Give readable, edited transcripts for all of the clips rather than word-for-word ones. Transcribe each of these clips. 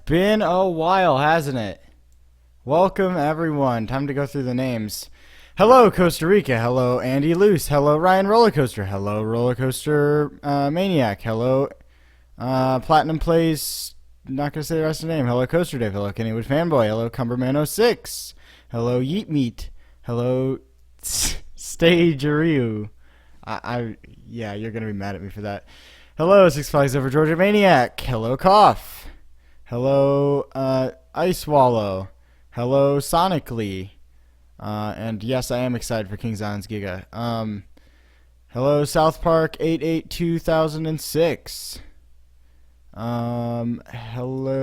been a while, hasn't it? Welcome, everyone. Time to go through the names. Hello, Costa Rica. Hello, Andy Luce. Hello, Ryan Rollercoaster. Hello, Rollercoaster Maniac. Hello, Platinum Plays. Not gonna say the rest of the name. Hello, Coaster Dave. Hello, Kennywood Fanboy. Hello, Cumberman06. Hello, Yeet Meat. Hello, Stage Ryu. Yeah, you're gonna be mad at me for that. Hello, Six Flags Over Georgia Maniac. Hello, Cough. Hello, Ice Wallow. Hello, Sonically. And yes, I am excited for King's Island's Giga. Hello, South Park 882006. Hello,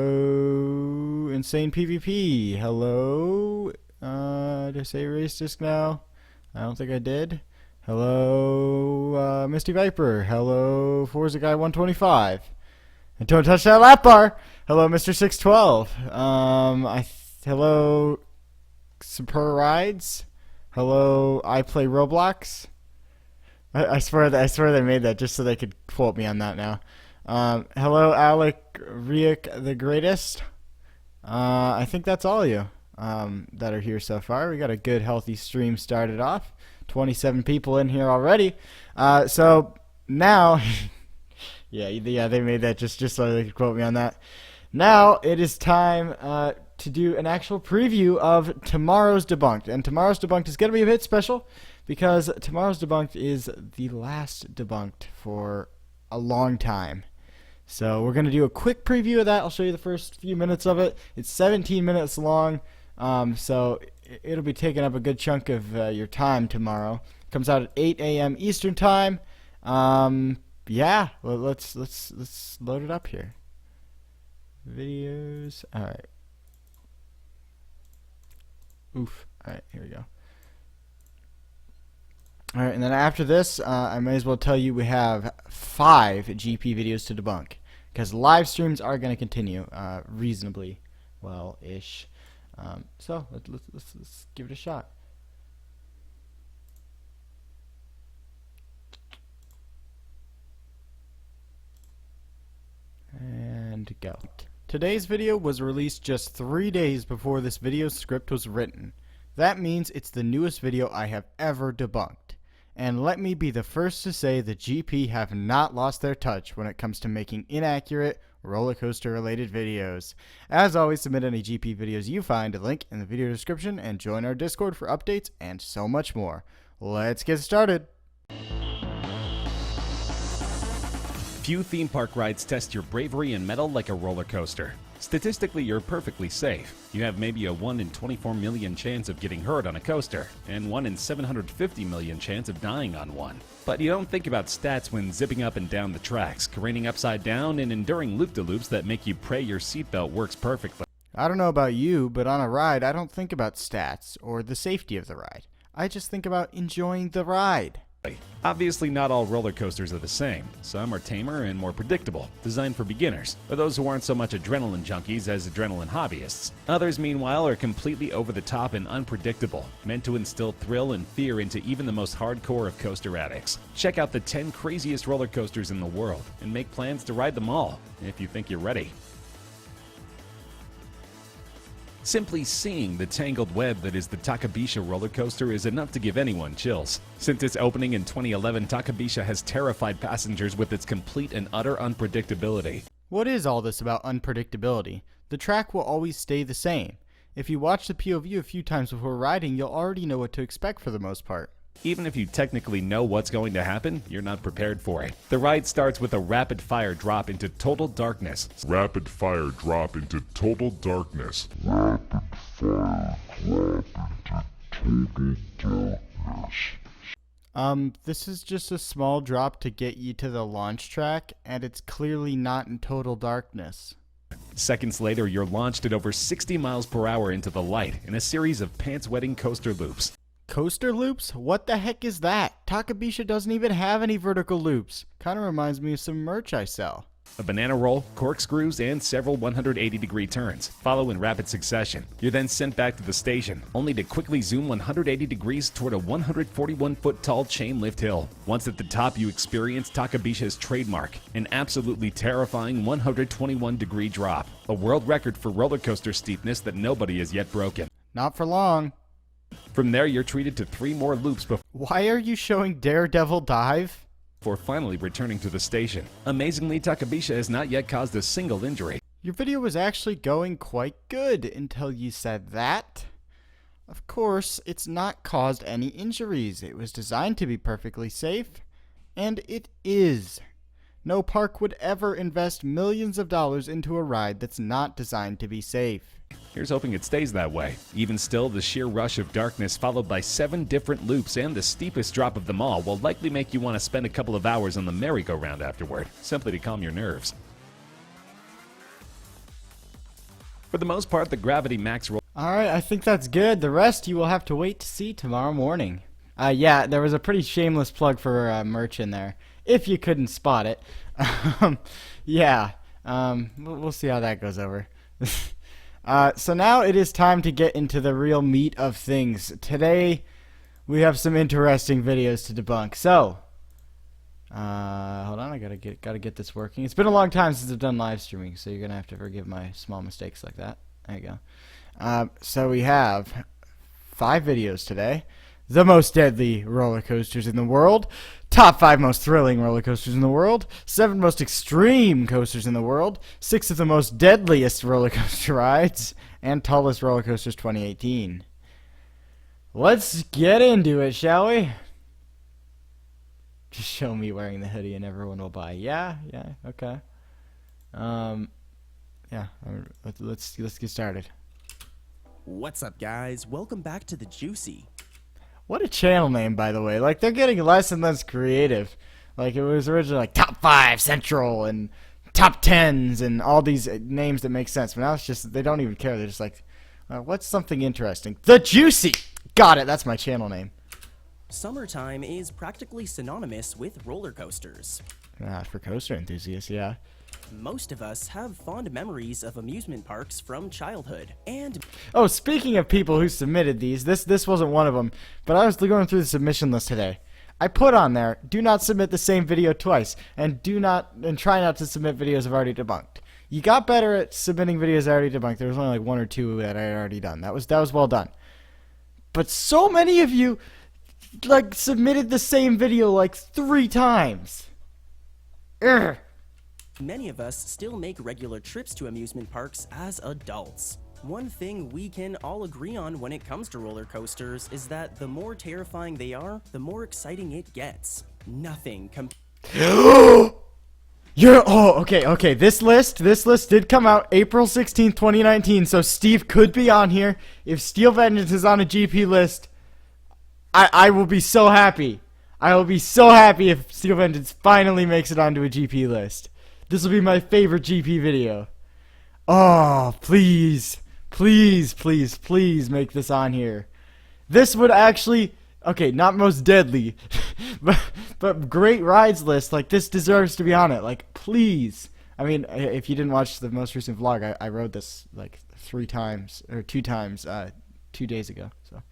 Insane PvP. Hello, did I say Race Disc now? I don't think I did. Hello, Misty Viper. Hello, Forza Guy 125. And don't touch that lap bar. Hello, Mr. 612. Hello, Super Rides. Hello, I Play Roblox. I swear they made that just so they could quote me on that now. Hello, Alec Riek the Greatest. I think that's all of you that are here so far. We got a good, healthy stream started off. 27 people in here already. So now, yeah, they made that just so they could quote me on that. Now it is time to do an actual preview of tomorrow's Debunked. And tomorrow's Debunked is going to be a bit special because tomorrow's Debunked is the last Debunked for a long time. So we're going to do a quick preview of that. I'll show you the first few minutes of it. It's 17 minutes long, so it'll be taking up a good chunk of your time tomorrow. It comes out at 8 a.m. Eastern time. Yeah, well, let's load it up here. Videos. All right. Oof. All right, here we go. All right, and then after this, I may as well tell you we have 5 GP videos to debunk because live streams are going to continue reasonably well-ish. So let's give it a shot. And go. Today's video was released just 3 days before this video script was written. That means it's the newest video I have ever debunked. And let me be the first to say the GP have not lost their touch when it comes to making inaccurate roller coaster related videos. As always, submit any GP videos you find, a link in the video description, and join our Discord for updates and so much more. Let's get started. Few theme park rides test your bravery and mettle like a roller coaster. Statistically, you're perfectly safe. You have maybe a 1 in 24 million chance of getting hurt on a coaster, and 1 in 750 million chance of dying on one. But you don't think about stats when zipping up and down the tracks, careening upside down, and enduring loop-de-loops that make you pray your seatbelt works perfectly. I don't know about you, but on a ride, I don't think about stats or the safety of the ride. I just think about enjoying the ride. Obviously, not all roller coasters are the same. Some are tamer and more predictable, designed for beginners, or those who aren't so much adrenaline junkies as adrenaline hobbyists. Others, meanwhile, are completely over the top and unpredictable, meant to instill thrill and fear into even the most hardcore of coaster addicts. Check out the 10 craziest roller coasters in the world and make plans to ride them all, if you think you're ready. Simply seeing the tangled web that is the Takabisha roller coaster is enough to give anyone chills. Since its opening in 2011, Takabisha has terrified passengers with its complete and utter unpredictability. What is all this about unpredictability? The track will always stay the same. If you watch the POV a few times before riding, you'll already know what to expect for the most part. Even if you technically know what's going to happen, you're not prepared for it. The ride starts with a rapid-fire drop into total darkness. Rapid-fire drop into total darkness. Rapid-fire drop into total darkness. This is just a small drop to get you to the launch track, and it's clearly not in total darkness. Seconds later, you're launched at over 60 miles per hour into the light in a series of pants-wetting coaster loops. Coaster loops? What the heck is that? Takabisha doesn't even have any vertical loops. Kinda reminds me of some merch I sell. A banana roll, corkscrews, and several 180-degree turns follow in rapid succession. You're then sent back to the station, only to quickly zoom 180 degrees toward a 141-foot-tall chain lift hill. Once at the top, you experience Takabisha's trademark, an absolutely terrifying 121-degree drop, a world record for roller coaster steepness that nobody has yet broken. Not for long. From there, you're treated to 3 more loops Why are you showing Daredevil dive? before finally returning to the station. Amazingly, Takabisha has not yet caused a single injury. Your video was actually going quite good until you said that. Of course, it's not caused any injuries. It was designed to be perfectly safe, and it is. No park would ever invest millions of dollars into a ride that's not designed to be safe. Here's hoping it stays that way. Even still, the sheer rush of darkness followed by 7 different loops and the steepest drop of them all will likely make you want to spend a couple of hours on the merry-go-round afterward, simply to calm your nerves. For the most part, the Gravity Max roll Alright, I think that's good. The rest you will have to wait to see tomorrow morning. Yeah, there was a pretty shameless plug for merch in there, if you couldn't spot it. Yeah, we'll see how that goes over. So now it is time to get into the real meat of things. Today, we have some interesting videos to debunk. So, hold on, I gotta get this working. It's been a long time since I've done live streaming, so you're gonna have to forgive my small mistakes like that. There you go. So we have 5 videos today. The most deadly roller coasters in the world, top 5 most thrilling roller coasters in the world, 7 most extreme coasters in the world, 6 of the most deadliest roller coaster rides, and tallest roller coasters 2018. Let's get into it, shall we? Just show me wearing the hoodie and everyone will buy. Yeah, okay. Yeah, let's get started. What's up, guys? Welcome back to the Juicy. What a channel name, by the way. Like, they're getting less and less creative. Like, it was originally like Top 5 Central and Top 10s and all these names that make sense. But now it's just, they don't even care. They're just like, what's something interesting? The Juicy! Got it, that's my channel name. Summertime is practically synonymous with roller coasters. For coaster enthusiasts, yeah. Most of us have fond memories of amusement parks from childhood, and Oh, speaking of people who submitted these, this wasn't one of them, but I was going through the submission list today. I put on there, do not submit the same video twice, and try not to submit videos I've already debunked. You got better at submitting videos I already debunked. There was only like 1 or 2 that I had already done. That was well done. But so many of you like submitted the same video like 3 times. Ugh. many of us still make regular trips to amusement parks as adults. One thing we can all agree on when it comes to roller coasters is that the more terrifying they are, the more exciting it gets. Nothing Okay. This list did come out April 16th, 2019, so Steve could be on here. If Steel Vengeance is on a GP list, I will be so happy. I will be so happy if Steel Vengeance finally makes it onto a GP list. This will be my favorite GP video. Oh, please make this on here. This would actually, okay, not most deadly, but great rides list. Like, this deserves to be on it. Like, please. I mean, if you didn't watch the most recent vlog, I rode this like 2 times, 2 days ago. So,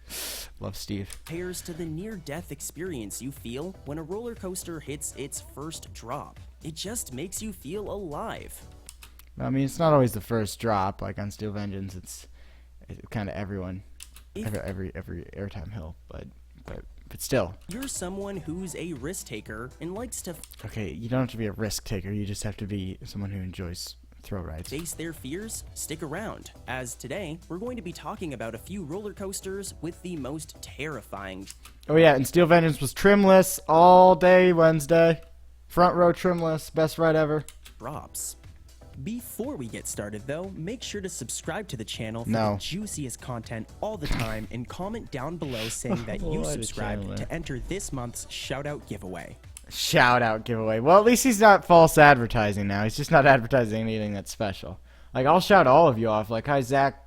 love Steve. compares to the near-death experience you feel when a roller coaster hits its first drop. It just makes you feel alive. I mean, it's not always the first drop. Like on Steel Vengeance, it's kind of everyone, every airtime hill, but still. You're someone who's a risk taker and likes to Okay, you don't have to be a risk taker. You just have to be someone who enjoys thrill rides. face their fears. Stick around, as today we're going to be talking about a few roller coasters with the most terrifying Oh yeah, and Steel Vengeance was trimless all day Wednesday. Front row trimless, best ride ever. drops. Before we get started though, make sure to subscribe to the channel for No. the juiciest content all the time and comment down below saying that you What a subscribed channel. to enter this month's shoutout giveaway. Shout out giveaway. Well, at least he's not false advertising now. He's just not advertising anything that's special. Like, I'll shout all of you off. Like, hi Zach,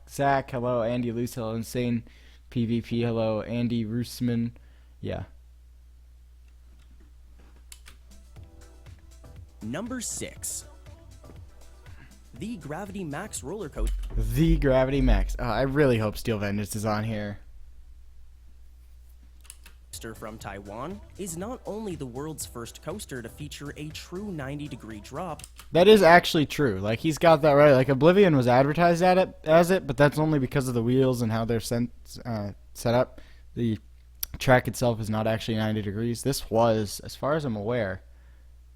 hello, Andy Luce, hello, Insane PvP, hello, Andy Roosman. Yeah. Number 6. the Gravity Max roller coaster. The Gravity Max. I really hope Steel Vengeance is on here. From Taiwan is not only the world's first coaster to feature a true 90-degree drop. That is actually true. Like, he's got that right. Like, Oblivion was advertised as it, but that's only because of the wheels and how they're set up. The track itself is not actually 90 degrees. This was, as far as I'm aware,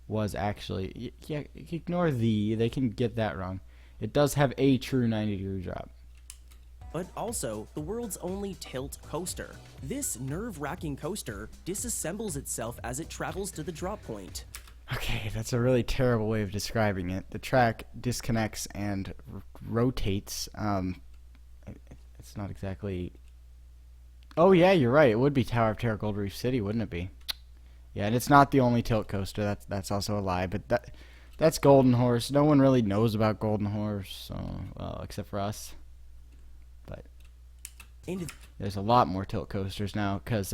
was actually, yeah, ignore they can get that wrong. It does have a true 90-degree drop. But also the world's only tilt coaster. This nerve-wracking coaster disassembles itself as it travels to the drop point. Okay, that's a really terrible way of describing it. The track disconnects and rotates. It's not exactly... Oh yeah, you're right. It would be Tower of Terror Gold Reef City, wouldn't it be? Yeah, and it's not the only tilt coaster. That's also a lie. But that's Golden Horse. No one really knows about Golden Horse, well, except for us. But there's a lot more tilt coasters now because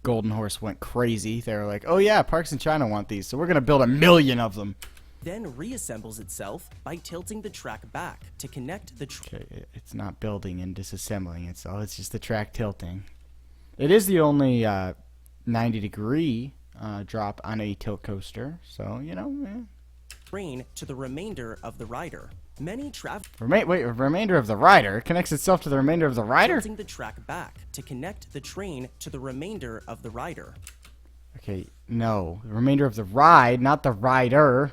Golden Horse went crazy. They were like, oh yeah, parks in China want these, so we're going to build 1 million of them. Then reassembles itself by tilting the track back to connect the Okay, it's not building and disassembling itself. It's just the track tilting. It is the only 90-degree drop on a tilt coaster, so, you know. train to the remainder of the rider. Many Remainder of the rider connects itself to the remainder of the rider? tilting the track back to connect the train to the remainder of the rider. Okay, no. The remainder of the ride, not the rider.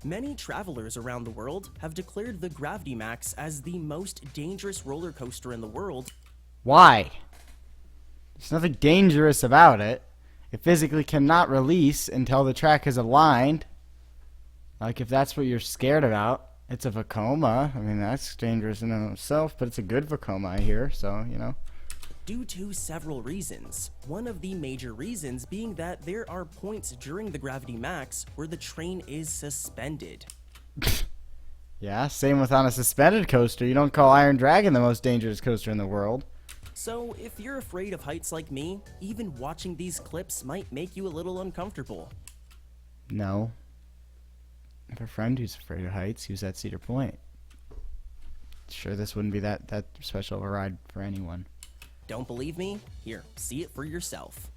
Many travelers around the world have declared the Gravity Max as the most dangerous roller coaster in the world. Why? There's nothing dangerous about it. It physically cannot release until the track is aligned. Like, if that's what you're scared about, it's a Vekoma. I mean, that's dangerous in and of itself, but it's a good Vekoma, I hear, so, you know. Due to several reasons. One of the major reasons being that there are points during the Gravity Max where the train is suspended. Yeah, same with on a suspended coaster. You don't call Iron Dragon the most dangerous coaster in the world. So, if you're afraid of heights like me, even watching these clips might make you a little uncomfortable. No. I have a friend who's afraid of heights. He was at Cedar Point. Sure, this wouldn't be that special of a ride for anyone. Don't believe me? Here, see it for yourself.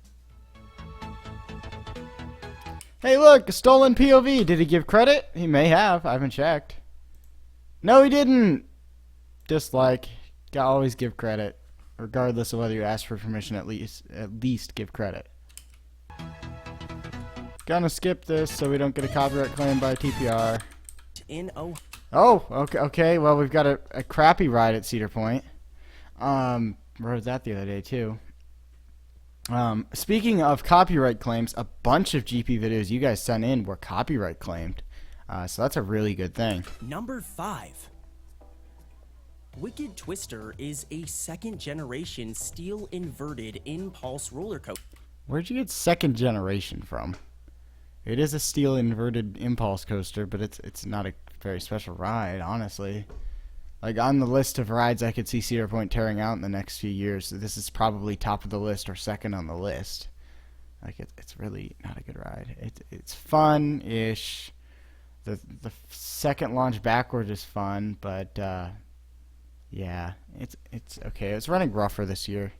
Hey, look, a stolen POV. Did he give credit? He may have. I haven't checked. No, he didn't. Dislike. Always give credit, regardless of whether you ask for permission. At least give credit. Gonna skip this so we don't get a copyright claim by TPR. Oh, okay. Well, we've got a crappy ride at Cedar Point. Rode that the other day too. Speaking of copyright claims, a bunch of GP videos you guys sent in were copyright claimed. So that's a really good thing. Number 5. Wicked Twister is a second-generation steel inverted impulse roller coaster. Where'd you get second generation from? It is a steel inverted impulse coaster, but it's not a very special ride, honestly. Like, on the list of rides I could see Cedar Point tearing out in the next few years, this is probably top of the list or second on the list. Like, it's really not a good ride. It's fun-ish. The second launch backward is fun, but yeah, it's okay. It's running rougher this year.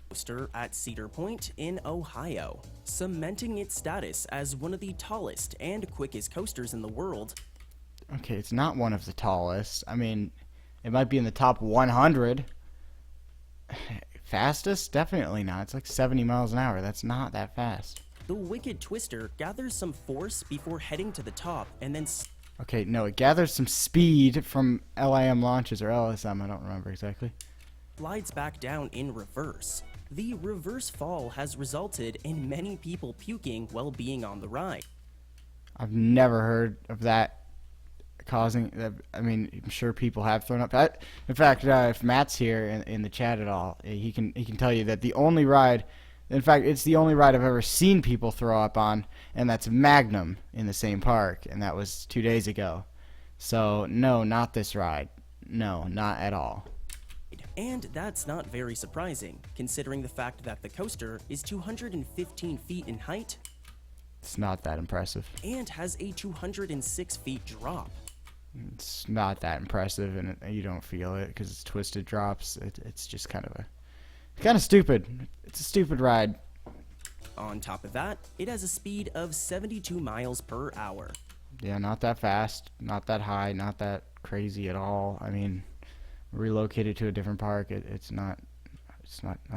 Coaster at Cedar Point in Ohio, cementing its status as one of the tallest and quickest coasters in the world. Okay, it's not one of the tallest. I mean, it might be in the top 100. Fastest? Definitely not. It's like 70 miles an hour. That's not that fast. The Wicked Twister gathers some force before heading to the top and then... Okay, no, it gathers some speed from LIM launches, or LSM, I don't remember exactly. Slides back down in reverse. The reverse fall has resulted in many people puking while being on the ride. I've never heard of that causing... I mean, I'm sure people have thrown up. In fact, if Matt's here in the chat at all, he can tell you that the only ride... In fact, it's the only ride I've ever seen people throw up on, and that's Magnum in the same park, and that was 2 days ago. So, no, not this ride. No, not at all. And that's not very surprising, considering the fact that the coaster is 215 feet in height. It's not that impressive. and has a 206 feet drop. It's not that impressive, and you don't feel it because it's twisted drops. It's just kind of stupid. It's a stupid ride. On top of that, it has a speed of 72 miles per hour. Yeah, not that fast, not that high, not that crazy at all. I mean, relocated to a different park, it's not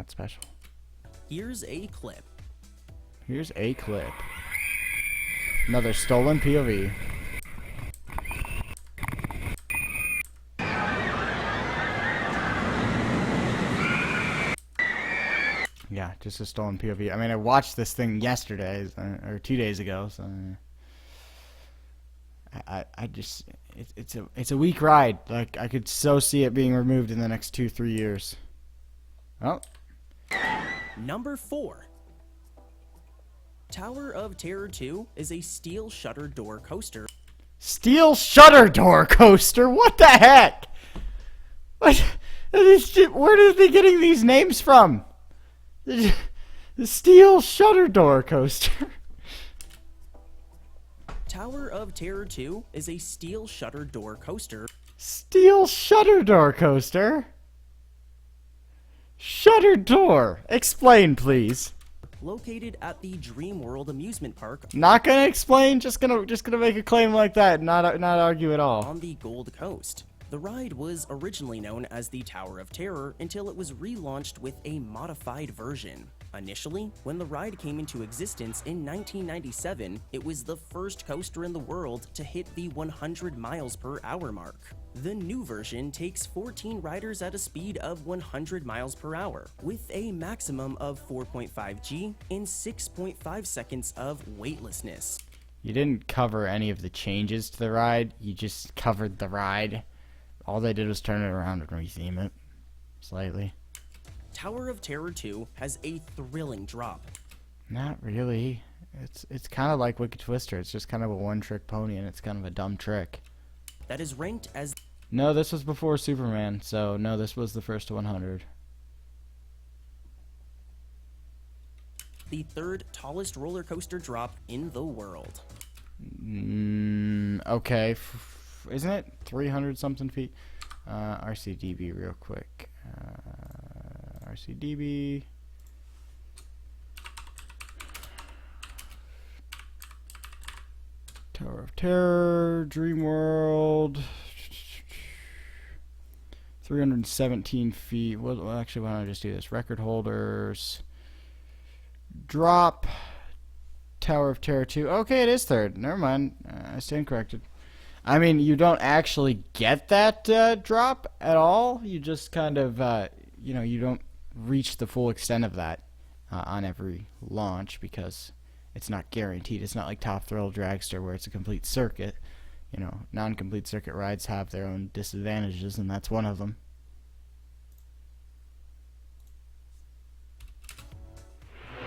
special. Here's a clip. Here's a clip. Another stolen POV. Yeah, just a stolen POV. I mean, I watched this thing yesterday or 2 days ago, so I just it's a weak ride. Like, I could so see it being removed in the next 2-3 years. Oh, Number 4. Tower of Terror 2 is a steel shutter door coaster. steel shutter door coaster. What the heck? What? Where are they getting these names from? The steel shutter door coaster. Tower of Terror 2 is a steel shutter door coaster. Steel shutter door coaster? Shutter door. Explain, please. Located at the Dream World amusement park Not gonna explain. Just gonna make a claim like that. And not argue at all. on the Gold Coast. The ride was originally known as the Tower of Terror until it was relaunched with a modified version. Initially, when the ride came into existence in 1997, it was the first coaster in the world to hit the 100 miles per hour mark. The new version takes 14 riders at a speed of 100 miles per hour, with a maximum of 4.5 G and 6.5 seconds of weightlessness. You didn't cover any of the changes to the ride. You just covered the ride. All they did was turn it around and retheme it slightly. Tower of Terror 2 has a thrilling drop. Not really. It's kind of like Wicked Twister. It's just kind of a one-trick pony, and it's kind of a dumb trick. That is ranked as No, this was before Superman, so no, this was the first 100. the third tallest roller coaster drop in the world. Okay. Isn't it 300 something feet? RCDB real quick. RCDB. Tower of Terror, Dream World. 317 feet. Well, actually, why don't I just do this? Record holders. Drop. Tower of Terror 2. Okay, it is third. Never mind. I stand corrected. I mean, you don't actually get that drop at all. You just kind of, you don't reach the full extent of that on every launch because it's not guaranteed. It's not like Top Thrill Dragster where it's a complete circuit. Non-complete circuit rides have their own disadvantages, and that's one of them.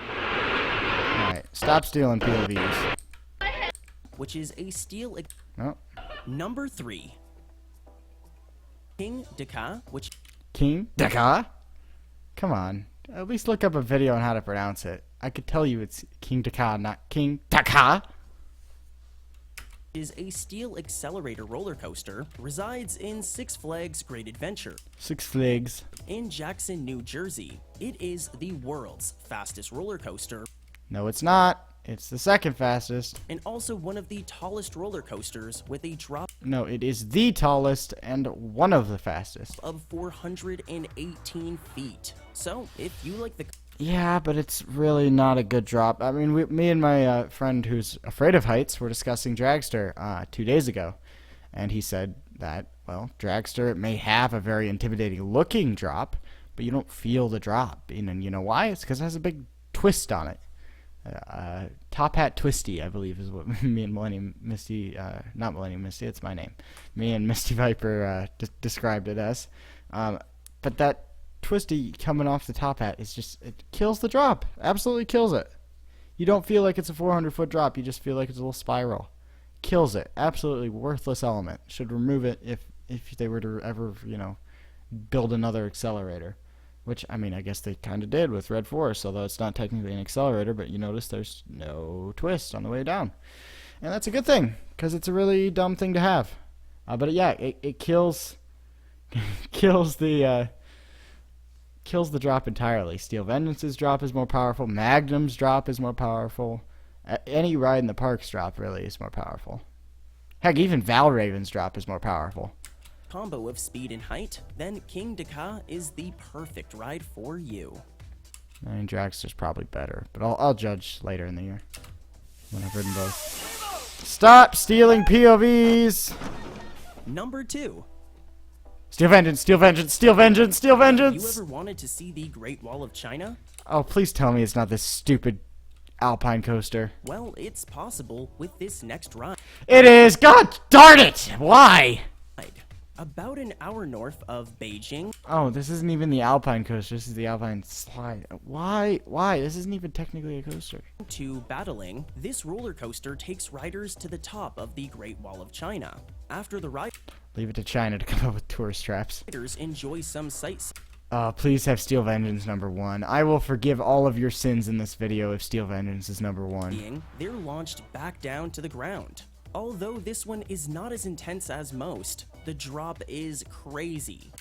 Alright, stop stealing POVs. Which is a steel. Oh, Number 3. King Daka, which King Daka? Come on. At least look up a video on how to pronounce it. I could tell you it's King Daka, not King Daka. is a steel accelerator roller coaster, resides in Six Flags Great Adventure Six Flags. in Jackson, New Jersey. It is the world's fastest roller coaster No, it's not. It's the second fastest. and also one of the tallest roller coasters with a drop No, it is the tallest and one of the fastest. of 418 feet. So, if you like the Yeah, but it's really not a good drop. I mean, me and my friend who's afraid of heights were discussing Dragster 2 days ago. And he said that, well, Dragster, it may have a very intimidating looking drop, but you don't feel the drop. And you know why? It's because it has a big twist on it. Top Hat Twisty, I believe, is what me and Millennium Misty, not Millennium Misty, it's my name. Me and Misty Viper described it as. But that Twisty coming off the top hat is just, it kills the drop. Absolutely kills it. You don't feel like it's a 400-foot drop. You just feel like it's a little spiral. Kills it. Absolutely worthless element. Should remove it if they were to ever, build another accelerator. Which, I mean, I guess they kind of did with Red Forest, although it's not technically an accelerator, but you notice there's no twist on the way down. And that's a good thing, because it's a really dumb thing to have. But yeah, it kills kills the drop entirely. Steel Vengeance's drop is more powerful. Magnum's drop is more powerful. Any ride in the parks drop really is more powerful. Heck, even Valraven's drop is more powerful. Combo of speed and height, then King Dakar is the perfect ride for you. I mean, Dragster's probably better, but I'll judge later in the year when I've ridden both. Stop stealing POVs! Number 2. Steel Vengeance, Steel Vengeance, Steel Vengeance, Steel You Vengeance! ever wanted to see the Great Wall of China? Oh, please tell me it's not this stupid Alpine coaster. Well, it's possible with this next ride. It is! God darn it! Why? About an hour north of Beijing, Oh, this isn't even the Alpine coaster. This is the Alpine slide. Why? Why? This isn't even technically a coaster. to Battling, this roller coaster takes riders to the top of the Great Wall of China. After the ride, Leave it to China to come up with tourist traps. riders enjoy some sightseeing. Please have Steel Vengeance number 1. I will forgive all of your sins in this video if Steel Vengeance is number 1. They're launched back down to the ground. Although this one is not as intense as most, the drop is crazy.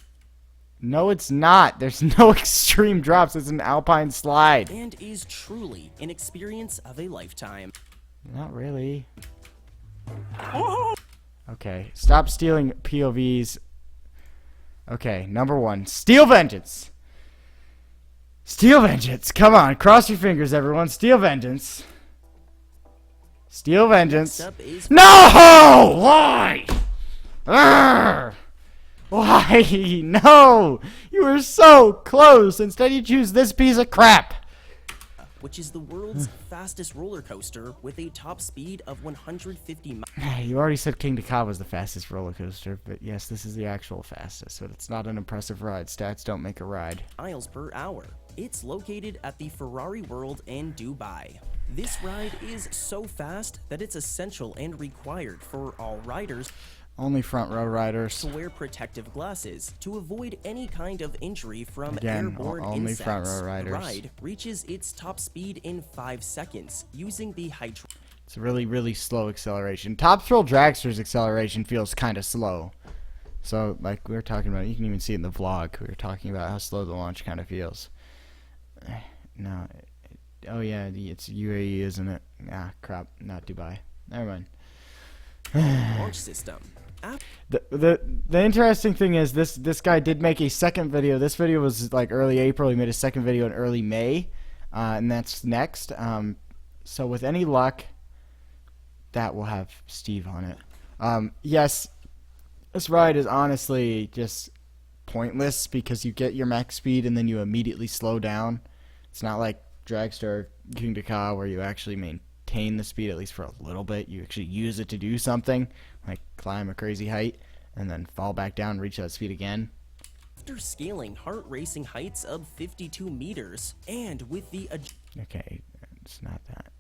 No, it's not. There's no extreme drops. It's an Alpine slide. And is truly an experience of a lifetime. Not really. Okay, stop stealing POVs. Okay, number 1. Steel Vengeance! Steel Vengeance! Come on, cross your fingers, everyone. Steel Vengeance. Steel Vengeance. Next up is No! Why? Urgh! Why? No! You were so close! Instead you choose this piece of crap! which is the world's fastest roller coaster with a top speed of 150 You already said King Dakar was the fastest roller coaster, but yes, this is the actual fastest, but it's not an impressive ride. Stats don't make a ride. miles per hour. It's located at the Ferrari World in Dubai. This ride is so fast that it's essential and required for all riders Only front row riders. to wear protective glasses to avoid any kind of injury from Again, airborne only insects. front row riders. The ride reaches its top speed in 5 seconds using the It's a really, really slow acceleration. Top Thrill Dragster's acceleration feels kind of slow. So, like we were talking about, you can even see it in the vlog. We were talking about how slow the launch kind of feels. No. Oh, yeah, it's UAE, isn't it? Ah, crap. Not Dubai. Never mind. launch system. The interesting thing is this guy did make a second video. This video was like early April. He made a second video in early May, and that's next. So with any luck, that will have Steve on it. Yes, this ride is honestly just pointless because you get your max speed and then you immediately slow down. It's not like Dragster or King Dakar where you actually maintain the speed at least for a little bit. You actually use it to do something, like climb a crazy height and then fall back down and reach that speed again. After scaling heart racing heights of 52 meters and with the Okay, it's not that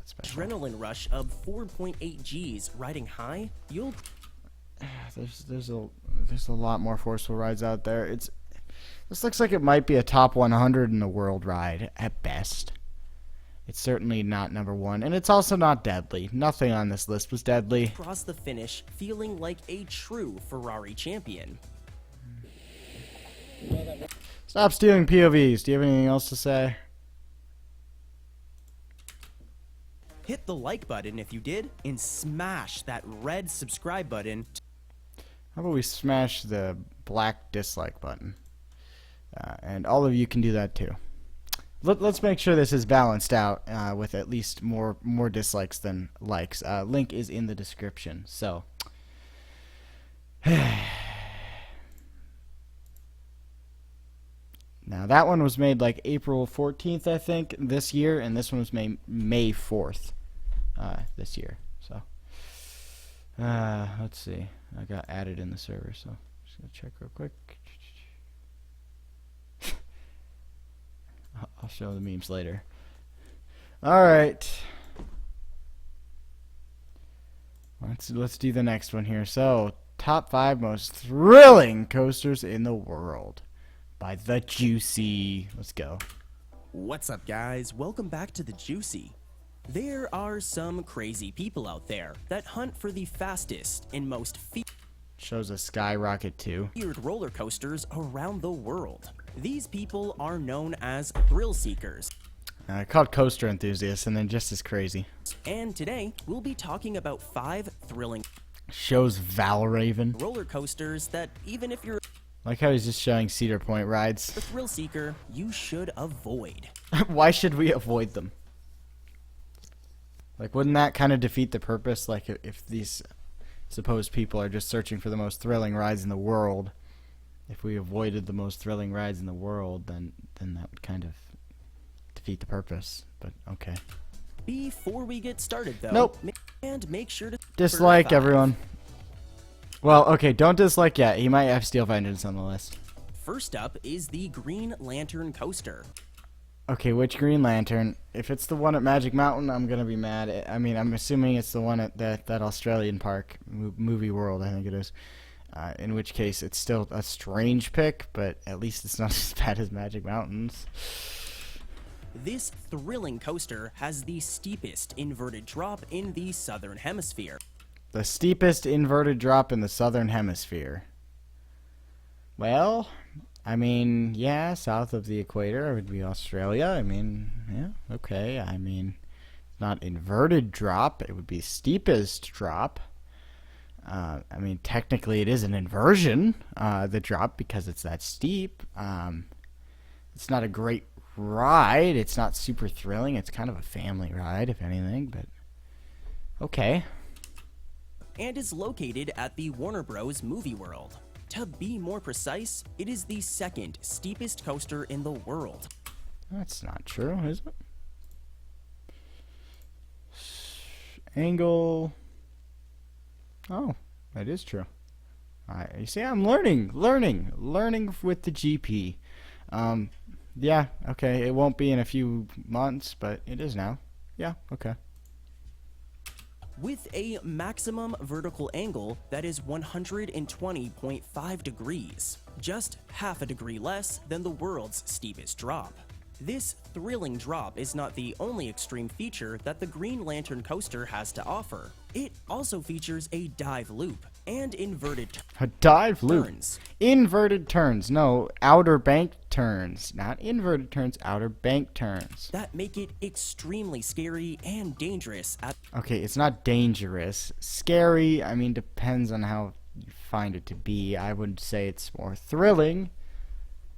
special. adrenaline rush of 4.8 Gs riding high, you'll There's a lot more forceful rides out there. This looks like it might be a top 100 in the world ride at best. It's certainly not number 1, and it's also not deadly. Nothing on this list was deadly. cross the finish feeling like a true Ferrari champion. Stop stealing POVs. Do you have anything else to say? Hit the like button if you did, and smash that red subscribe button. How about we smash the black dislike button? And all of you can do that too. Let's make sure this is balanced out with at least more dislikes than likes. Link is in the description. So, now that one was made like April 14th, I think, this year, and this one was made May 4th this year. So, let's see. I got added in the server, so just gonna check real quick. I'll show the memes later. Alright. Let's do the next one here. So, top 5 most thrilling coasters in the world. by the Juicy. Let's go. What's up, guys? Welcome back to the Juicy. There are some crazy people out there that hunt for the fastest and most Shows a skyrocket too. feared roller coasters around the world. These people are known as thrill seekers. Called coaster enthusiasts, and then just as crazy. And today, we'll be talking about 5 thrilling Shows Valraven. roller coasters that even if you're Like how he's just showing Cedar Point rides. a thrill seeker, you should avoid. Why should we avoid them? Like, wouldn't that kind of defeat the purpose? Like, if these supposed people are just searching for the most thrilling rides in the world, if we avoided the most thrilling rides in the world, then that would kind of defeat the purpose. But okay. Before we get started, though, Nope. and make sure to Dislike, 5. everyone. Well, okay, don't dislike yet. He might have Steel Vengeance on the list. First up is the Green Lantern Coaster. Okay, which Green Lantern? If it's the one at Magic Mountain, I'm gonna be mad. I mean, I'm assuming it's the one at that Australian park, Movie World, I think it is. In which case, it's still a strange pick, but at least it's not as bad as Magic Mountain's. This thrilling coaster has the steepest inverted drop in the Southern Hemisphere. The steepest inverted drop in the Southern Hemisphere. Well, I mean, yeah, south of the equator would be Australia. I mean, yeah, okay. I mean, not inverted drop. It would be steepest drop. I mean, technically it is an inversion, the drop, because it's that steep. It's not a great ride. It's not super thrilling. It's kind of a family ride, if anything, but okay. And is located at the Warner Bros. Movie World. To be more precise, it is the second steepest coaster in the world. That's not true, is it? Angle. Oh, that is true. You see, I'm learning with the GP. Yeah, okay, it won't be in a few months, but it is now. Yeah, okay. With a maximum vertical angle that is 120.5 degrees, just half a degree less than the world's steepest drop. This thrilling drop is not the only extreme feature that the Green Lantern Coaster has to offer. It also features a dive loop and inverted A dive loop. turns. Inverted turns. No, outer bank turns. Not inverted turns, outer bank turns. That make it extremely scary and dangerous at Okay, it's not dangerous. Scary, I mean, depends on how you find it to be. I would say it's more thrilling,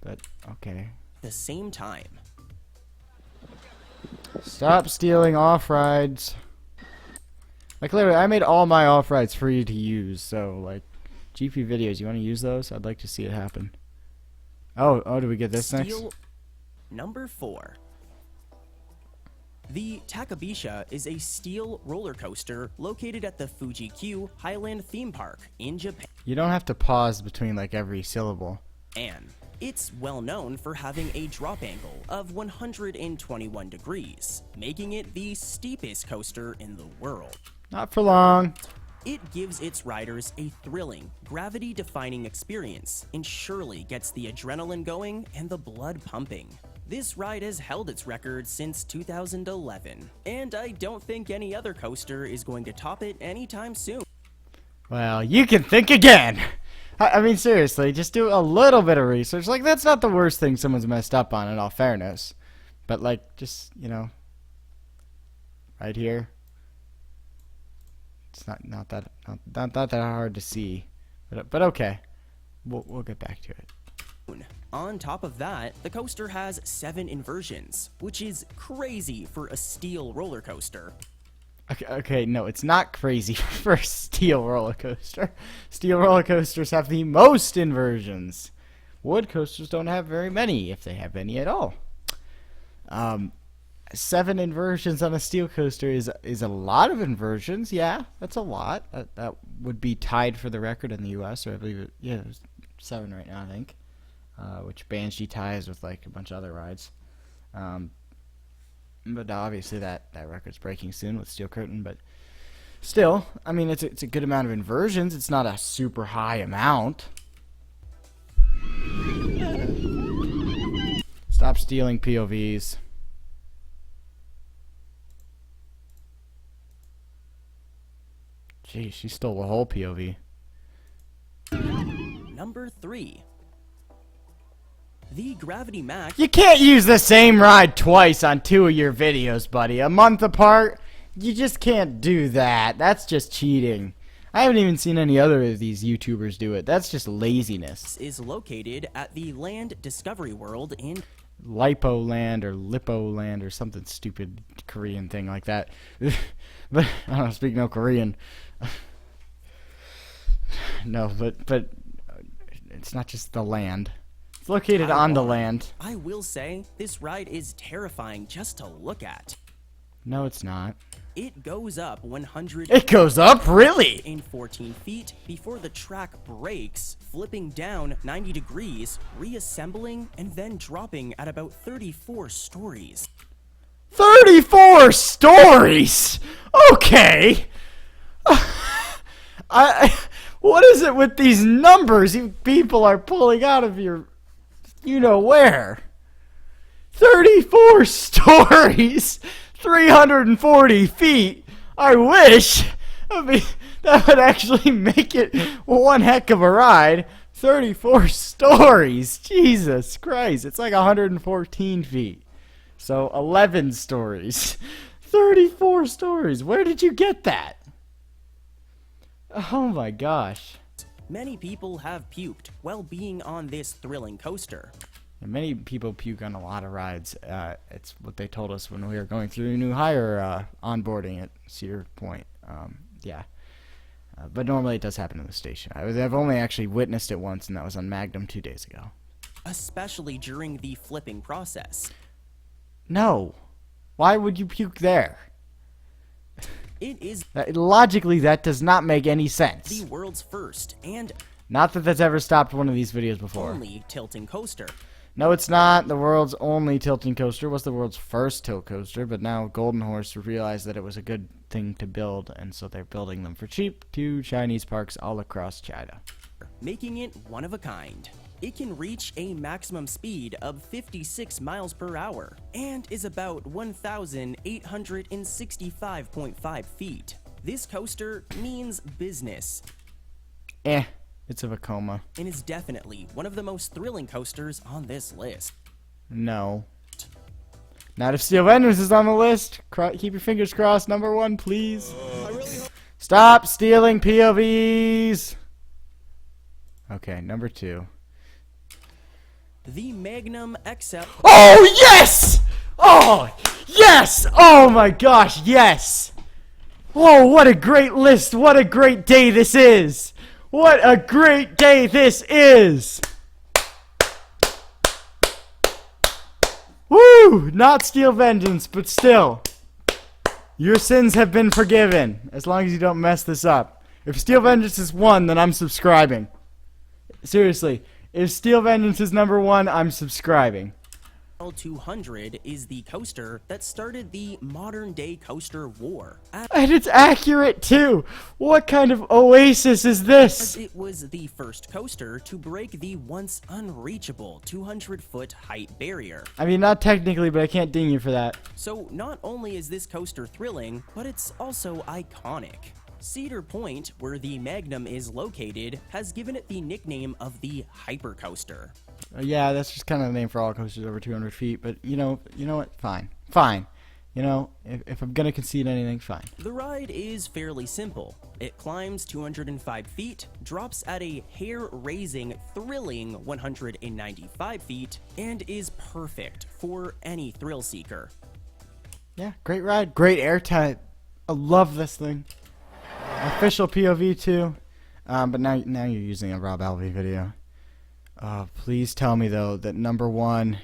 but okay. the same time. Stop stealing off-rides. Like, literally, I made all my off-rides free to use, so, like, GP videos, you want to use those? I'd like to see it happen. Oh, do we get this next? Number 4. The Takabisha is a steel roller coaster located at the Fuji-Q Highland Theme Park in Japan. You don't have to pause between, like, every syllable. It's well known for having a drop angle of 121 degrees, making it the steepest coaster in the world. Not for long. It gives its riders a thrilling, gravity-defying experience and surely gets the adrenaline going and the blood pumping. This ride has held its record since 2011, and I don't think any other coaster is going to top it anytime soon. Well, you can think again. I mean, seriously, just do a little bit of research. Like, that's not the worst thing someone's messed up on, in all fairness. But, like, just, you know, right here. It's not that hard to see. But okay. We'll get back to it. On top of that, the coaster has 7 inversions, which is crazy for a steel roller coaster. Okay, no, it's not crazy for a steel roller coaster. Steel roller coasters have the most inversions. Wood coasters don't have very many, if they have any at all. 7 inversions on a steel coaster is a lot of inversions. Yeah, that's a lot. That would be tied for the record in the U.S., or I believe there's 7 right now, I think. Which Banshee ties with, like, a bunch of other rides. But obviously that record's breaking soon with Steel Curtain. But still, I mean, it's a good amount of inversions. It's not a super high amount. Stop stealing POVs. Gee, she stole the whole POV. Number 3. The Gravity Max. You can't use the same ride twice on 2 of your videos, buddy. A month apart? You just can't do that. That's just cheating. I haven't even seen any other of these YouTubers do it. That's just laziness. Is located at the Land Discovery World in Lipoland or Lipoland or something stupid Korean thing like that. But I don't speak no Korean. No, but it's not just the land. It's located on the land. I will say, this ride is terrifying just to look at. No, it's not. It goes up 100 It goes up, really? in 14 feet before the track breaks, flipping down 90 degrees, reassembling, and then dropping at about 34 stories. 34 stories? Okay. What is it with these numbers you people are pulling out of your you know where? 34 stories, 340 feet. I wish. I mean, that would actually make it one heck of a ride. 34 stories. Jesus Christ. It's like 114 feet. So 11 stories. 34 stories. Where did you get that? Oh my gosh. Many people have puked while being on this thrilling coaster. And many people puke on a lot of rides. It's what they told us when we were going through the new hire onboarding at Cedar Point. Yeah. But normally it does happen in the station. I've only actually witnessed it once, and that was on Magnum 2 days ago. Especially during the flipping process. No. Why would you puke there? It is Logically, that does not make any sense. the world's first and Not that that's ever stopped one of these videos before. only tilting coaster. No, it's not. The world's only tilting coaster was the world's first tilt coaster, but now Golden Horse realized that it was a good thing to build, and so they're building them for cheap to Chinese parks all across China. Making it one of a kind. It can reach a maximum speed of 56 miles per hour and is about 1,865.5 feet. This coaster means business It's a Vekoma. and is definitely one of the most thrilling coasters on this list. No. Not if Steel Vendors is on the list. Keep your fingers crossed. Number 1, please. Stop stealing POVs. Okay, number 2. The Magnum XL. Oh, yes! Oh, yes! Oh my gosh, yes! Whoa, what a great list! What a great day this is! What a great day this is! Woo! Not Steel Vengeance, but still. Your sins have been forgiven, as long as you don't mess this up. If Steel Vengeance is 1, then I'm subscribing. Seriously. If Steel Vengeance is number 1, I'm subscribing. L200 is the coaster that started the modern-day coaster war. And it's accurate, too. What kind of oasis is this? It was the first coaster to break the once unreachable 200-foot height barrier. I mean, not technically, but I can't ding you for that. So not only is this coaster thrilling, but it's also iconic. Cedar Point, where the Magnum is located, has given it the nickname of the Hyper Coaster. Yeah, that's just kind of the name for all coasters over 200 feet, but you know what? Fine. Fine. You know, if I'm going to concede anything, fine. The ride is fairly simple. It climbs 205 feet, drops at a hair-raising, thrilling 195 feet, and is perfect for any thrill seeker. Yeah, great ride. Great airtime. I love this thing. Official POV too. But now you're using a Rob Alvey video. Please tell me though that number 1,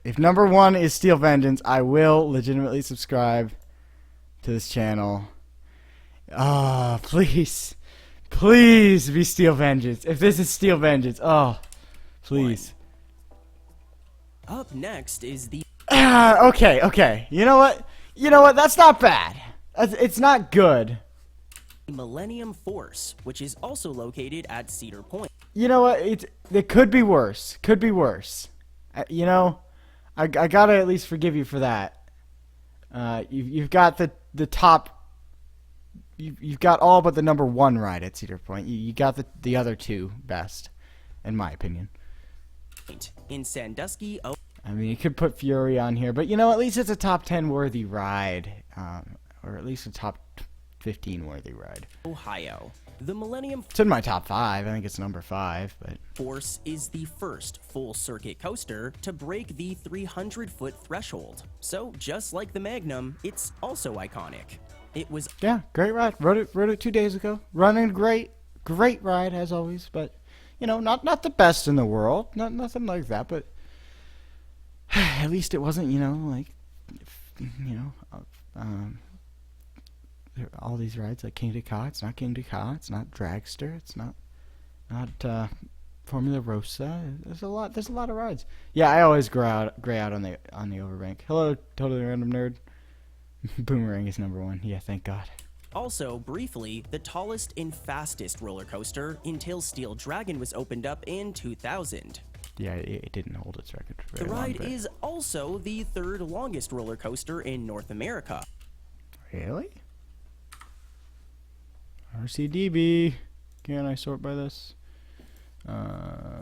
if number 1 is Steel Vengeance, I will legitimately subscribe to this channel. Please, please be Steel Vengeance. If this is Steel Vengeance, please. Up next is the Okay. You know what? That's not bad. It's not good. Millennium Force, which is also located at Cedar Point. You know what? It could be worse. Could be worse. You know, I gotta at least forgive you for that. You've got the top. You've got all but the number 1 ride at Cedar Point. You got the other 2 best, in my opinion. In Sandusky, I mean, you could put Fury on here, but you know, at least it's a top 10 worthy ride, or at least a top 15 worthy ride. Ohio. The Millennium It's in my top 5. I think it's number 5, but Force is the first full-circuit coaster to break the 300-foot threshold. So, just like the Magnum, it's also iconic. It was yeah, great ride. Rode it 2 days ago. Running great ride as always, but you know, not the best in the world, nothing like that, but at least it wasn't, you know, like, you know, all these rides like King Ka. It's not King Ka. It's not Dragster. It's not Formula Rosa. There's a lot of rides. Yeah, I always gray out on the overbank. Hello, totally random nerd. Boomerang is number 1. Yeah, thank God. also, briefly, the tallest and fastest roller coaster until Steel Dragon was opened up in 2000. Yeah, it didn't hold its record for The very long. ride but- is also the 3rd longest roller coaster in North America. Really? RCDB. Can I sort by this?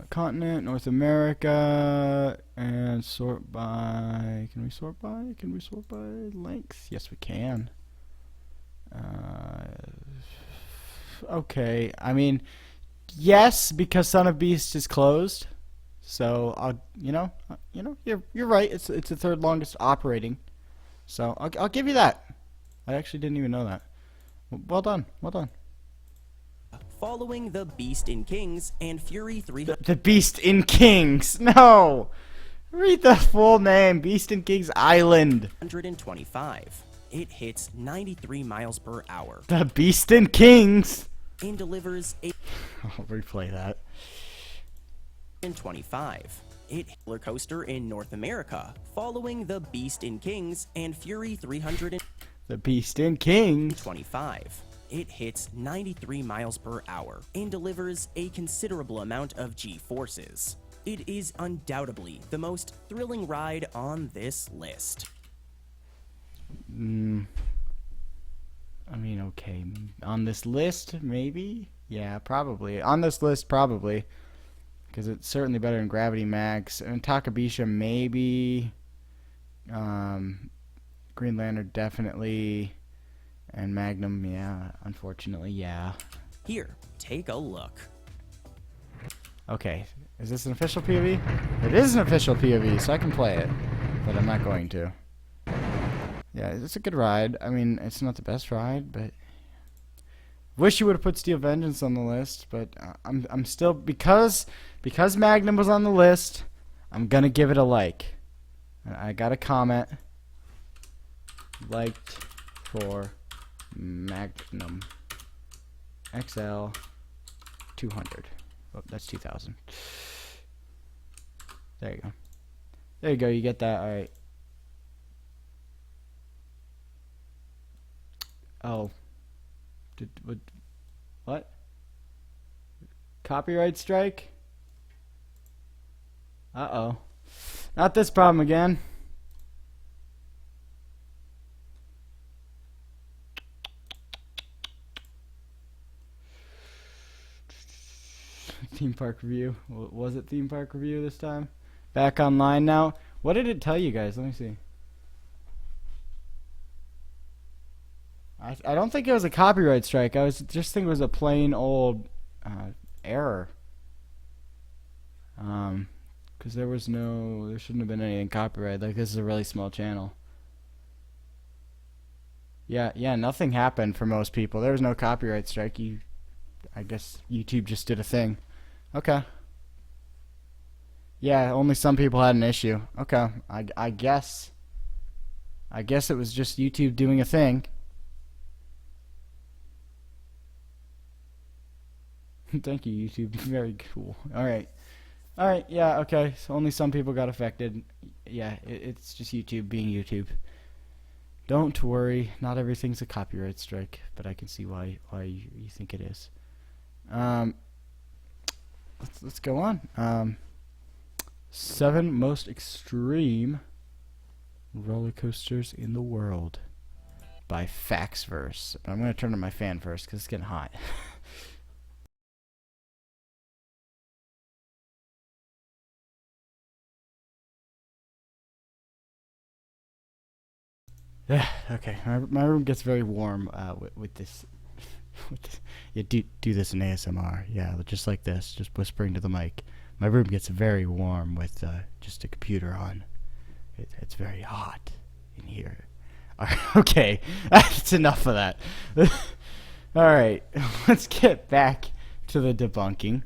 Continent, North America, and sort by. Can we sort by? Can we sort by length? Yes, we can. Okay. I mean, yes, because Son of Beast is closed. So you're right. It's the 3rd longest operating. So I'll give you that. I actually didn't even know that. Well done. Following the Beast in Kings and Fury 300. The Beast in Kings. No. Read the full name. Beast in Kings Island. 125. It hits 93 miles per hour The Beast in Kings. and delivers a I'll replay that. 25. It roller coaster in North America, following the Beast in Kings and Fury 325. The Beast in Kings. It hits 93 miles per hour and delivers a considerable amount of G-forces. It is undoubtedly the most thrilling ride on this list. I mean, okay. On this list, maybe? Yeah, probably. On this list, probably. Because it's certainly better than Gravity Max. And Takabisha, maybe. Green Lantern, definitely. And Magnum, yeah. Unfortunately, yeah. Here, take a look. Okay. Is this an official POV? It is an official POV, so I can play it. But I'm not going to. Yeah, it's a good ride. I mean, it's not the best ride, but wish you would have put Steel Vengeance on the list. But I'm still because Magnum was on the list. I'm gonna give it a like. I got a comment. Liked for Magnum XL 200. Oh, that's 2000. There you go. There you go. You get that. All right. Oh. What? Copyright strike? Uh-oh. Not this problem again. Theme park review. Was it theme park review this time? Back online now. What did it tell you guys? Let me see. I don't think it was a copyright strike. I was just think it was a plain old error. Because there shouldn't have been anything copyright. Like, this is a really small channel. Yeah, nothing happened for most people. There was no copyright strike. I guess YouTube just did a thing. Okay. Yeah, only some people had an issue. Okay, I guess it was just YouTube doing a thing. Thank you, YouTube. Very cool. Alright, yeah, okay. So only some people got affected. Yeah, it's just YouTube being YouTube. Don't worry, not everything's a copyright strike, but I can see why you think it is. Let's go on. 7 most extreme roller coasters in the world by Faxverse. I'm going to turn on my fan first because it's getting hot. Okay, my room gets very warm with this. With this. Yeah, do this in ASMR. Yeah, just like this, just whispering to the mic. My room gets very warm with just a computer on. It's very hot in here. Okay, that's enough of that. Alright, let's get back to the debunking.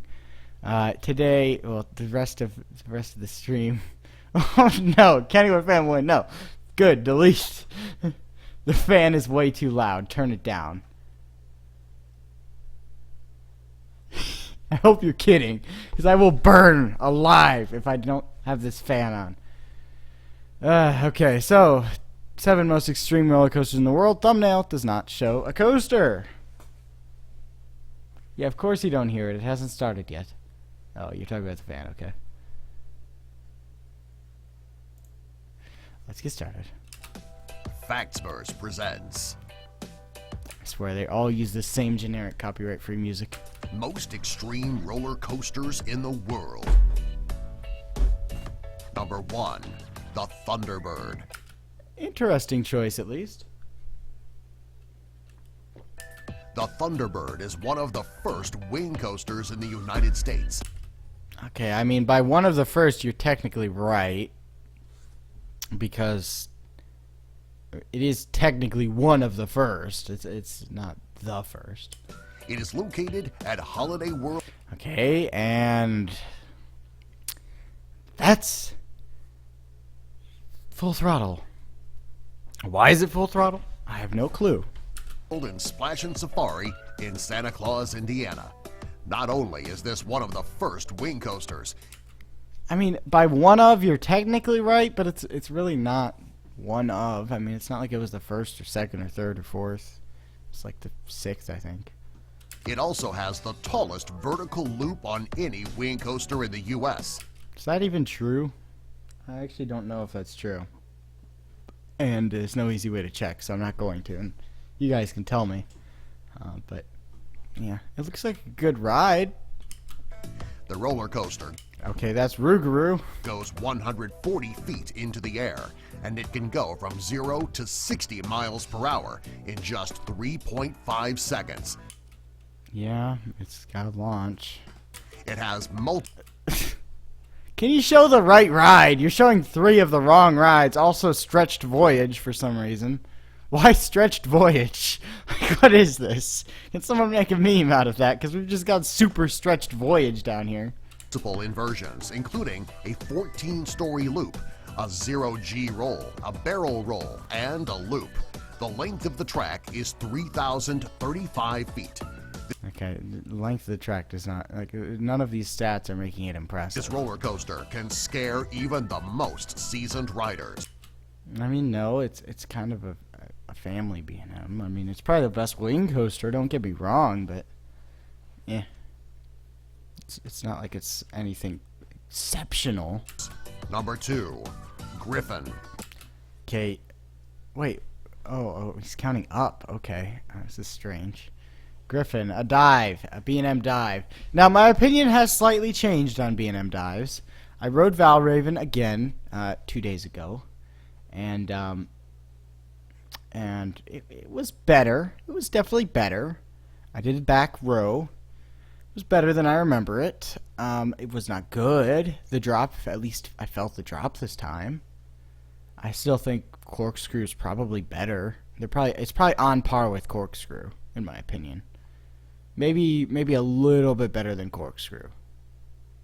Today, well, the rest of the stream. Oh no, Kennywood fan 1, no. Good, delete. The fan is way too loud. Turn it down. I hope you're kidding, because I will burn alive if I don't have this fan on. Okay, so 7 most extreme roller coasters in the world. Thumbnail does not show a coaster. Yeah, of course you don't hear it. It hasn't started yet. Oh, you're talking about the fan. Okay. Let's get started. Faxverse presents I swear they all use the same generic copyright-free music. Most Extreme Roller Coasters in the World. Number 1, the Thunderbird. Interesting choice, at least. The Thunderbird is one of the first wing coasters in the United States. Okay, I mean, by one of the first, you're technically right. Because it is technically one of the first. It's not the first. It is located at Holiday World. Okay, and that's Full Throttle. Why is it Full Throttle? I have no clue. In Splash and Safari in Santa Claus, Indiana. Not only is this one of the first wing coasters, I mean, by one of, you're technically right, but it's really not one of. I mean, it's not like it was the first or second or third or fourth. It's like the 6th, I think. it also has the tallest vertical loop on any wing coaster in the U.S. Is that even true? I actually don't know if that's true. And there's no easy way to check, so I'm not going to. And you guys can tell me. But, yeah, it looks like a good ride. The roller coaster Okay, that's Rougarou. goes 140 feet into the air, and it can go from 0 to 60 miles per hour in just 3.5 seconds. Yeah, it's got to launch. It has multiple Can you show the right ride? You're showing 3 of the wrong rides. Also, Stretched Voyage for some reason. Why Stretched Voyage? Like, what is this? Can someone make a meme out of that? Because we've just got Super Stretched Voyage down here. inversions, including a 14-story loop, a 0G roll, a barrel roll, and a loop. The length of the track is 3,035 feet. Okay, the length of the track does not, like, none of these stats are making it impressive. This roller coaster can scare even the most seasoned riders. I mean, no, it's kind of a family B&M. I mean, it's probably the best wing coaster, don't get me wrong, but, yeah. It's not like it's anything exceptional. Number 2, Griffin. Okay, wait. Oh, he's counting up. Okay, this is strange. Griffin, a dive, a B&M dive. Now, my opinion has slightly changed on B&M dives. I rode Valraven again 2 days ago, and it was better. It was definitely better. I did back row. It was better than I remember it. It was not good. The drop, at least I felt the drop this time. I still think Corkscrew is probably better. It's probably on par with Corkscrew, in my opinion. Maybe a little bit better than Corkscrew.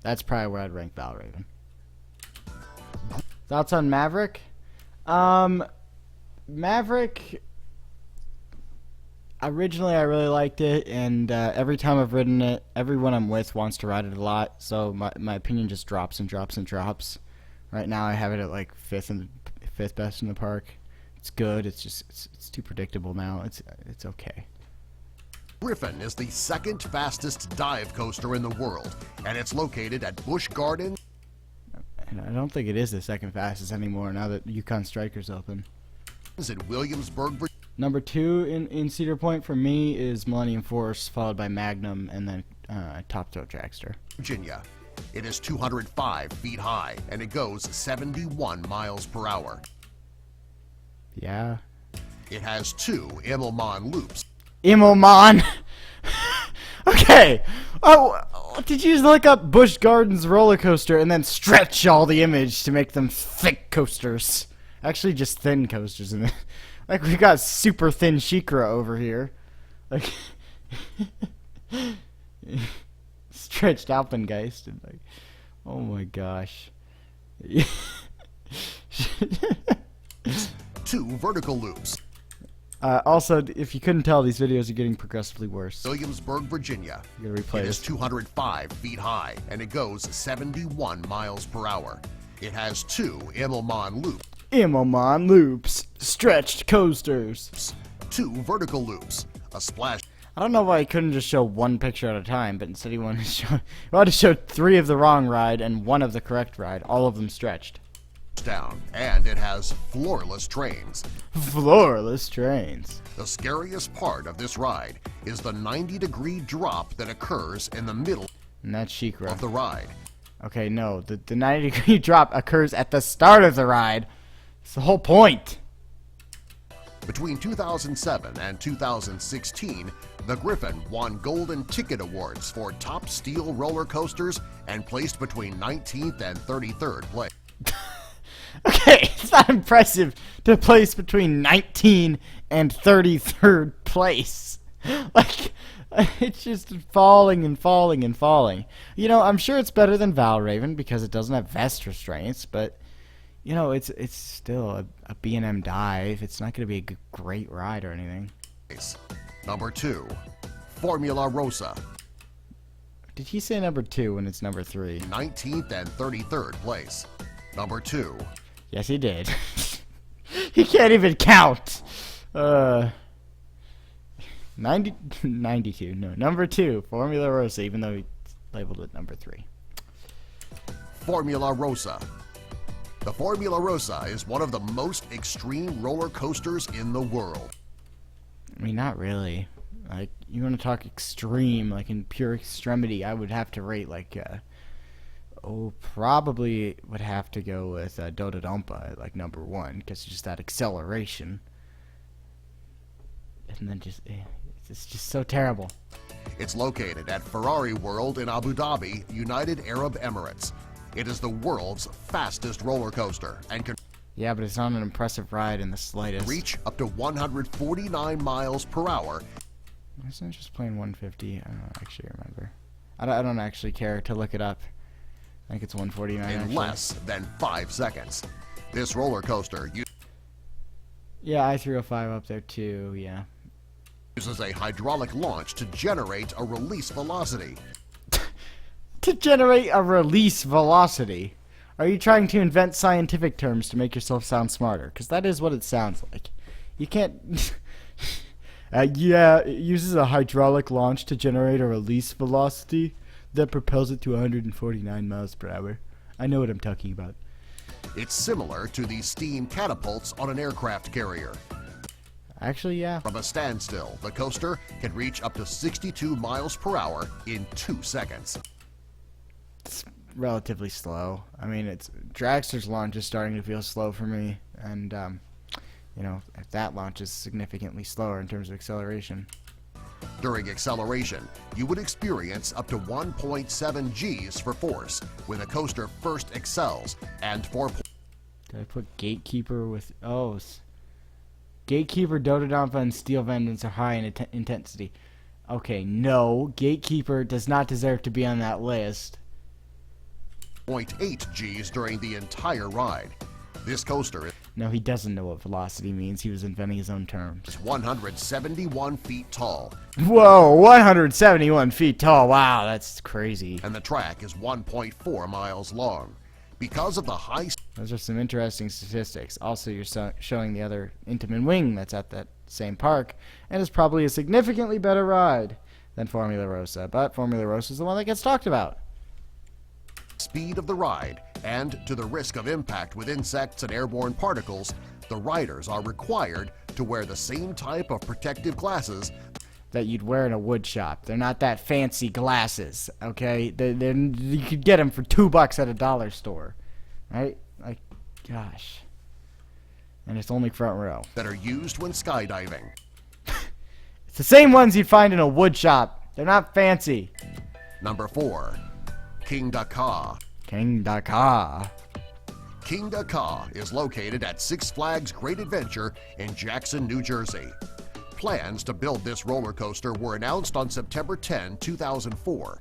That's probably where I'd rank Valraven. Thoughts on Maverick? Maverick, originally I really liked it, and every time I've ridden it, everyone I'm with wants to ride it a lot, so my opinion just drops and drops and drops. Right now I have it at like fifth best in the park. It's good. It's just it's too predictable now. It's okay. Griffin is the second fastest dive coaster in the world, and it's located at Busch Gardens. And I don't think it is the second fastest anymore now that Yukon Striker's open. In Williamsburg, Number 2 in Cedar Point for me is Millennium Force, followed by Magnum, and then Top Throw Dragster. Virginia. It is 205 feet high, and it goes 71 miles per hour. Yeah. It has 2 Immelmann loops. Immelmann! Okay! Oh, did you look up Busch Gardens roller coaster and then stretch all the image to make them thick coasters? Actually, just thin coasters in it. Like, we got super thin Sheikra over here. Like, stretched Alpengeist. And like, oh my gosh. 2 vertical loops. Also, if you couldn't tell, these videos are getting progressively worse. Williamsburg, Virginia. You gotta replay It is this. 205 feet high, and it goes 71 miles per hour. It has 2 Immelmann loops. Immelmann loops. Stretched coasters. 2 vertical loops. A splash I don't know why he couldn't just show one picture at a time, but instead he wanted to show 3 of the wrong ride and 1 of the correct ride, all of them stretched. down, and it has floorless trains. Floorless trains. The scariest part of this ride is the 90-degree drop that occurs in the middle And that's Sheikra. of the ride. Okay, no, the 90-degree drop occurs at the start of the ride. It's the whole point. Between 2007 and 2016, the Griffin won Golden Ticket Awards for top steel roller coasters and placed between 19th and 33rd place. Okay, it's not impressive to place between 19 and 33rd place. Like, it's just falling and falling and falling. You know, I'm sure it's better than Valraven because it doesn't have vest restraints, but, you know, it's still a B&M dive. It's not going to be a great ride or anything. Number 2, Formula Rosa, Did he say number 2 when it's number 3? 19th and 33rd place. Number 2, Yes, he did. He can't even count. 92. No, number 2, Formula Rosa, even though he labeled it number 3. Formula Rosa. The Formula Rosa is one of the most extreme roller coasters in the world. I mean, not really. Like, you want to talk extreme, like in pure extremity, I would have to rate like, probably would have to go with Dododonpa at like number 1, because just that acceleration. And then it's just so terrible. It's located at Ferrari World in Abu Dhabi, United Arab Emirates. It is the world's fastest roller coaster and can Yeah, but it's not an impressive ride in the slightest. reach up to 149 miles per hour Isn't it just plain 150? I don't actually remember. I don't actually care to look it up. I think it's 149 in actually. less than 5 seconds. This roller coaster Yeah, I-305 up there too, yeah. uses a hydraulic launch to generate a release velocity. To generate a release velocity. Are you trying to invent scientific terms to make yourself sound smarter? Because that is what it sounds like. You can't... yeah, it uses a hydraulic launch to generate a release velocity that propels it to 149 miles per hour. I know what I'm talking about. It's similar to the steam catapults on an aircraft carrier. Actually, yeah. From a standstill, the coaster can reach up to 62 miles per hour in 2 seconds. It's relatively slow. I mean, Dragster's launch is starting to feel slow for me, and you know, that launch is significantly slower in terms of acceleration. During acceleration, you would experience up to 1.7 Gs for force when the coaster first excels, and 4. Did I put Gatekeeper with... Oh. Gatekeeper, Dododonpa, and Steel Vengeance are high in intensity. Okay, no. Gatekeeper does not deserve to be on that list. 0.8 Gs during the entire ride. This coaster is No, he doesn't know what velocity means. He was inventing his own terms. 171 feet tall, Whoa, 171 feet tall. Wow, that's crazy. and the track is 1.4 miles long. Because of the high Those are some interesting statistics. Also, you're showing the other Intamin Wing that's at that same park, and is probably a significantly better ride than Formula Rosa. But Formula Rosa is the one that gets talked about. speed of the ride, And to the risk of impact with insects and airborne particles, the riders are required to wear the same type of protective glasses that you'd wear in a wood shop. They're not that fancy glasses, okay? You could get them for $2 at a dollar store, right? Like, gosh. And it's only front row. that are used when skydiving. It's the same ones you'd find in a wood shop. They're not fancy. Number 4. King Dakar. King Dakar. King Dakar is located at Six Flags Great Adventure in Jackson, New Jersey. Plans to build this roller coaster were announced on September 10, 2004.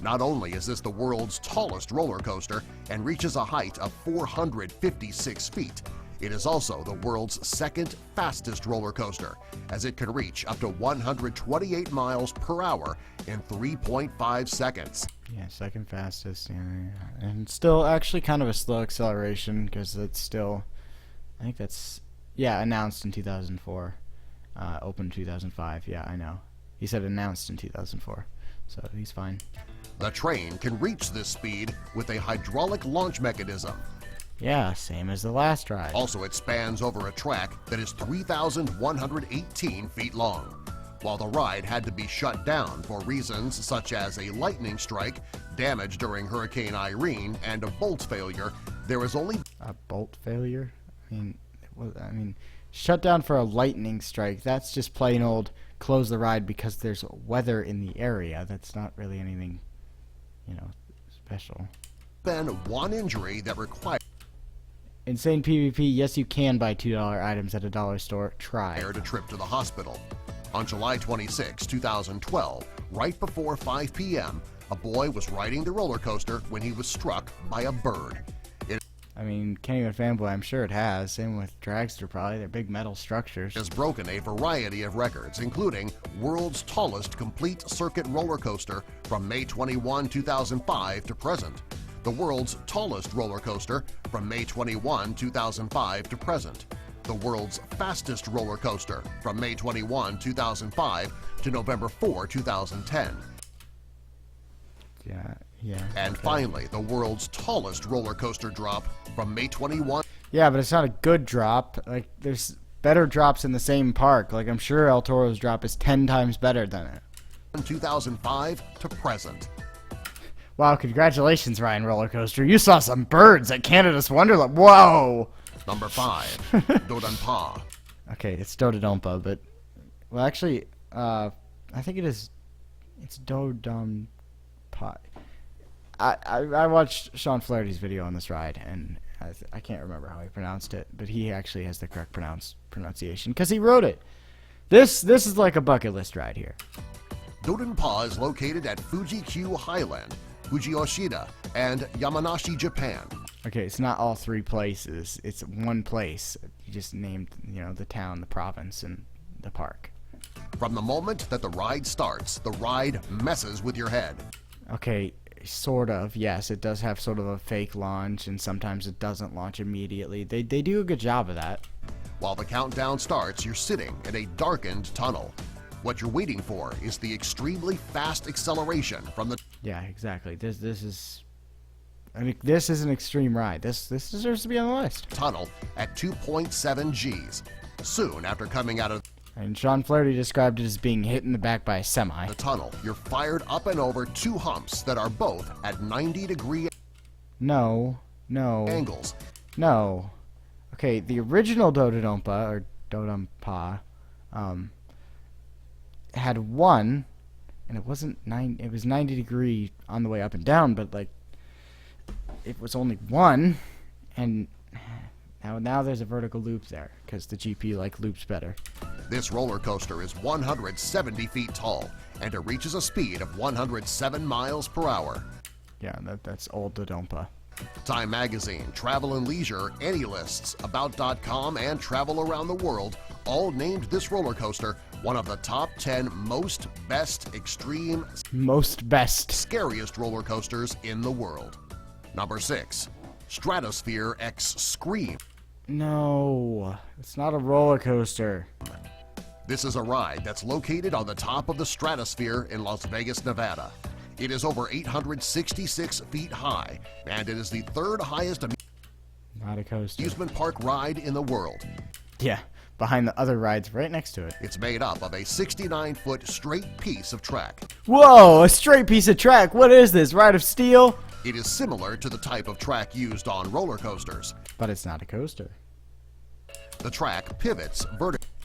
Not only is this the world's tallest roller coaster and reaches a height of 456 feet, it is also the world's second fastest roller coaster, as it can reach up to 128 miles per hour in 3.5 seconds. Yeah, second fastest. Yeah. And still actually kind of a slow acceleration because it's still, I think that's, yeah, announced in 2004. Opened 2005. Yeah, I know. He said announced in 2004, so he's fine. The train can reach this speed with a hydraulic launch mechanism. Yeah, same as the last ride. Also, it spans over a track that is 3,118 feet long. While the ride had to be shut down for reasons such as a lightning strike, damage during Hurricane Irene, and a bolt failure, there is only A bolt failure? I mean, shut down for a lightning strike. That's just plain old close the ride because there's weather in the area. That's not really anything, special. been one injury that required Insane PvP, yes you can buy $2 items at a dollar store. Try. a trip to the hospital. On July 26, 2012, right before 5 p.m., a boy was riding the roller coaster when he was struck by a bird. I mean, can't even fanboy, I'm sure it has. Same with Dragster probably. They're big metal structures. Has broken a variety of records, including world's tallest complete circuit roller coaster from May 21, 2005 to present, the world's tallest roller coaster from May 21, 2005 to present, the world's fastest roller coaster from May 21, 2005 to November 4, 2010, Yeah. and finally the world's tallest roller coaster drop from May 21, Yeah, but it's not a good drop. Like, there's better drops in the same park. Like, I'm sure El Toro's drop is 10 times better than it. 2005 to present. Wow, congratulations, Ryan Roller Coaster. You saw some birds at Canada's Wonderland. Whoa! Number 5, Dodonpa. Okay, it's Dodonpa, but... Well, actually, I think it's Dodonpa. I watched Sean Flaherty's video on this ride, and I can't remember how he pronounced it, but he actually has the correct pronunciation, because he wrote it. This is like a bucket list ride here. Dodonpa is located at Fuji-Q Highland, Fuji-Yoshida, and Yamanashi, Japan. Okay, it's not all three places. It's one place. You just named, the town, the province, and the park. From the moment that the ride starts, the ride messes with your head. Okay, sort of. Yes, it does have sort of a fake launch, and sometimes it doesn't launch immediately. They do a good job of that. While the countdown starts, you're sitting in a darkened tunnel. What you're waiting for is the extremely fast acceleration from the Yeah, exactly. This is... I mean, this is an extreme ride. This deserves to be on the list. tunnel at 2.7 Gs. Soon after coming out of And Sean Flaherty described it as being hit in the back by a semi. the tunnel, you're fired up and over two humps that are both at 90-degree No. angles. No. Okay, the original Dodonpa, had one, and it wasn't it was 90 degree on the way up and down, but like it was only one, and now there's a vertical loop there because the GP loops better. This roller coaster is 170 feet tall, and it reaches a speed of 107 miles per hour. Yeah, that's old Dodonpa. Time Magazine, Travel and Leisure, AnyLists, About.com, and Travel Around the World all named this roller coaster one of the top 10 most scariest roller coasters in the world. Number 6, Stratosphere X Scream. No, it's not a roller coaster. This is a ride that's located on the top of the Stratosphere in Las Vegas, Nevada. It is over 866 feet high, and it is the third highest Not a coaster. amusement park ride in the world. Yeah, behind the other rides right next to it. It's made up of a 69-foot straight piece of track. Whoa, a straight piece of track. What is this, Ride of Steel? It is similar to the type of track used on roller coasters. But it's not a coaster. The track pivots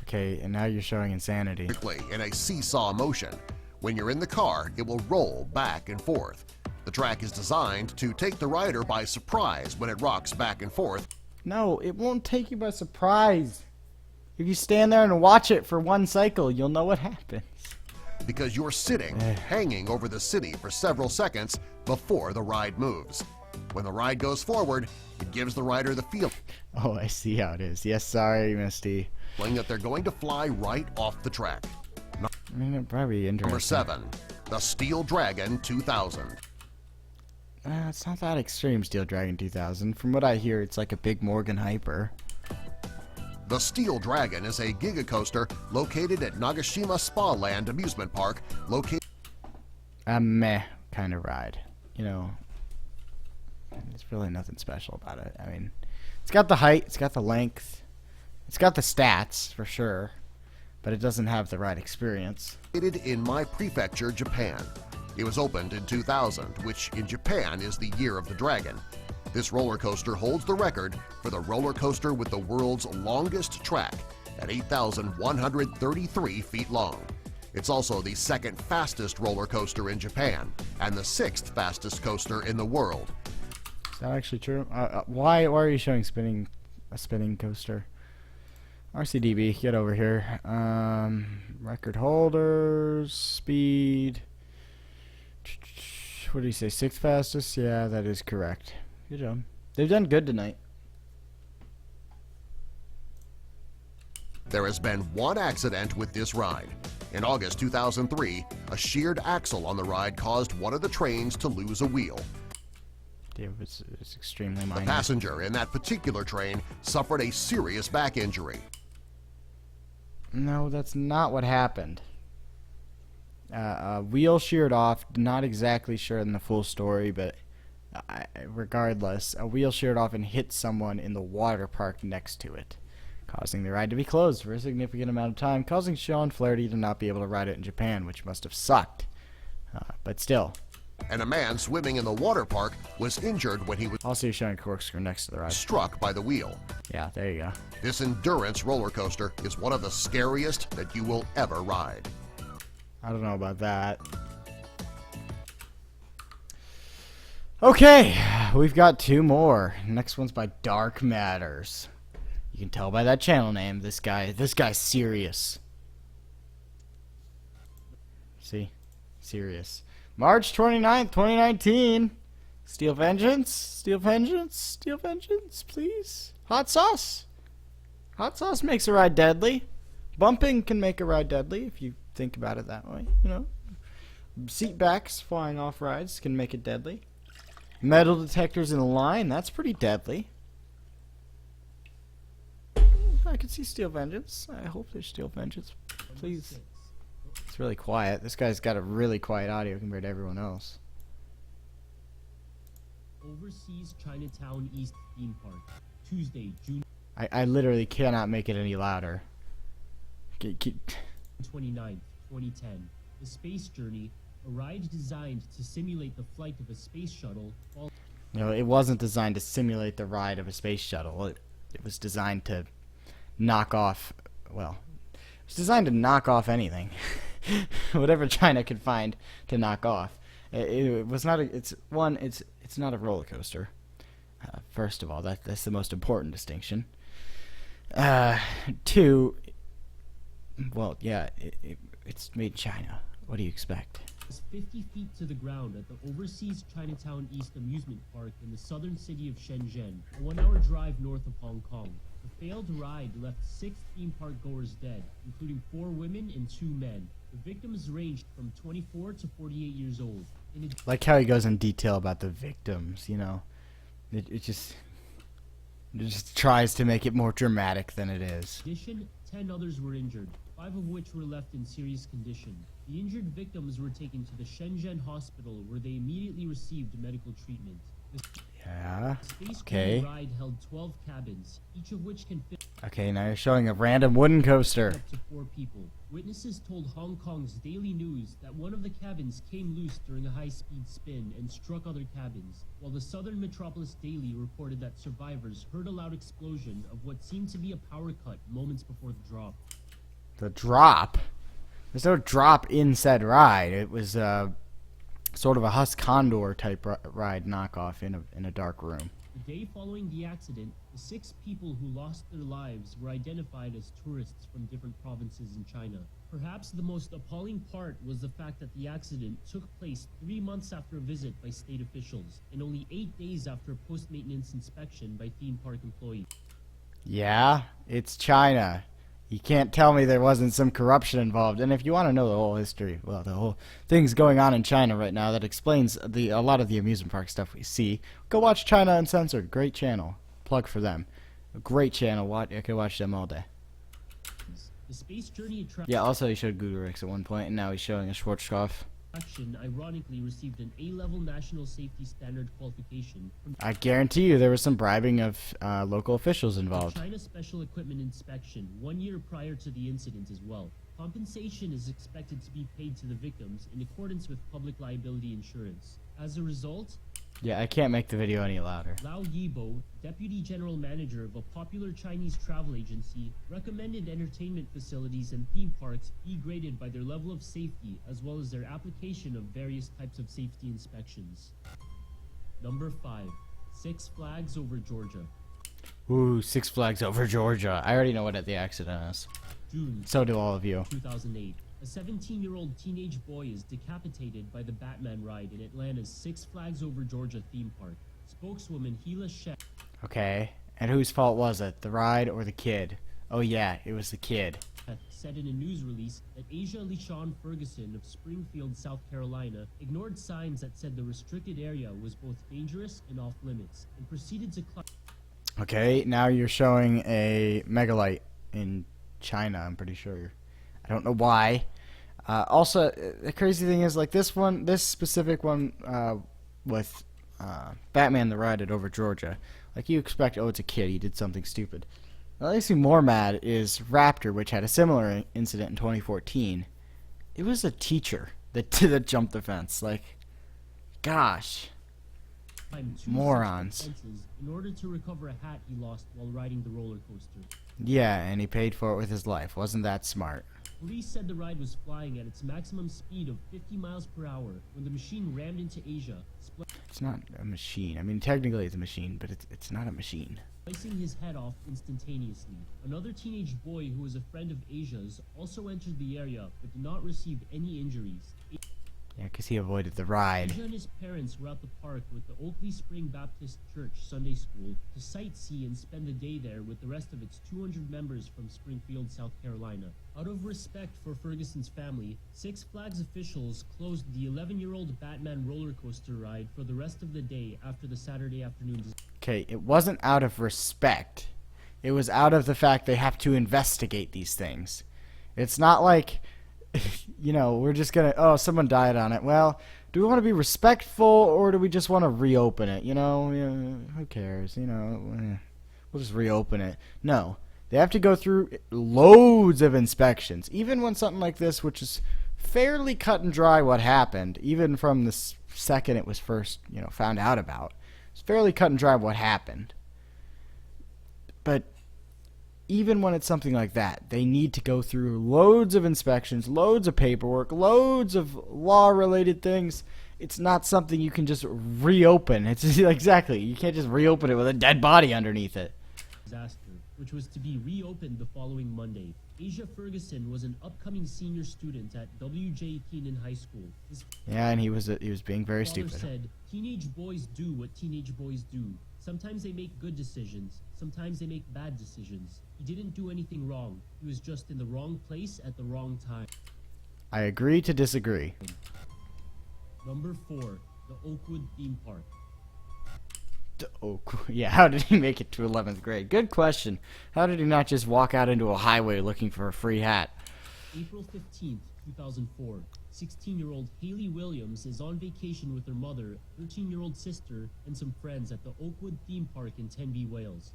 Okay, and now you're showing insanity. vertically in a seesaw motion. When you're in the car, it will roll back and forth. The track is designed to take the rider by surprise when it rocks back and forth. No, it won't take you by surprise. If you stand there and watch it for one cycle, you'll know what happens. Because you're sitting, hanging over the city for several seconds before the ride moves. When the ride goes forward, it gives the rider the feeling Oh, I see how it is. Yes, sorry, Misty. that they're going to fly right off the track. I mean, it'd probably be interesting. Number 7, the Steel Dragon 2000. It's not that extreme, Steel Dragon 2000. From what I hear, it's like a big Morgan Hyper. The Steel Dragon is a giga-coaster located at Nagashima Spa Land Amusement Park, located A meh kind of ride. You know, there's really nothing special about it. I mean, it's got the height, it's got the length, it's got the stats, for sure. But it doesn't have the ride experience. in my prefecture, Japan. It was opened in 2000, which in Japan is the year of the dragon. This roller coaster holds the record for the roller coaster with the world's longest track at 8,133 feet long. It's also the second fastest roller coaster in Japan and the 6th fastest coaster in the world. Is that actually true? Why are you showing a spinning coaster? RCDB, get over here. Record holders, speed. What do you say, 6th fastest? Yeah, that is correct. Good job. They've done good tonight. There has been one accident with this ride. In August 2003, a sheared axle on the ride caused one of the trains to lose a wheel. Yeah, it's extremely The minor. passenger in that particular train suffered a serious back injury. No, that's not what happened. A wheel sheared off. Not exactly sure in the full story, but regardless, a wheel sheared off and hit someone in the water park next to it, causing the ride to be closed for a significant amount of time, causing Sean Flaherty to not be able to ride it in Japan, which must have sucked. But still. And a man swimming in the water park was injured when he was Also, you're showing corkscrew next to the ride. struck by the wheel. Yeah, there you go. This endurance roller coaster is one of the scariest that you will ever ride. I don't know about that. Okay, we've got 2 more. Next one's by Dark Matters. You can tell by that channel name, this guy's serious. See? Serious. March 29th, 2019. Steel Vengeance? Steel Vengeance? Steel Vengeance, please? Hot sauce. Hot sauce makes a ride deadly. Bumping can make a ride deadly if you think about it that way, you know. Seat backs flying off rides can make it deadly. Metal detectors in a line, that's pretty deadly. I could see Steel Vengeance. I hope there's Steel Vengeance. Please. It's really quiet. This guy's got a really quiet audio compared to everyone else. Overseas Chinatown East Theme Park, Tuesday, June I literally cannot make it any louder. 29th, 2010. The Space Journey, a ride designed to simulate the flight of a space shuttle. No, it wasn't designed to simulate the ride of a space shuttle. It was designed to knock off, well, it's designed to knock off anything. Whatever China could find to knock off. It was not a, it's not a roller coaster. First of all, that's the most important distinction. 2, well, yeah, it's made in China. What do you expect? Is 50 feet to the ground at the Overseas Chinatown East Amusement Park in the southern city of Shenzhen, a 1-hour drive north of Hong Kong. The failed ride left 6 theme park goers dead, including 4 women and 2 men. The victims ranged from 24 to 48 years old. Like how he goes in detail about the victims, you know. It just tries to make it more dramatic than it is. In addition, 10 others were injured, 5 of which were left in serious condition. The injured victims were taken to the Shenzhen hospital where they immediately received medical treatment. The Yeah. space Okay. journey ride held 12 cabins, each of which can fit Okay, now you're showing a random wooden coaster. up to 4 people. Witnesses told Hong Kong's Daily News that one of the cabins came loose during a high-speed spin and struck other cabins, while the Southern Metropolis Daily reported that survivors heard a loud explosion of what seemed to be a power cut moments before the drop. The drop? There's no drop in said ride. It was sort of a Husk Condor type ride knockoff in a dark room. The day following the accident, the 6 people who lost their lives were identified as tourists from different provinces in China. Perhaps the most appalling part was the fact that the accident took place 3 months after a visit by state officials, and only 8 days after a post-maintenance inspection by theme park employees. Yeah, it's China. You can't tell me there wasn't some corruption involved. And if you want to know the whole history, well, the whole things going on in China right now that explains a lot of the amusement park stuff we see, go watch China Uncensored. Great channel. Plug for them. A great channel. I could watch them all day. The space journey Yeah, also he showed Guderick's at one point, and now he's showing a Schwarzkopf. attraction ironically received an A-level national safety standard qualification from I guarantee you there was some bribing of local officials the involved. China Special Equipment Inspection 1 year prior to the incident as well. Compensation is expected to be paid to the victims in accordance with public liability insurance. As a result, Yeah, I can't make the video any louder. Lao Yibo, deputy general manager of a popular Chinese travel agency, recommended entertainment facilities and theme parks be graded by their level of safety as well as their application of various types of safety inspections. Number 5. Six Flags over Georgia. Ooh, Six Flags over Georgia. I already know what the accident is. June So do all of you. 2008. A 17-year-old teenage boy is decapitated by the Batman ride in Atlanta's Six Flags Over Georgia theme park. Spokeswoman Hila Sheikh Okay, and whose fault was it? The ride or the kid? Oh yeah, it was the kid. said in a news release that Asia LeSean Ferguson of Springfield, South Carolina, ignored signs that said the restricted area was both dangerous and off-limits, and proceeded to climb. Okay, now you're showing a megalite in China, I'm pretty sure. I don't know why. Also, the crazy thing is, like, this specific one with Batman the Ride at Over Georgia, like, you expect, oh, it's a kid, he did something stupid. What makes me more mad is Raptor, which had a similar incident in 2014. It was a teacher that jumped the fence. Like, gosh. Climbed 2 Morons. fences in order to recover a hat he lost while riding the roller coaster. Yeah, and he paid for it with his life. Wasn't that smart? Police said the ride was flying at its maximum speed of 50 miles per hour when the machine rammed into Asia, It's not a machine. I mean, technically it's a machine, but it's not a machine. slicing his head off instantaneously. Another teenage boy who was a friend of Asia's also entered the area but did not receive any injuries. Yeah, because he avoided the ride. Asia and his parents were at the park with the Oakley Spring Baptist Church Sunday School to sightsee and spend the day there with the rest of its 200 members from Springfield, South Carolina. Out of respect for Ferguson's family, Six Flags officials closed the 11-year-old Batman roller coaster ride for the rest of the day after the Saturday afternoon. Okay, it wasn't out of respect. It was out of the fact they have to investigate these things. It's not like, you know, we're just gonna, oh, someone died on it. Well, do we want to be respectful or do we just want to reopen it? You know, who cares? You know, we'll just reopen it. No, they have to go through loads of inspections. Even when something like this, which is fairly cut and dry what happened, even from the second it was first, you know, found out about, it's fairly cut and dry what happened. But even when it's something like that, they need to go through loads of inspections, loads of paperwork, loads of law-related things. It's not something you can just reopen. It's exactly, you can't just reopen it with a dead body underneath it. Disaster, which was to be reopened the following Monday. Asia Ferguson was an upcoming senior student at W.J. Keenan High School. His Yeah, and he was being very father stupid. said, "Teenage boys do what teenage boys do. Sometimes they make good decisions. Sometimes they make bad decisions. He didn't do anything wrong. He was just in the wrong place at the wrong time." I agree to disagree. Number 4, the Oakwood Theme Park. Oh, yeah, how did he make it to 11th grade? Good question. How did he not just walk out into a highway looking for a free hat? April 15th, 2004. 16-year-old Haley Williams is on vacation with her mother, 13-year-old sister, and some friends at the Oakwood theme park in Tenby, Wales.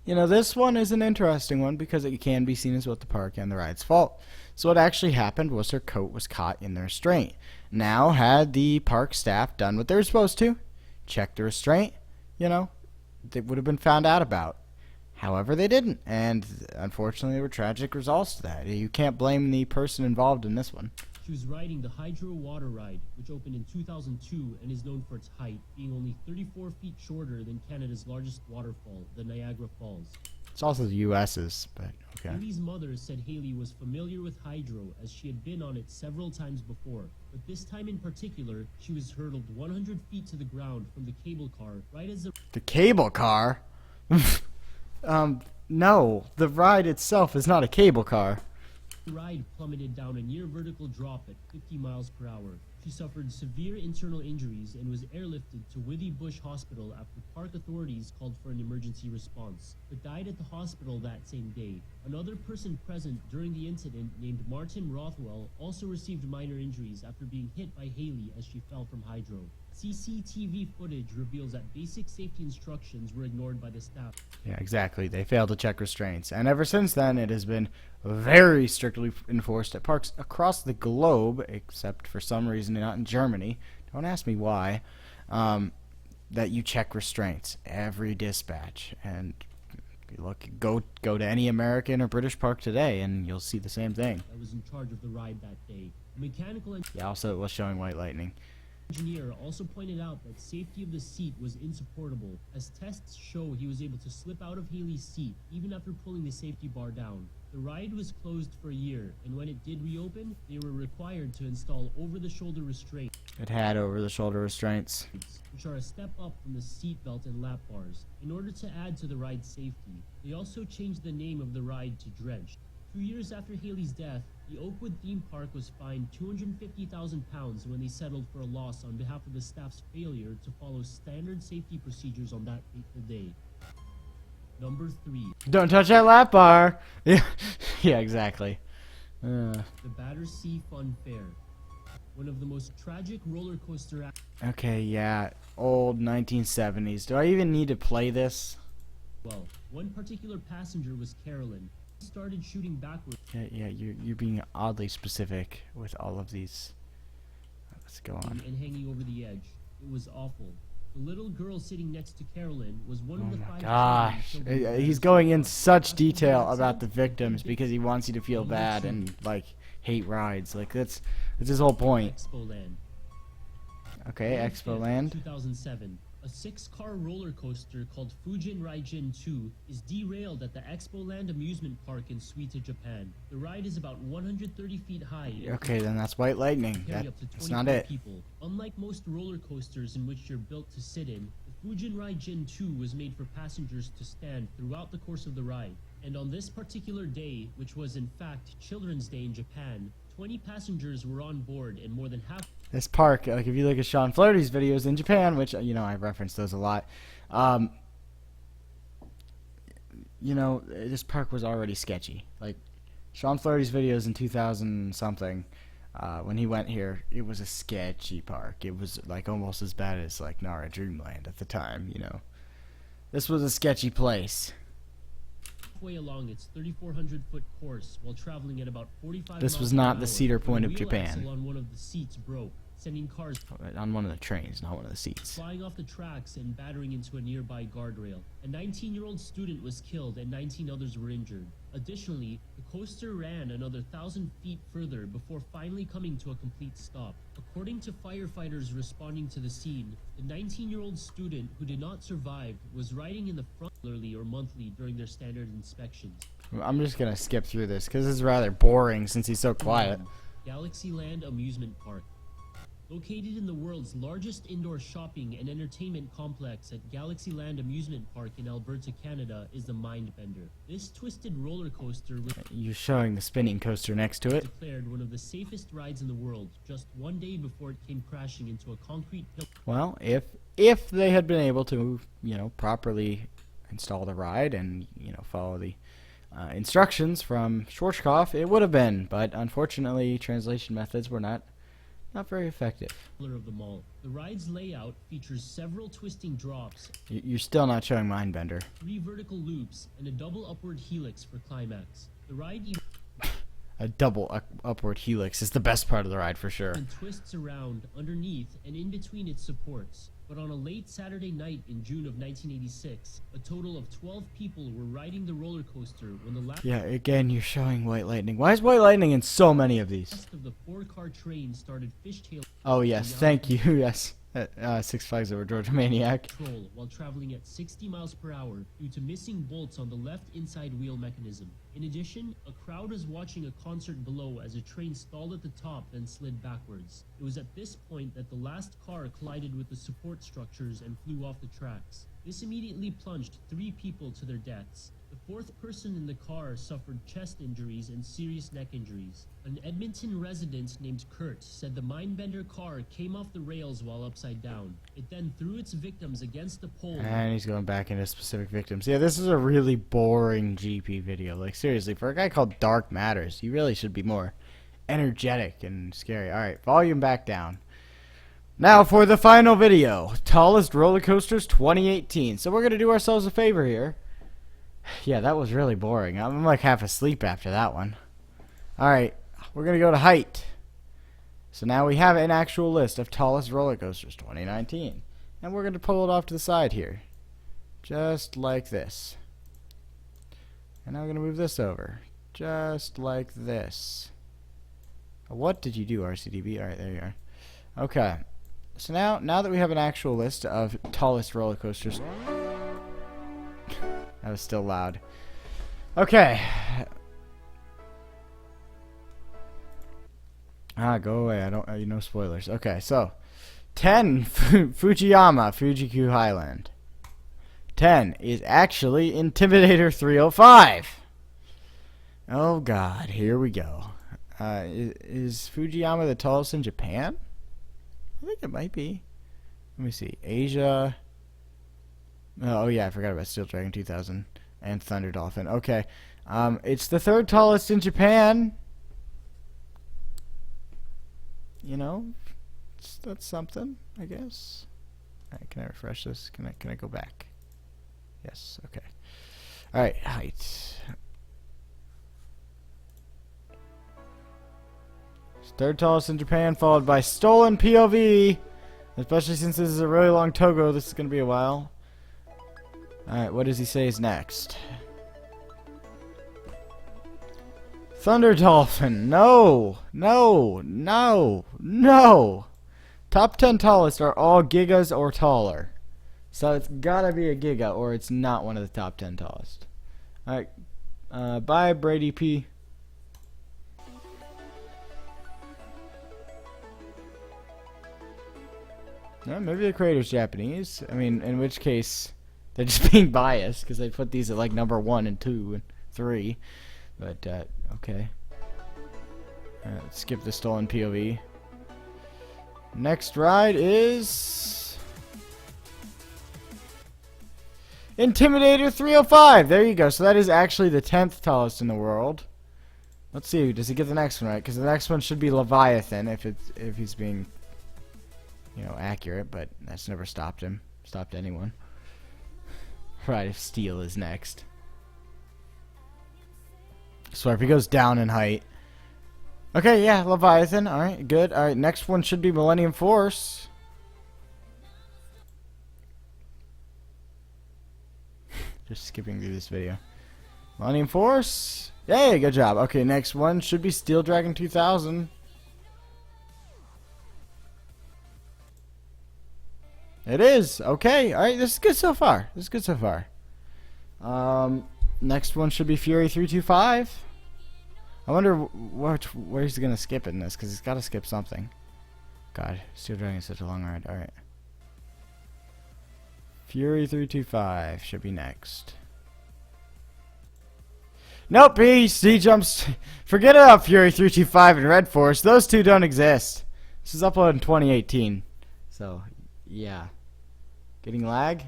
You know, this one is an interesting one because it can be seen as both the park and the ride's fault. So what actually happened was her coat was caught in the restraint. Now, had the park staff done what they were supposed to, checked the restraint, you know, they would have been found out about. However, they didn't, and unfortunately there were tragic results to that. You can't blame the person involved in this one. She was riding the Hydro Water Ride, which opened in 2002 and is known for its height, being only 34 feet shorter than Canada's largest waterfall, the Niagara Falls. It's also the U.S.'s, but okay. Haley's mother said Haley was familiar with Hydro as she had been on it several times before, but this time in particular, she was hurtled 100 feet to the ground from the cable car right as The cable car? No, the ride itself is not a cable car. the ride plummeted down a near vertical drop at 50 miles per hour. She suffered severe internal injuries and was airlifted to Withy Bush Hospital after park authorities called for an emergency response, but died at the hospital that same day. Another person present during the incident, named Martin Rothwell, also received minor injuries after being hit by Haley as she fell from Hydro. CCTV footage reveals that basic safety instructions were ignored by the staff. Yeah, exactly. They failed to check restraints. And ever since then, it has been very strictly enforced at parks across the globe, except for some reason not in Germany. Don't ask me why. That you check restraints every dispatch. And look, go to any American or British park today, and you'll see the same thing. That was in charge of the ride that day. A mechanical Yeah, also it was showing white lightning. engineer also pointed out that safety of the seat was insupportable, as tests show he was able to slip out of Haley's seat even after pulling the safety bar down. The ride was closed for a year, and when it did reopen, they were required to install over-the-shoulder restraints, It had over-the-shoulder restraints. which are a step up from the seat belt and lap bars, in order to add to the ride's safety. They also changed the name of the ride to Drenched. 2 years after Haley's death, the Oakwood theme park was fined £250,000 when they settled for a loss on behalf of the staff's failure to follow standard safety procedures on that fateful day. Number 3. Don't touch that lap bar! Yeah, yeah, exactly. The Battersea Fun Fair. One of the most tragic roller coaster Okay, yeah. Old 1970s. Do I even need to play this? well, one particular passenger was Carolyn. She started shooting backwards Yeah, you're being oddly specific with all of these. Let's go on. and hanging over the edge. It was awful. The little girl sitting next to Carolyn was one of the 5 Gosh, children killed he's by going in the such fire. detail about the victims because he wants you to feel bad and like hate rides. Like that's his whole point. Expo Land. Okay, May Expo 5th, Land. 2007. A 6-car roller coaster called Fujin Raijin 2 is derailed at the Expo Land amusement park in Suita, Japan. The ride is about 130 feet high and Okay, then that's White Lightning. can carry up to That's 24 not it. people. Unlike most roller coasters in which you're built to sit in, the Fujin Raijin 2 was made for passengers to stand throughout the course of the ride. And on this particular day, which was in fact Children's Day in Japan, 20 passengers were on board and more than half This park, like if you look at Sean Flaherty's videos in Japan, which you know I reference those a lot, you know this park was already sketchy. Like Sean Flaherty's videos in 2000 something, when he went here, it was a sketchy park. It was like almost as bad as like Nara Dreamland at the time. You know, this was a sketchy place. halfway along its 3,400-foot course while traveling at about 45 This miles was per not the hour, Cedar when Point the of wheel Japan. axle on one of the seats broke, sending cars On one of the trains, not one of the seats. flying off the tracks and battering into a nearby guardrail. A 19-year-old student was killed and 19 others were injured. Additionally, the coaster ran another 1,000 feet further before finally coming to a complete stop. According to firefighters responding to the scene, the 19-year-old student who did not survive was riding in the front regularly or monthly during their standard inspections. I'm just gonna skip through this because this is rather boring since he's so quiet. Galaxyland Amusement Park. Located in the world's largest indoor shopping and entertainment complex at Galaxyland Amusement Park in Alberta, Canada, is the Mindbender. This twisted roller coaster was You're showing the spinning coaster next to it. declared one of the safest rides in the world just one day before it came crashing into a concrete pillar. Well, if they had been able to, you know, properly install the ride and, you know, follow the instructions from Schwarzkopf, it would have been. But unfortunately, translation methods were not Not very effective. Of the mall. The ride's layout features several twisting drops, You're still not showing Mindbender. 3 vertical loops, and a double upward helix for climax. The ride even A double upward helix is the best part of the ride for sure. twists around, underneath, and in between its supports. But on a late Saturday night in June of 1986, a total of 12 people were riding the roller coaster when the last Yeah, again, you're showing White Lightning. Why is White Lightning in so many of these? of the 4-car train started fishtailing Oh, yes, thank you, yes. Six Flags Over Georgia Maniac. control while traveling at 60 miles per hour due to missing bolts on the left inside wheel mechanism. In addition, a crowd was watching a concert below as a train stalled at the top then slid backwards. It was at this point that the last car collided with the support structures and flew off the tracks. This immediately plunged 3 people to their deaths. The 4th person in the car suffered chest injuries and serious neck injuries. An Edmonton resident named Kurt said the Mindbender car came off the rails while upside down. It then threw its victims against the pole. And he's going back into specific victims. Yeah, this is a really boring GP video. Like, seriously, for a guy called Dark Matters, he really should be more energetic and scary. Alright, volume back down. Now for the final video. Tallest roller coasters 2018. So we're going to do ourselves a favor here. Yeah, that was really boring. I'm like half asleep after that one. Alright, we're going to go to height. So now we have an actual list of tallest roller coasters 2019. And we're going to pull it off to the side here. Just like this. And now we're going to move this over. Just like this. What did you do, RCDB? Alright, there you are. Okay. So now that we have an actual list of tallest roller coasters. That was still loud. Okay. Go away. I don't. No spoilers. Okay, so 10 Fujiyama Fuji-Q Highland. 10 is actually Intimidator 305. Oh God, here we go. Is Fujiyama the tallest in Japan? I think it might be. Let me see. Asia. Oh yeah, I forgot about Steel Dragon 2000 and Thunder Dolphin. Okay, it's the 3rd tallest in Japan. You know, that's something, I guess. Alright, can I refresh this? Can I go back? Yes. Okay. All right, height. It's 3rd tallest in Japan, followed by Stolen POV. Especially since this is a really long Togo, this is gonna be a while. Alright, what does he say is next? Thunder Dolphin. No. No. No. No. Top 10 tallest are all gigas or taller. So it's gotta be a giga or it's not one of the top 10 tallest. Alright. Bye, Brady P. No, maybe the creator's Japanese. I mean, in which case... they're just being biased because they put these at like number 1 and 2 and 3. But, okay. Let's skip the Stolen POV. Next ride is... Intimidator 305! There you go. So that is actually the 10th tallest in the world. Let's see. Does he get the next one right? Because the next one should be Leviathan if he's being, you know, accurate. But that's never stopped him. Stopped anyone. Right, if Steel is next. So if he goes down in height. Okay, yeah, Leviathan. Alright, good. Alright, next one should be Millennium Force. Just skipping through this video. Millennium Force. Yay, good job. Okay, next one should be Steel Dragon 2000. It is. Okay. Alright, this is good so far. This is good so far. Next one should be Fury 325. I wonder where he's going to skip in this, because he's got to skip something. God, Steel Dragon is such a long ride. Alright. Fury 325 should be next. Nope, he jumps. Forget about Fury 325 and Red Force. Those two don't exist. This is uploaded in 2018. So, yeah. Getting lag?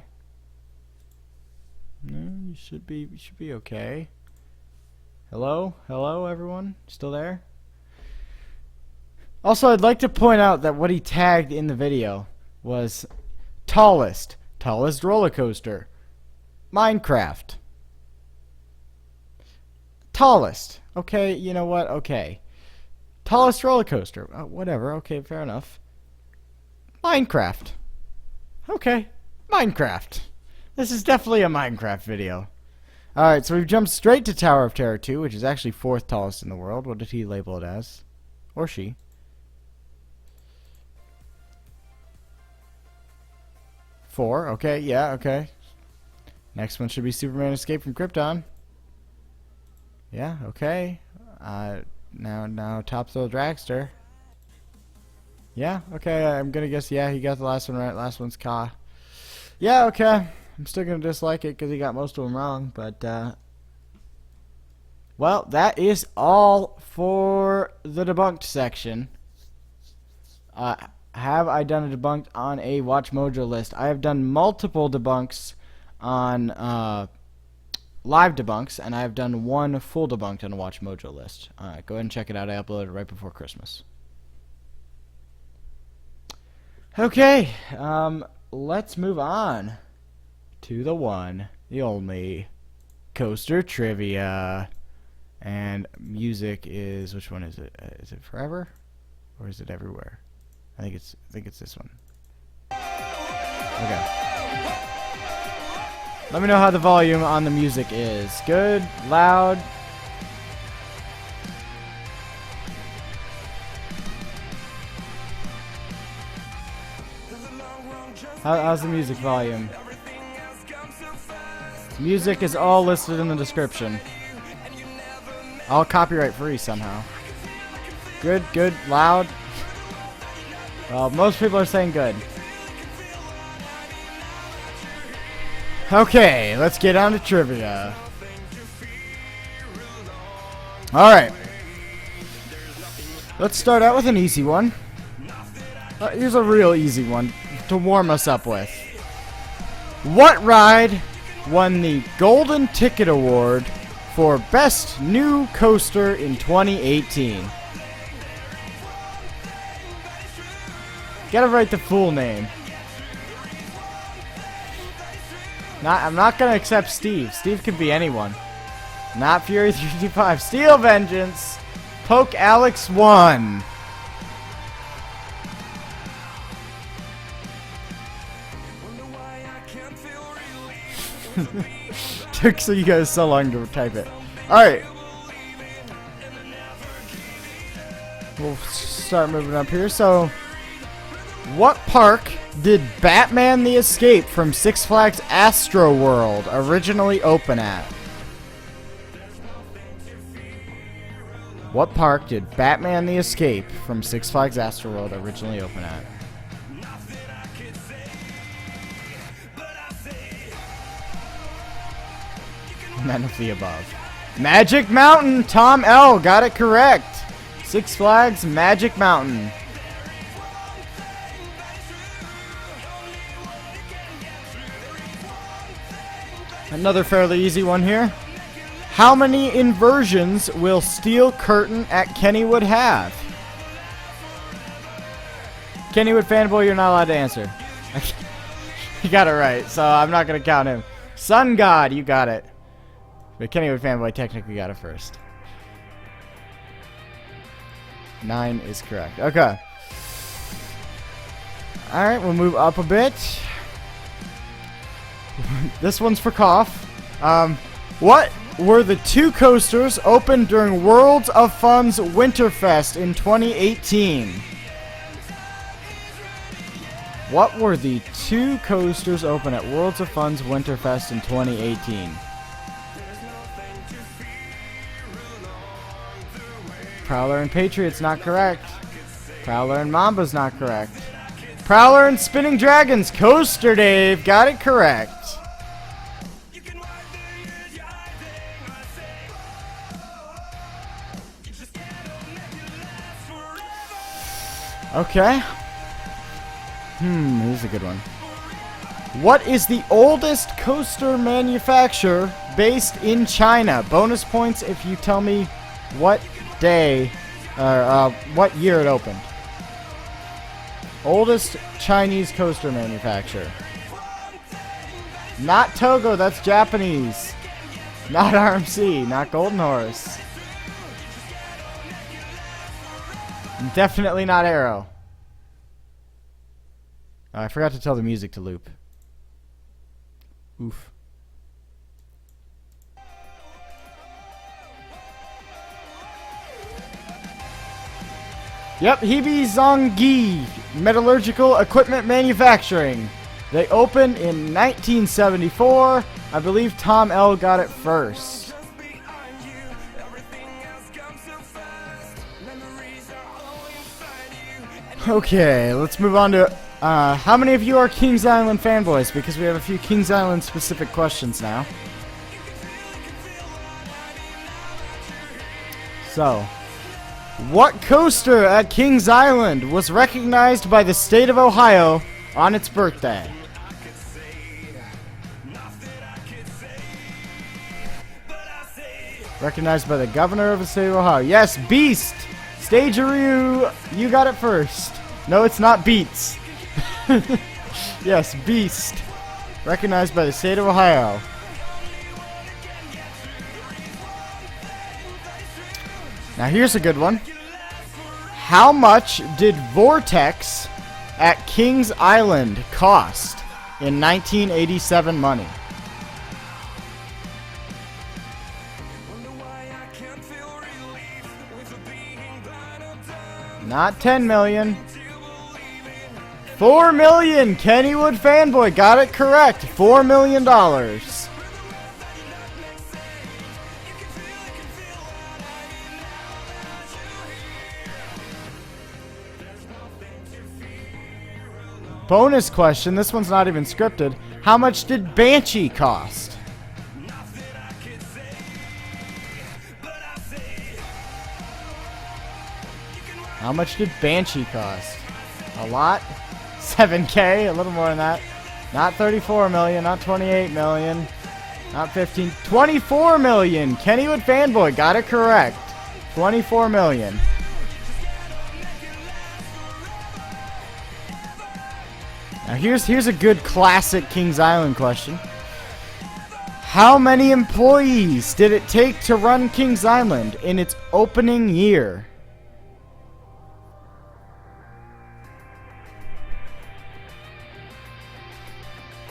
No, you should be okay. Hello? Hello, everyone? Still there? Also, I'd like to point out that what he tagged in the video was tallest roller coaster, Minecraft. Tallest. Okay, you know what? Okay. Tallest roller coaster. Whatever. Okay, fair enough. Minecraft. Okay. Minecraft. This is definitely a Minecraft video. Alright, so we've jumped straight to Tower of Terror 2, which is actually 4th tallest in the world. What did he label it as? Or she? Four. Okay, yeah, okay. Next one should be Superman Escape from Krypton. Yeah, okay. Now Top Thrill Dragster. Yeah, okay, I'm gonna guess, yeah, he got the last one right. Last one's Ka. Yeah, okay. I'm still gonna dislike it because he got most of them wrong, but, well, that is all for the debunked section. Have I done a debunked on a Watch Mojo list? I have done multiple debunks on live debunks, and I have done one full debunked on a Watch Mojo list. Go ahead and check it out. I uploaded it right before Christmas. Okay, let's move on to the one, the only, Coaster Trivia. And music is, which one is it? Is it Forever? Or is it Everywhere? I think it's this one. Okay. Let me know how the volume on the music is. Good? Loud? How's the music volume? Music is all listed in the description. All copyright free somehow. Good, good, loud. Well, most people are saying good. Okay, let's get on to trivia. Alright. Let's start out with an easy one. Here's a real easy one to warm us up with. What ride won the Golden Ticket Award for Best New Coaster in 2018? Gotta write the full name. I'm not gonna accept Steve. Steve could be anyone. Not Fury 355. Steel Vengeance. Poke Alex 1. Took you guys so long to type it. Alright. We'll start moving up here. So, what park did Batman the Escape from Six Flags Astro World originally open at? What park did Batman the Escape from Six Flags Astro World originally open at? None of the above. Magic Mountain! Tom L. got it correct. Six Flags Magic Mountain. Another fairly easy one here. How many inversions will Steel Curtain at Kennywood have? Kennywood fanboy, you're not allowed to answer. You got it right, so I'm not going to count him. Sun God, you got it. But Kennywood fanboy technically got it first. 9 is correct. Okay. Alright, we'll move up a bit. This one's for Cough. What were the two coasters opened during Worlds of Fun's Winterfest in 2018? What were the two coasters open at Worlds of Fun's Winterfest in 2018? Prowler and Patriot's not correct. Prowler and Mamba's not correct. Prowler and Spinning Dragons. Coaster Dave got it correct. Okay. Here's a good one. What is the oldest coaster manufacturer based in China? Bonus points if you tell me what day or what year it opened. Oldest Chinese coaster manufacturer. Not Togo, that's Japanese. Not RMC, not Golden Horse. Definitely not Arrow. Oh, I forgot to tell the music to loop. Oof. Yep, Hebe Zongyi Metallurgical Equipment Manufacturing. They opened in 1974. I believe Tom L. got it first. Okay, let's move on to how many of you are Kings Island fanboys? Because we have a few Kings Island specific questions now. So, what coaster at Kings Island was recognized by the state of Ohio on its birthday? Recognized by the governor of the state of Ohio. Yes, Beast! Stageroo, you got it first. No, it's not Beats. Yes, Beast. Recognized by the state of Ohio. Now here's a good one. How much did Vortex at Kings Island cost in 1987 money? Not 10 million. 4 million. Kennywood fanboy got it correct. $4 million. Bonus question. This one's not even scripted. How much did Banshee cost? How much did Banshee cost? A lot? 7K? A little more than that. Not 34 million, not 28 million, not 15. 24 million! Kennywood fanboy got it correct. 24 million. Now here's a good classic Kings Island question. How many employees did it take to run Kings Island in its opening year?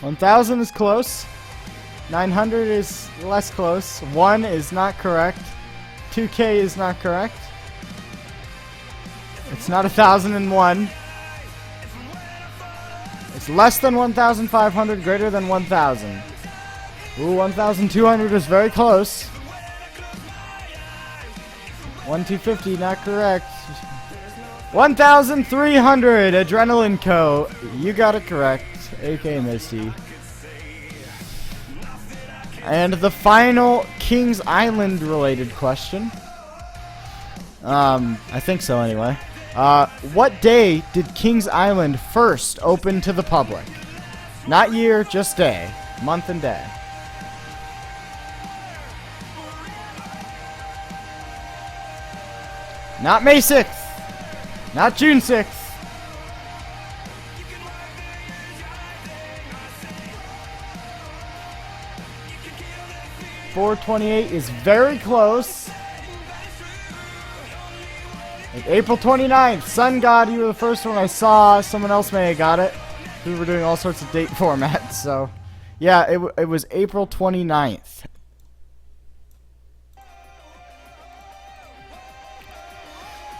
$1,000 is close. 900 is less close. 1 is not correct. 2K is not correct. It's not 1,001. It's less than 1,500, greater than 1,000. Ooh, 1,200 is very close. 1,250, not correct. 1,300, Adrenaline Co. You got it correct. AK Misty. And the final Kings Island related question. I think so anyway. What day did Kings Island first open to the public? Not year, just day. Month and day. Not May 6th. Not June 6th. 4/28 is very close. Like April 29th, Sun God, you were the first one I saw. Someone else may have got it. We were doing all sorts of date formats, so yeah, it was April 29th.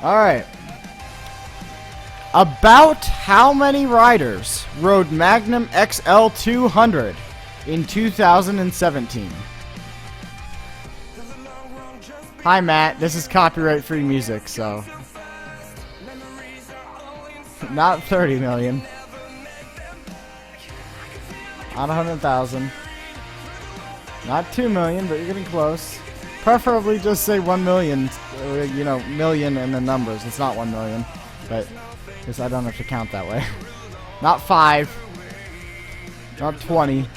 Alright. About how many riders rode Magnum XL 200 in 2017? Hi Matt, this is copyright free music, so not 30 million. Not 100,000. Not 2 million, but you're getting close. Preferably just say 1 million, you know, million and the numbers. It's not 1 million, but because I don't have to count that way. Not 5. Not 20.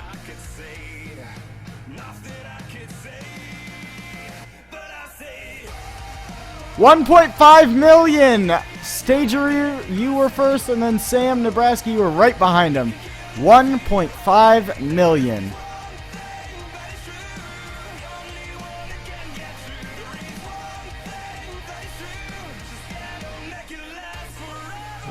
$1.5 million! Stager, you were first, and then Sam, Nebraska, you were right behind him. 1.5 million.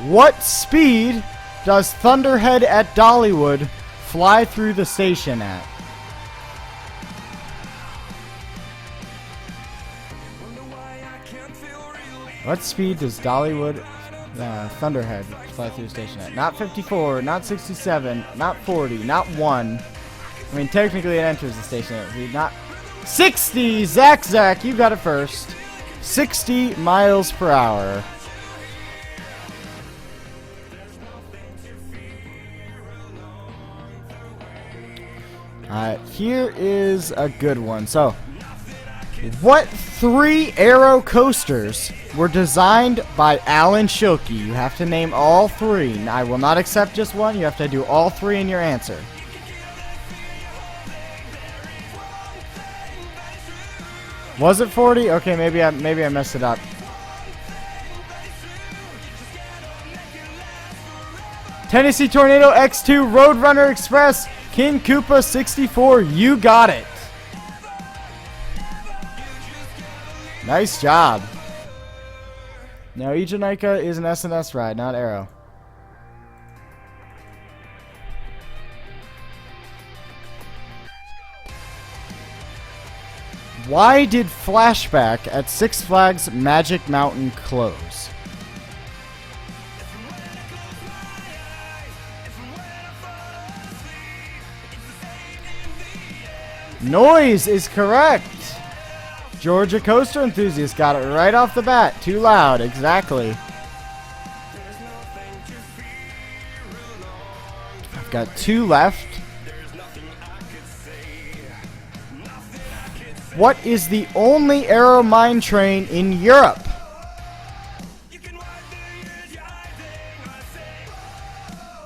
What speed does Thunderhead at Dollywood fly through the station at? What speed does Dollywood Thunderhead fly through the station at? Not 54, not 67, not 40, not 1. I mean, technically it enters the station at speed, not 60! Zach, you got it first. 60 miles per hour. Here is a good one. So, what 3 Aero coasters were designed by Alan Schilke? You have to name all 3. I will not accept just one. You have to do all 3 in your answer. Was it 40? Okay, maybe I messed it up. Tennessee Tornado X2, Roadrunner Express, King Koopa 64. You got it. Nice job. Now, Ijanika is an SNS ride, not Aero. Why did Flashback at Six Flags Magic Mountain close? Noise is correct. Georgia Coaster Enthusiast got it right off the bat. Too loud, exactly. I've got 2 left. What is the only Aero mine train in Europe?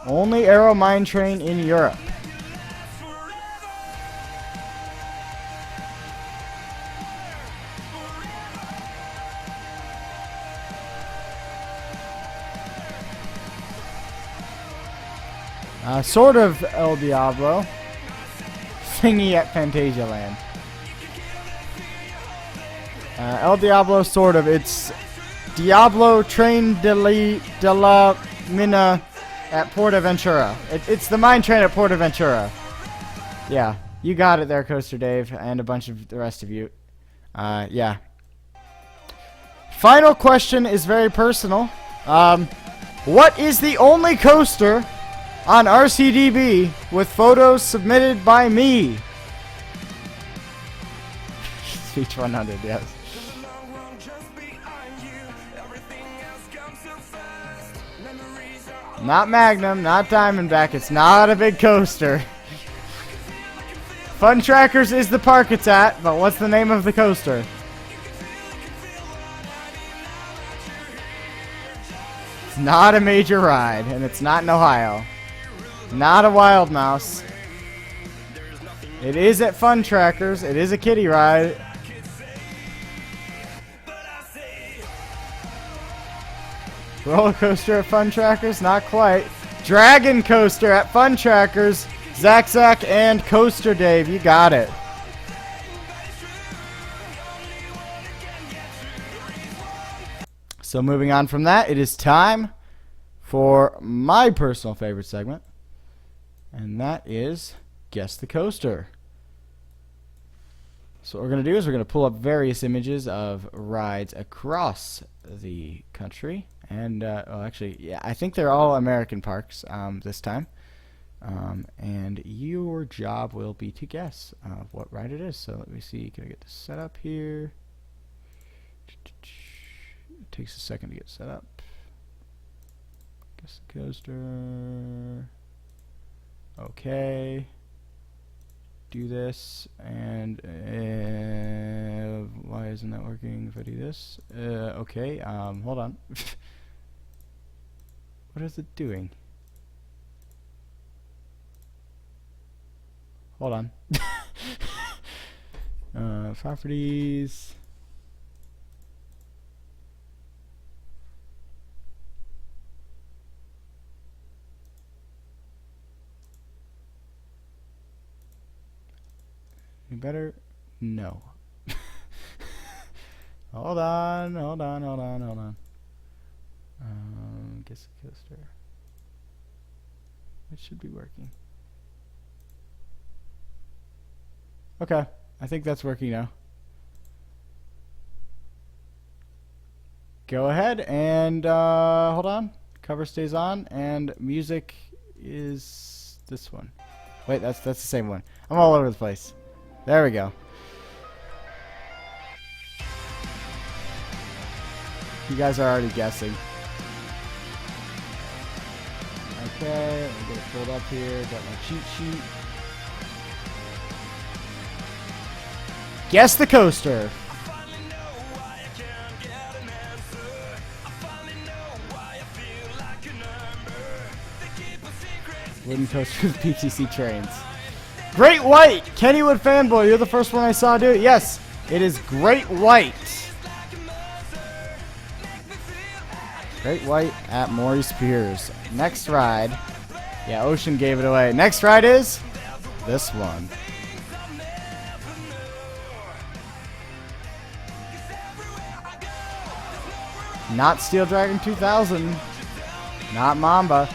Only Aero mine train in Europe. Sort of El Diablo. Thingy at Fantasia Land. El Diablo, sort of. It's Diablo Train de la Mina at Portaventura. It's the mine train at Portaventura. Yeah, you got it there, Coaster Dave, and a bunch of the rest of you. Yeah. Final question is very personal. What is the only coaster on RCDB with photos submitted by me? Speech 100, yes. Not Magnum, not Diamondback. It's not a big coaster. Fun Trackers is the park it's at, but what's the name of the coaster? It's not a major ride, and it's not in Ohio. Not a Wild Mouse. It is at Fun Trackers. It is a kiddie ride. Roller coaster at Fun Trackers? Not quite. Dragon coaster at Fun Trackers. Zach, and Coaster Dave. You got it. So moving on from that, it is time for my personal favorite segment. And that is Guess the Coaster. So what we're going to do is we're going to pull up various images of rides across the country. And, well, actually, yeah, I think they're all American parks this time. And your job will be to guess what ride it is. So let me see. Can I get this set up here? It takes a second to get set up. Guess the coaster. Okay. Do this. And why isn't that working if I do this? Okay. Hold on. What is it doing? Hold on. Properties. We better... No. Hold on. Guess the coaster. It should be working. Okay. I think that's working now. Go ahead and hold on. Cover stays on and music is this one. Wait, that's the same one. I'm all over the place. There we go. You guys are already guessing. Okay, let me get it pulled up here. Got my cheat sheet. Guess the coaster. Wooden coaster with PTC trains. Great White! Kennywood fanboy, you're the first one I saw do it. Yes, it is Great White. Great White at Maurice Piers. Next ride. Yeah, Ocean gave it away. Next ride is this one. Not Steel Dragon 2000. Not Mamba.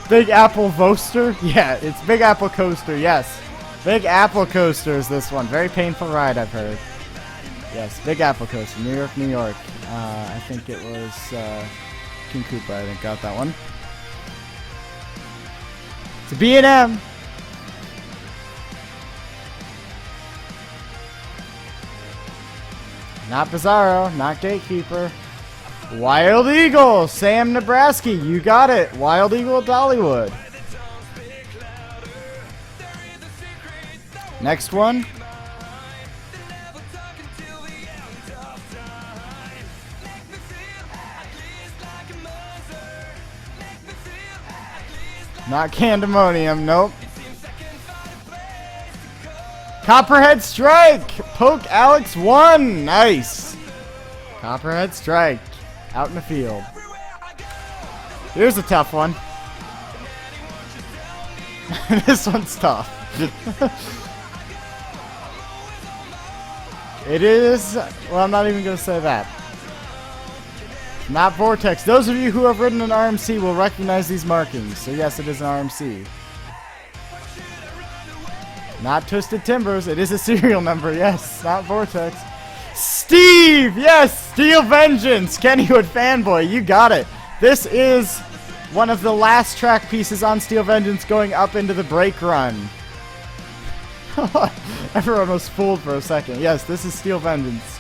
Big Apple Coaster? Yeah, it's Big Apple Coaster, yes. Big Apple Coaster is this one. Very painful ride, I've heard. Yes, Big Apple Coaster, New York, New York. I think it was King Koopa, I think, got that one. It's a B&M. Not Bizarro, not Gatekeeper. Wild Eagle, Sam Nebraska, you got it. Wild Eagle Dollywood. Next one. Not Candemonium, nope. Copperhead Strike, Poke Alex 1, nice. Copperhead Strike, out in the field. Here's a tough one. This one's tough. It is, well, I'm not even going to say that. Not Vortex. Those of you who have ridden an RMC will recognize these markings. So yes, it is an RMC. Not Twisted Timbers. It is a serial number. Yes, not Vortex. Steve! Yes! Steel Vengeance! Kennywood fanboy, you got it. This is one of the last track pieces on Steel Vengeance going up into the brake run. Everyone was fooled for a second. Yes, this is Steel Vengeance.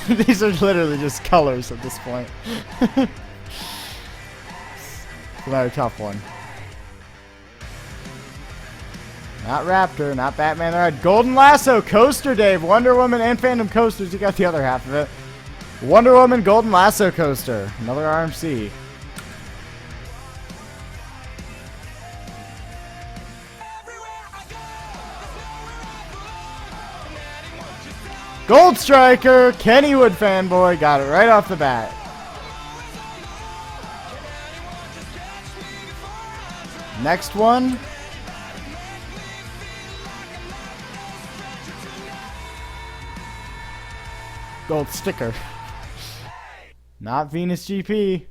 These are literally just colors at this point. It's another tough one. Not Raptor, not Batman the Ride. Golden Lasso, Coaster Dave, Wonder Woman, and Phantom Coasters. You got the other half of it. Wonder Woman, Golden Lasso Coaster. Another RMC. Gold Striker, Kennywood fanboy, got it right off the bat. Next one. Gold Sticker. Not Venus GP.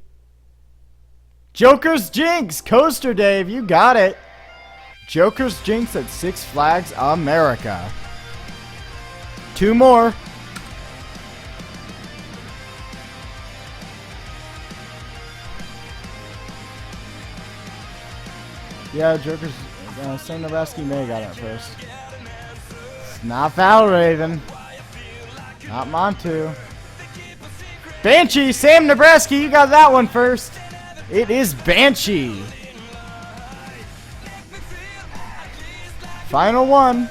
Joker's Jinx, Coaster Dave, you got it. Joker's Jinx at Six Flags America. Two more. Yeah, Joker's... Sam Nebraska may got it first. It's not Valraven. Not Montu. Banshee, Sam Nebraska, you got that one first. It is Banshee. Final one.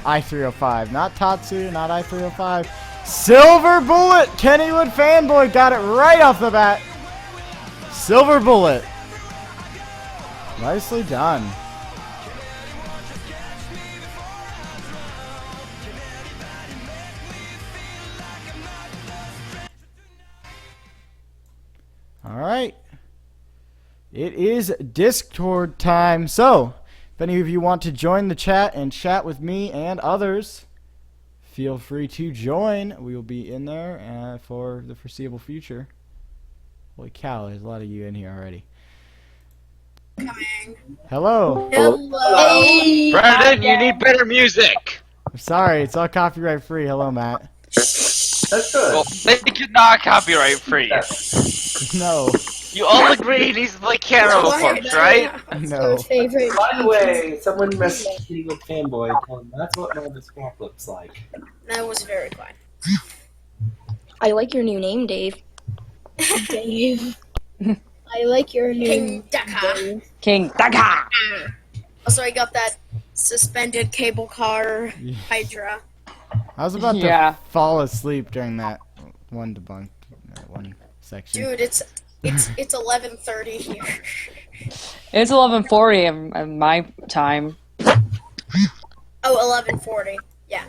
I-305, not Tatsu, not I-305. Silver Bullet, Kennywood fanboy, got it right off the bat. Silver Bullet. Nicely done. right. It is Discord time. So, if any of you want to join the chat and chat with me and others, feel free to join. We will be in there for the foreseeable future. Holy cow, there's a lot of you in here already. Hello. Hey. Brandon, you need better music. I'm sorry, it's all copyright free. Hello, Matt. That's good. Well, make it not copyright free. No. You all agree he needs to play Cannibal Corpse, right? No. Favorite. By the way, someone messaged me with fanboy. That's what my scrap looks like. That was very quiet. I like your new name, Dave. Dave. I like your new King Daka. Dave. King Daka. Also, I got that suspended cable car Hydra. I was about Yeah. to fall asleep during that one section. Dude, it's 11:30 here. It's 11:40 in my time. Oh, 11:40. Yeah.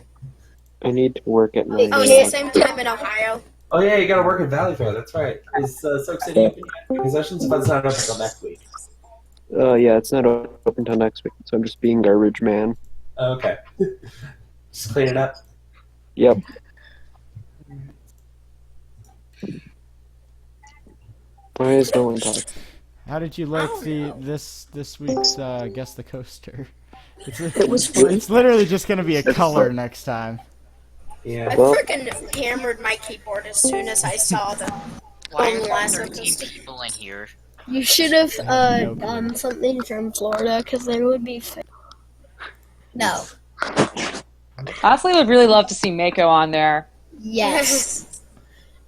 I need to work at 9 Oh, it's the same time in Ohio. Oh yeah, you gotta work at Valley Fair. That's right. Is Soak City open yet? Possessions, but it's not open until next week. Yeah, it's not open until next week, so I'm just being garbage man. Oh, okay. Just clean it up. Yep. Why is no one talking? How did you like this week's Guess the Coaster? It was fun. It's literally just gonna be a color next time. Yeah. I freaking hammered my keyboard as soon as I saw the Why are last there of 13 this. people in here? You should have done something from Florida, because they would be No. Honestly, I would really love to see Mako on there. Yes.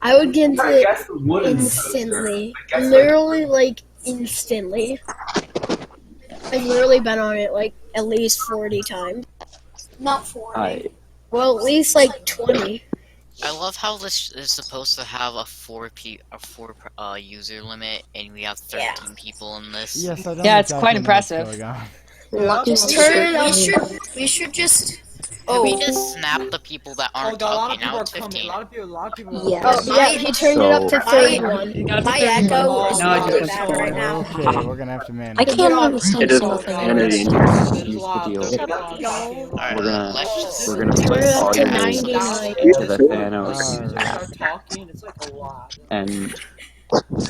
I would get I it guess the wooden instantly. I guess Literally, like, instantly. I've literally been on it, like, at least 40 times. Not 40. Well, at least, like, 20. I love how this is supposed to have a four user limit, and we have 13 people in this. Yes, I don't Yeah, it's exactly quite know impressive. what's going on. Just turn it up. We should just. Can we just snap the people that aren't talking now? It's 15. Yeah. Yeah, he turned it up to 31. My echo is No, I really just- bad right now. Okay, we're gonna have to manage. I can't understand It is some of Kennedy in it. here. Here's the deal. Alright, We're gonna let's just... we're gonna Turn put it up all to your names 99. into the Thanos Alright. app, and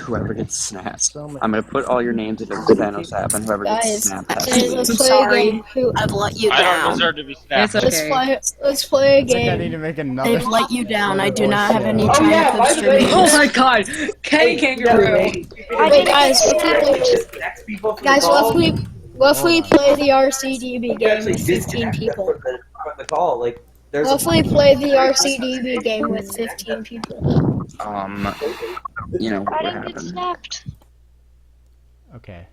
whoever gets snapped, I'm gonna put all your names into the Thanos app, and whoever gets Guys, snapped has guys, to let's leave. play a game. I've let you I don't down. deserve to be snapped. It's okay. Let's play a I think I need game. to make another. I've let you down. I do not have any Oh, China yeah, by the coaster way- names. Oh my god! Kenny Kangaroo! Wait, guys, guys, what if we play the RCDB game with 15 people? From the call, like there's. What if we play the RCDB game with 15 people? You know what happened. snapped. Okay,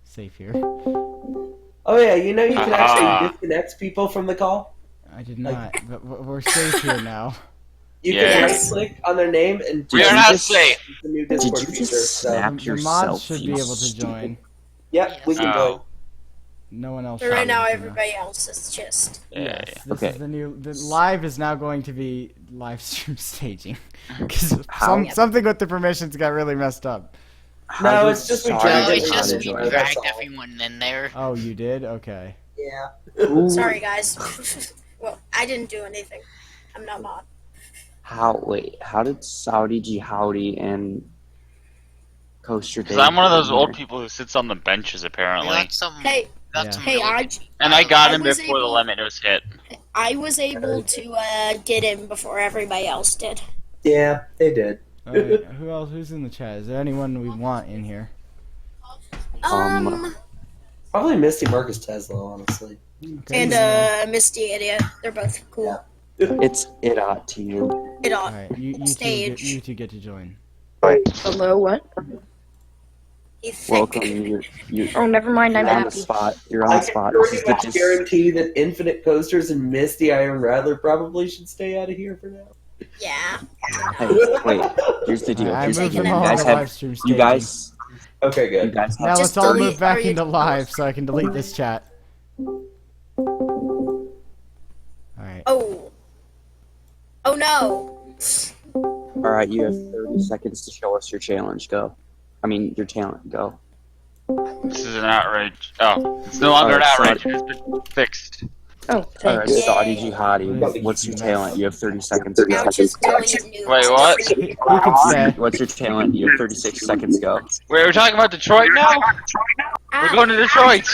safe here. Oh yeah, you know you can actually disconnect people from the call. I did not, but we're safe here now. You can Yes. right click on their name and We are not safe. the new Did Discord you feature. just So snap The yourself? mods should be you able to stupid- join. yep, we can Oh. join. No one else. But right should, now, you know. everybody else is just. Yes, this Okay. is the live is now going to be live stream staging because How? something with the permissions got really messed up. How No, did it's just we Sarge dragged No, it it's not just around we it, enjoy that's dragged all. everyone in there. Oh, you did? Okay. Yeah. Who- Sorry, guys. Well, I didn't do anything. I'm not mod. How did Saudi Jihadi and Coaster Because Dave I'm one of get those in old here? people who sits on the benches, apparently. Hey, Yeah. hey, And I got I him was before the able- limit was hit. I was able to get in before everybody else did. Yeah, they did. Alright, who else? Who's in the chat? Is there anyone we want in here? Probably Misty Marcus Tesla, honestly. Okay. And Misty Idiot. They're both cool. It's Idiot to you. It all. Alright, Stage. you two get to join. Hello, what? You think. Welcome. You, Oh, never mind, I'm you're on the happy. spot. You're on I the can spot. This pretty is the much guarantee that Infinite Coasters and Misty Iron Rattler probably should stay out of here for now. Yeah. Hey, wait. Here's the deal. I Here's the moved deal. them You all guys to have. live stream You staging. guys. Okay, You good. guys Now have. let's all delete- move back are you- into live so I can delete this chat. Alright. Oh. Oh no. All right. You have 30 seconds to show us your challenge. Go. I mean, your talent. Go. This is an outrage. Oh, it's no longer an outrage. It's been fixed. Oh, Alright, thanks. Saudi Jihadi. What's your talent? You have 30 seconds. Go. Wait, what? You can say. What's your talent? You have 36 seconds. Go. Wait, we're talking about Detroit now? We're going to Detroit.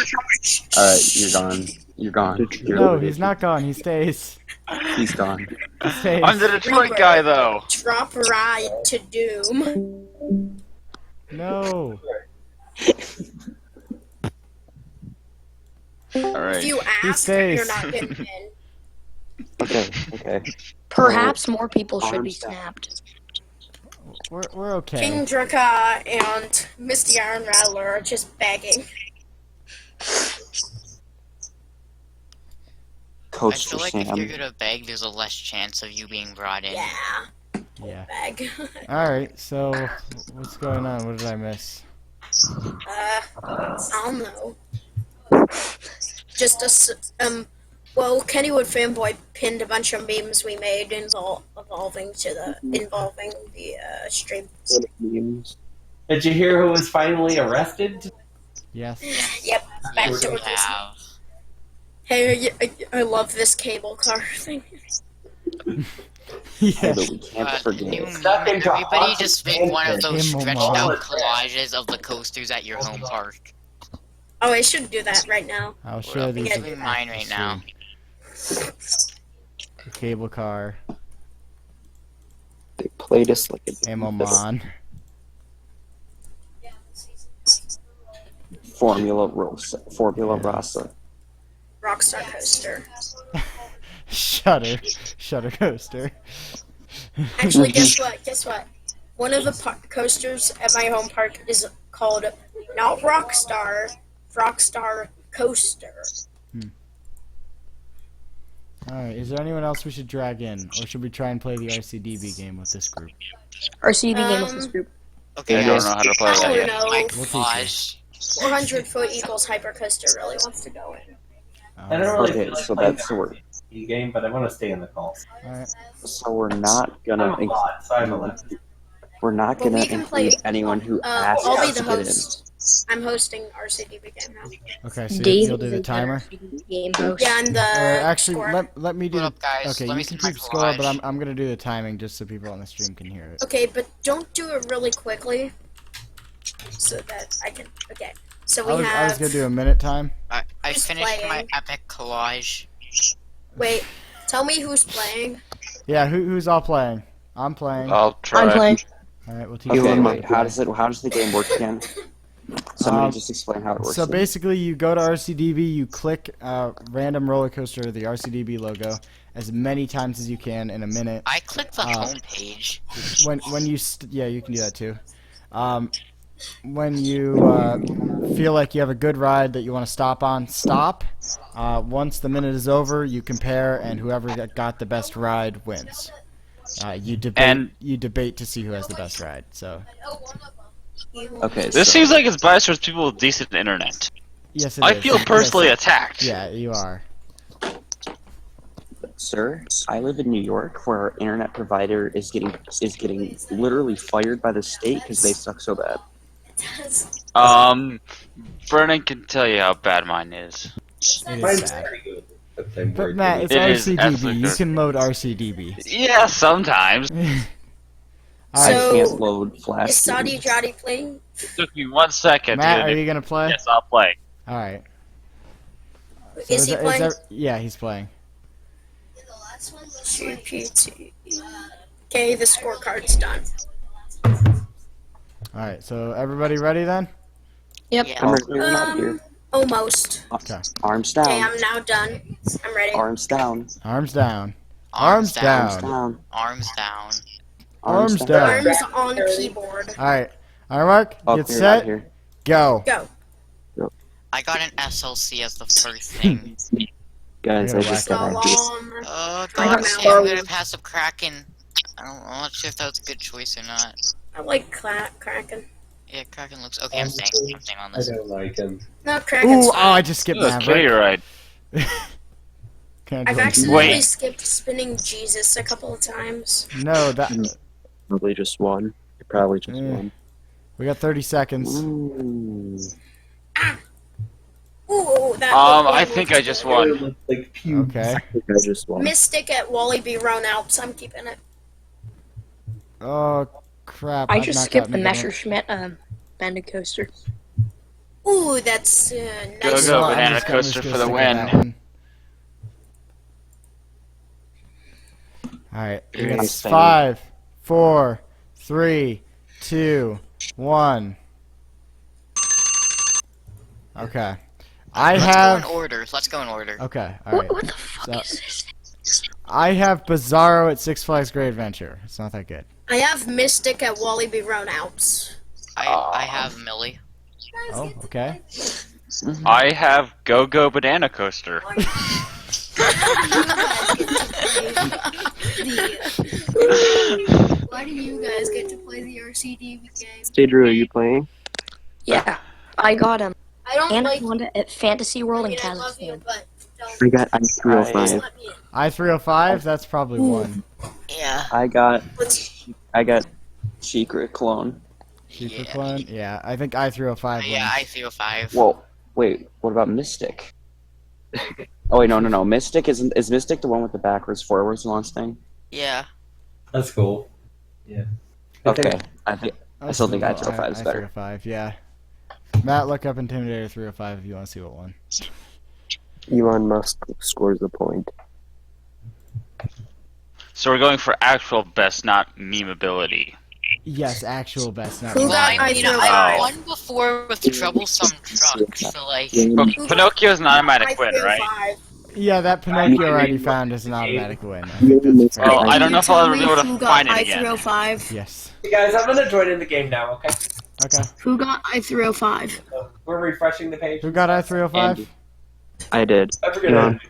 Alright, you're gone. You're gone. You're No, he's not gone. He stays. He's gone. He stays. I'm the Detroit guy, though. Drop ride to doom. No. Alright. If you ask, stays. you're not getting in. Okay. Perhaps more people should be snapped. We're okay. King Draka and Misty Iron Rattler are just begging. I Coach feel like Sam. if you're gonna beg, there's a less chance of you being brought in. Yeah. Yeah. Beg. Alright, so what's going on? What did I miss? I don't know. Just well, Kennywood Fanboy pinned a bunch of memes we made involving the stream. Did you hear who was finally arrested? Yes. Yep. Back Yes, to we it. have. Hey, I love this cable car thing. Yeah, but we can't forget. Everybody just make one of those Him stretched alone. out collages of the coasters at your home park. Oh, I should do that right now. I'll share these. I'm doing mine right now. The cable car. They played us like a Amomon. Formula Rossa. Rockstar Coaster. Shutter coaster. Actually, guess what? One of the coasters at my home park is called not Rockstar Coaster. Alright, is there anyone else we should drag in? Or should we try and play the RCDB game with this group? RCB game with this group. Okay, I don't know how to play that yet. know. We'll teach 400 foot equals Hyper Coaster really wants to go in. I don't really Okay, feel like so playing that's the word. the game, but I want to stay in the call. Alright. So we're not gonna I'm a bot, so I'm a left. we're not But gonna we can include play- anyone who asks I'll be us the to get in. host. I'm hosting RCDB game now. Okay, so Dave you'll do the timer? Game host. Yeah, and the Actually, score. let me do. What up, guys? Okay, Let me you can see my keep score, but garage. I'm gonna do the timing just so people on the stream can hear it. Okay, but don't do it really quickly, so that I can. Okay, so we I was have. gonna do a minute time. I Who's finished my playing? epic collage. Wait, tell me who's playing. Yeah, who's all playing? I'm playing. I'll try. I'm playing. Alright, we'll teach Okay, you wait, how does the game work again? Somebody just explain how it works. So then. basically, you go to RCDB, you click random roller coaster, the RCDB logo, as many times as you can in a minute. I clicked the home page. When you yeah, you can do that too. When you feel like you have a good ride that you want to stop on, stop. Once the minute is over, you compare, and whoever got the best ride wins. You debate to see who has the best ride. So Okay, This so, seems like it's biased towards people with decent internet. yes, it I is. feel personally Yes. attacked. Yeah, you are. sir, I live in New York, where our internet provider is getting literally fired by the state because they suck so bad. Brennan can tell you how bad mine is. It Mine's is bad. very good. But I'm But very Matt, good. it's It is RCDB. absolutely You good. can load RCDB. Yeah, sometimes. I So, can't load Flash. Is Saudi games. Jody playing? Took me 1 second. Matt, to are get it. you gonna play? Yes, I'll play. All right. Is he playing? Yeah, he's playing. GPT. Okay, the scorecard's done. All right. So everybody ready then? Yep. Yeah. I'm ready. We're not here. Almost. Okay. Arms Okay, down. I'm now done. I'm ready. Arms down. Arms down. Arms down. Down. Arms down. Arms down. Arms on the keyboard. All right. All right, Mark. Up Get here, set. out here. Go. Go. I got an SLC as the first thing. Guys, I You're just So got long. ideas. Oh I god, got okay, I'm Star gonna pass up Kraken. I'm not sure if that was a good choice or not. I like Kraken. Yeah, Kraken looks okay. I'm staying on I this. don't like him. No, Kraken's Ooh, oh, fine. I just skipped Okay, Maverick. you're right. Can't I've do it. accidentally Wait. skipped spinning Jesus a couple of times. No, that. Probably just one. You probably just Mm. one. We got 30 seconds. Ooh. Ooh, that I think I just won. Okay. I just won. Mystic at Wallaby Roan Alps. I'm keeping it. Oh, crap. I I've just not skipped the gotten a good one. Messerschmitt banded coaster. Ooh, that's Go nice. go I'm banana just coaster gonna for the stick with that win. one. Alright, You're gonna it's stay. 5, 4, 3, 2, 1. Okay. Let's go have. in order. Let's go in order. Okay, alright. What the fuck is this? I have Bizarro at Six Flags Great Adventure. It's not that good. I have Mystic at Wallaby Roan Alps. I have Millie. Oh, okay. I have Go Go Banana Coaster. Why do you guys get to play the RCD game? Drew, are you playing? Yeah, I got him. I don't like. Anaconda at Fantasy World in I love you, Kazakhstan. but don't. I got I-305. Let me in. I-305, that's probably one. Yeah. I got Secret Clone. Cheaper clone? Yeah, I think I-305 wins. Yeah, I-305. Whoa, wait, what about Mystic? Oh wait, no. Mystic is Mystic the one with the backwards forwards launch thing? Yeah. That's cool. Yeah. Okay, I still think I-305 is better. I-305, yeah. Matt, look up Intimidator 305 if you want to see what one. Elon Musk scores the point. So we're going for actual best, not memeability. Yes, actual best. Not Who got I I-305? won before with Troublesome Truck, so like... But Pinocchio's an automatic win, right? I-305. Yeah, that Pinocchio already found is an automatic win. I think that's fair. Well, I don't know if I'll ever be able to Who find got it again. I-305? Yes. Hey guys, I'm gonna join in the game now, okay? Okay. Who got I-305? So we're refreshing the page. Who got I-305? Andy. I did. I forget it.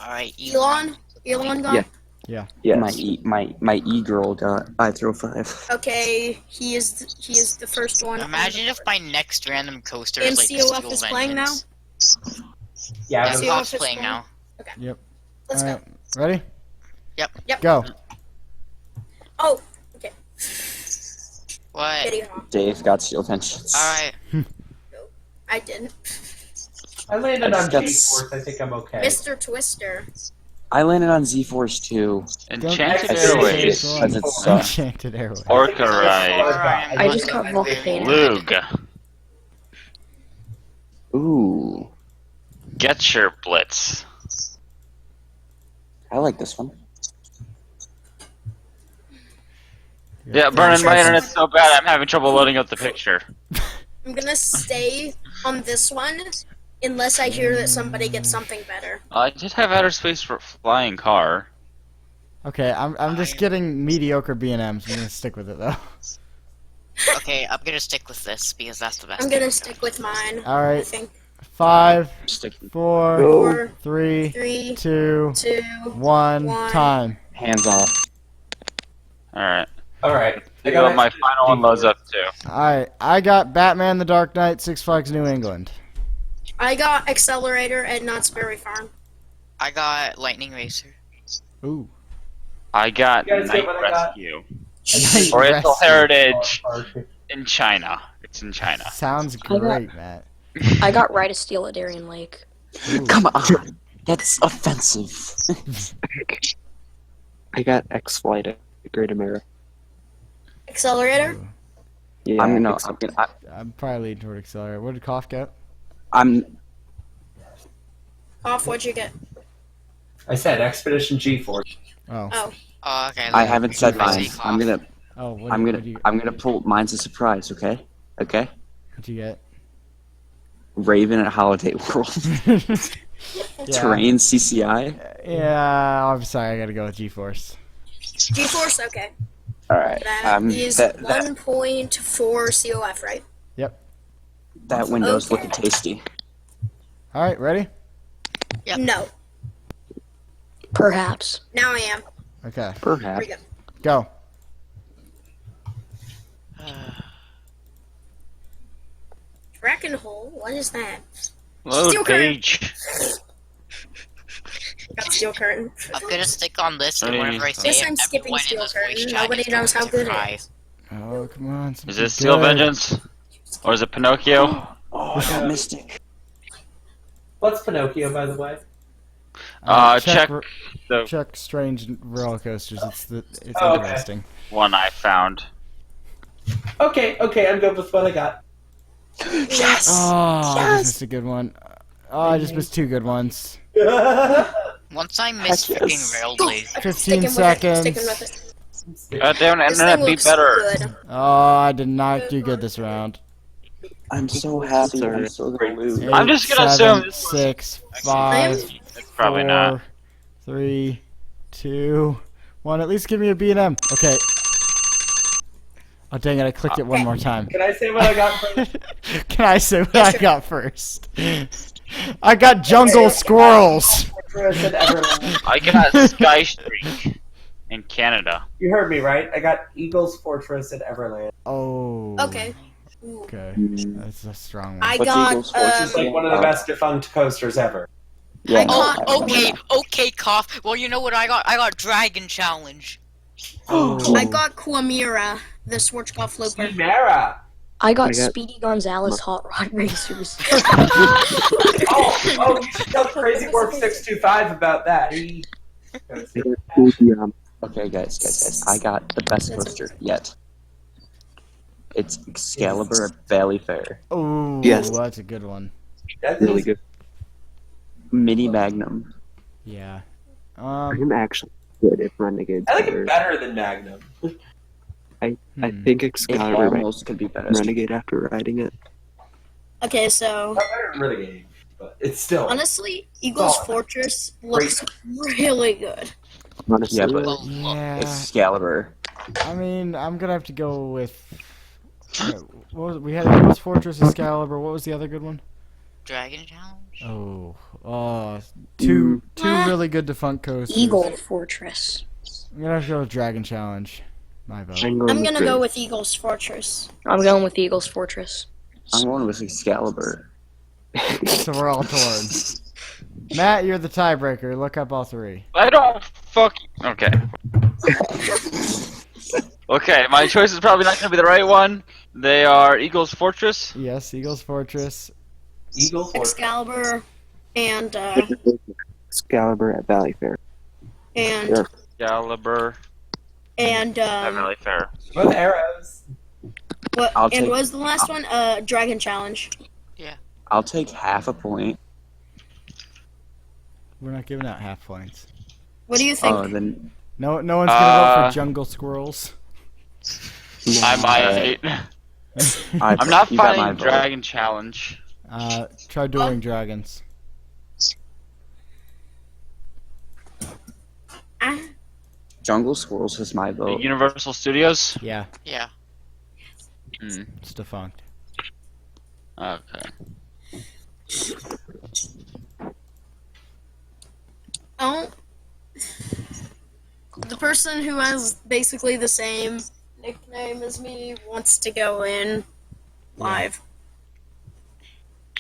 Alright, Elon? Elon got? Yeah. Yeah. Yes. My e-girl got I-305. Okay, he is the first one. Imagine if my next random coaster And is like COF Steel is playing Vengeance. Yeah, Yeah, COF Pop's is playing playing. now. Yep. Let's Alright. Ready? Yep. Go. Oh, okay. What? Kitty Hawk. Dave got Steel Vengeance. Alright. I didn't. I landed I on just G-Force, I think I'm okay. Mr. Twister. I landed on Z-Force too. Enchanted Don't- Airways. Because it's Enchanted Airways. Orca Ride. Alright, I just got Volcano. Lug. Ooh, Get your Blitz. I like this one. Yeah, Vernon, my internet's so bad I'm having trouble loading up the picture. I'm gonna stay on this one unless I hear that somebody gets something better. I did have Outer Space for Flying Car. Okay, I'm just getting mediocre B&Ms. I'm gonna stick with it though. Okay, I'm gonna stick with this because that's the best. I'm gonna stick with mine. I Alright. think. 5, Stick. 4, Four, 3, 3, 2, 2. 1. One. Time. Hands off. Alright. Alright. I got my final one loads up too. Alright, I got Batman the Dark Knight, Six Flags New England. I got Accelerator at Knott's Berry Farm. I got Lightning Racer. Ooh. I got You guys get Night what I got? Rescue. Night Oriental Rescue. Heritage in China. It's in China. Sounds great, Matt. I got Ride of Steel at Darien Lake. Ooh. Come on, that's offensive. I got X-Flight at Great America. Accelerator? Yeah, I'm probably leaning toward Accelerator. What did Koff get? Off, what'd you get? I said Expedition G-Force. Oh. Oh. Oh, okay. I haven't said mine. Take off. I'm what do you gonna pull mine's a surprise. Okay. What'd you get? Raven at Holiday World. Yeah. Terrain CCI. Yeah, I'm sorry. I gotta go with G-Force. G-Force? Okay. All right. That is 1.4 COF, right? Yep. That window's Okay. looking tasty. All right, ready? Yep. No. Perhaps. Now I am. Okay. Here Perhaps. we go. Go. Dragon Hole? What is that? Load Steel curtain. page. Got Steel Curtain. I'm gonna stick on this, and whenever I say Guess it, I'm skipping everyone in Steel this voice Curtain. chat Nobody is knows going how to good it cry. is. Oh Oh, come on. Is it Steel Vengeance? Or is it Pinocchio? Oh, I got Mystic. What's Pinocchio, by the way? Check the check strange roller coasters. It's Oh, okay. interesting. one I found. Okay, I'm good with what I got. Yes. Oh, I Yes. just missed a good one. Oh, I just missed two good ones. Once I miss freaking railways. 15 seconds. Sticking with it. Goddamn This internet, thing be looks better. good. Oh, I did not do good this round. I'm so happy. I'm so gonna lose. Eight, I'm just gonna seven, assume this was- 6, 5, It's probably not. 4, 3, 2, 1. At least give me a B&M. Okay. Oh, dang it. I clicked it one more time. Can I say what I got first? Can I say what I got first? I got jungle squirrels. I got Sky Streak in Canada. You heard me, right? I got Eagles Fortress and Everland. Oh. Okay. Okay. That's a strong one. I What's got Eagles Fortress Like one of the best defunct coasters ever. Yeah. Oh, okay, cough. Well, you know what I got? I got Dragon Challenge. I got Quamira, the Schwarzkopf Looper. Chimera. I got Speedy Gonzalez Hot Rod Racers. Oh, you should tell Crazy Warp 625 about that. Okay, guys. I got the best coaster yet. It's Excalibur at Valley Fair. Oh, Yes. that's a good one. That's Really good. Mini Magnum. Yeah. I'm actually good at Renegade. I like it better than Magnum. I think It Excalibur almost could be better. Renegade after riding it. Okay, so Not better than Renegade, but it's still. honestly, Eagles Fortress looks really good. Honestly, Yeah, but Yeah. Excalibur. I mean, I'm gonna have to go with. What was, we had Eagles Fortress, Excalibur. What was the other good one? Dragon Challenge? Two really good defunct coasters. Eagle Fortress. I'm gonna have to go with Dragon Challenge. My vote. I'm gonna go with Eagles Fortress. I'm going with Eagles Fortress. I'm going with Excalibur. So we're all torn. Matt, you're the tiebreaker. Look up all three. I don't Okay. Okay, my choice is probably not gonna be the right one. They are Eagles Fortress. Yes, Eagles Fortress. Eagle Fortress. Excalibur, and Excalibur at Valley Fair. and Excalibur and at Valley Fair. With arrows. what? I'll And take- what was the last one? Dragon Challenge. I'll take half a point. We're not giving out half points. What do you think? Oh, then No one's gonna vote for Jungle Squirrels. I might. I'm not you got my fighting vote. Dragon Challenge. Try Dueling Dragons. Jungle Squirrels is my vote. Universal Studios. Yeah, Yeah. it's defunct. Okay. Oh, the person who has basically the same nickname as me wants to go in live.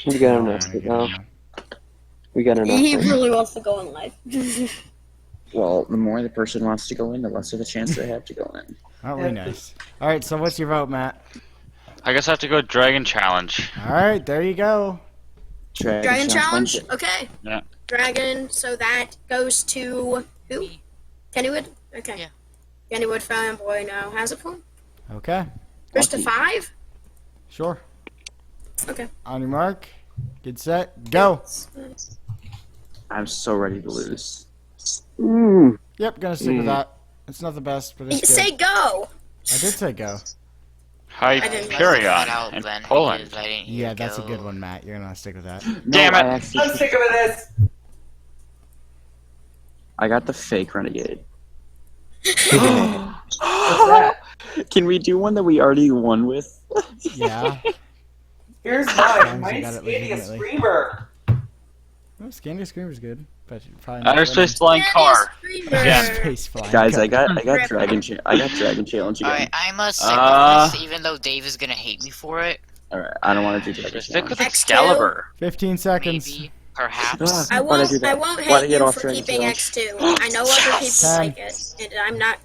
We got enough now. We got enough. He really wants to go in live. Well, the more the person wants to go in, the less of a chance they have to go in. Aren't we nice? All right, so what's your vote, Matt? I guess I have to go Dragon Challenge. All right, there you go. Dragon Challenge? Okay. Yeah. Dragon, so that goes to who? Kennywood? Okay. Yeah. Kennywood fanboy now has a point. Okay, First to 5? sure. Okay. On your mark, get set, go. I'm so ready to lose. Yep, gonna stick with that. It's not the best, but it's good. Say go! I did say go. Hyperion out in then Poland. because I didn't Yeah, hear that's a go. good one, Matt. You're gonna stick with that. Damn No, it. I'm sick of this. I got the fake Renegade. What's that? Can we do one that we already won with? Yeah. Here's long mine. as you Mine's got it Scandia legitimately. Screamer. Well, Scandia Screamer's good, but probably Outer not Space Flying Car. winning. Space flying. Guys, car. I got Dragon Challenge again. Alright, I must stick with this, even though Dave is gonna hate me for it. Alright, I don't want to do Dragon Stick Challenge. with X2. Excalibur. 15 seconds. Maybe, perhaps. I Why'd won't, do that? I won't Why'd I hate get you off for Dragon keeping Challenge? X2. I know other people Ten. like it, and I'm not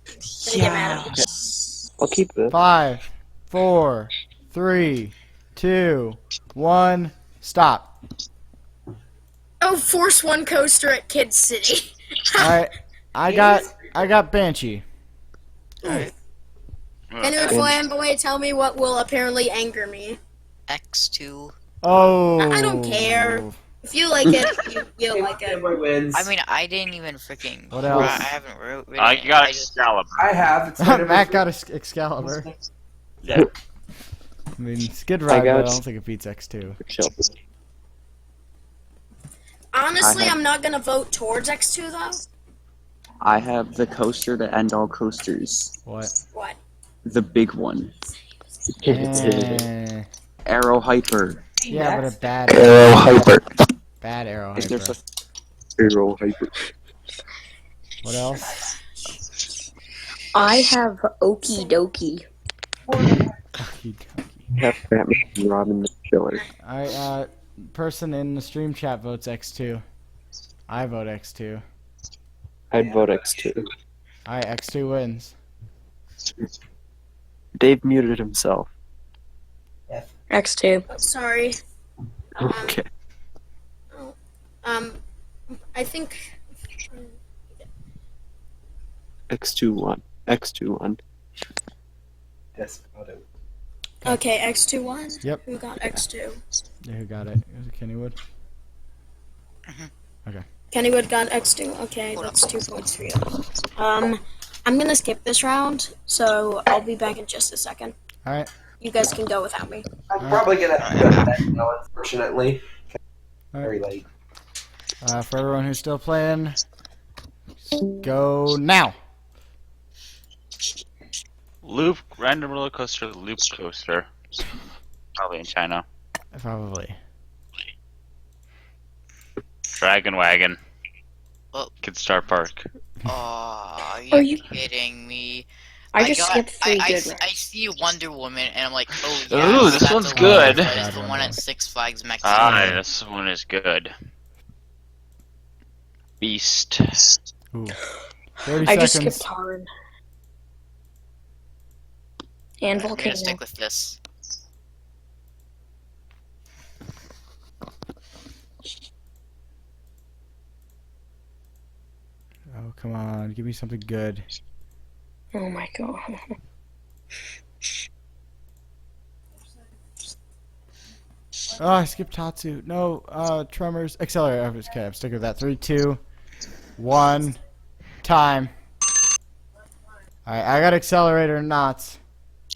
gonna get mad at you. I'll keep this. 5, 4, 3, 2, 1. Stop. Oh, Force One coaster at Kid City. Alright, I got Banshee. And if Flamboy, tell me what will apparently anger me. X2. Oh. I don't care. If you like it, you like it. Wins. I mean, I didn't even freaking. What else? I haven't wrote. I got Excalibur. I have. It's Matt got Excalibur. Yeah. I mean, it's a good ride, got- but I don't think it beats X2. Honestly, I'm not gonna vote towards X2 though. I have the coaster to end all coasters. What? What? The big one. Eh. Arrow Hyper. Yeah, but a bad Arrow Hyper. Bad Arrow Is there Hyper. such Arrow Hyper. What else? I have Okie Dokie. Have Batman and Robin the Killer. Alright, person in the stream chat votes X2. I vote X2. I'd vote X2. Alright, X2 wins. Dave muted himself. X2. Sorry. Okay. I think. X2-1. X2-1. Yes, I'll do. Okay, X2 won. Yep. Who got X2? Yeah, who got it? Was it Kennywood? Okay. Kennywood got X2. Okay, that's 2 points for you. I'm gonna skip this round, so I'll be back in just a second. Alright. You guys can go without me. I'm probably gonna have to go to bed now, unfortunately. Very late. For everyone who's still playing, go now. Loop, random roller coaster, loop coaster. Probably in China. Probably. Dragon Wagon. Oh. Kidstar Park. Oh, are Are you you- kidding me? I just skipped 3 good I rounds. see Wonder Woman and I'm like, oh yeah. Ooh, this that's one's the one good. that is the one at Six Flags Mexico. Ah, this one is good. Beast. Ooh. 30 I just seconds. skipped Tarn. And I'm gonna Volcano. stick with this. Oh, come on. Give me something good. Oh my god. Oh, I skipped Tatsu. No, Tremors. Accelerator. Okay, I'm sticking with that. 3, 2, 1. Time. Alright, I got Accelerator and Knots.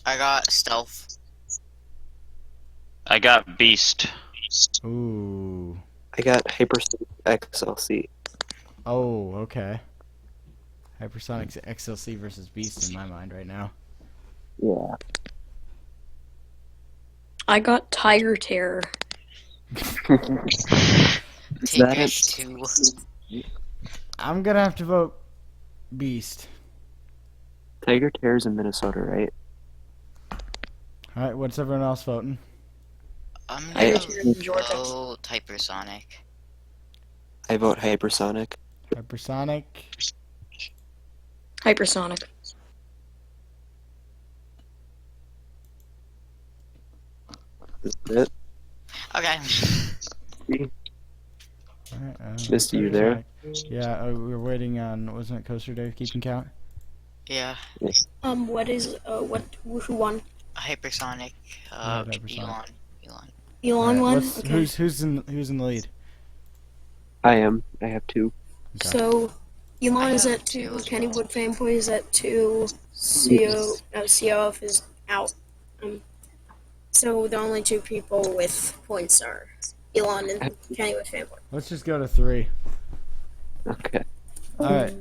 I got Stealth. I got Beast. Ooh. I got Hypersonic XLC. Oh, okay. Hypersonic XLC versus Beast in my mind right now. Yeah. I got Tiger Terror. Take that H2. I'm gonna have to vote Beast. Tiger Terror's in Minnesota, right? Alright, what's everyone else voting? I'm I- gonna vote Hypersonic. I vote Hypersonic. Hypersonic. Hypersonic. Is that it? Okay. Alright, Misty, you there? Hypersonic. Yeah, we were waiting on, wasn't it Coaster Dave keeping count? Yeah. What is, who won? Hypersonic. Hypersonic. Elon. Elon won? What's, Okay. who's in the lead? I am. I have 2. Okay. So, Elon I is have at 2, 2 as Kennywood Fanboy is at 2, COF is out. So the only 2 people with points are Elon and Kennywood Fanboy. Let's just go to 3. Okay. Alright.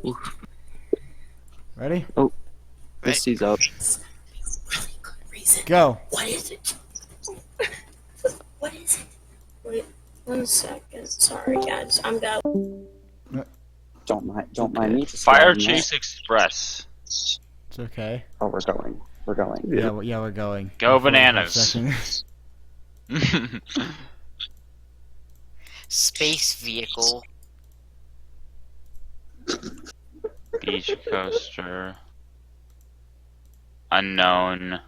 Ready? Oh. Misty's up. Go. What is it? What is it? Wait 1 second. Sorry guys, I'm got. Don't mind me. Fire Chase Express. It's okay. Oh, we're going. We're going. Yeah, we're going. Go 45 bananas. seconds. Space Vehicle. Beach coaster. Unknown.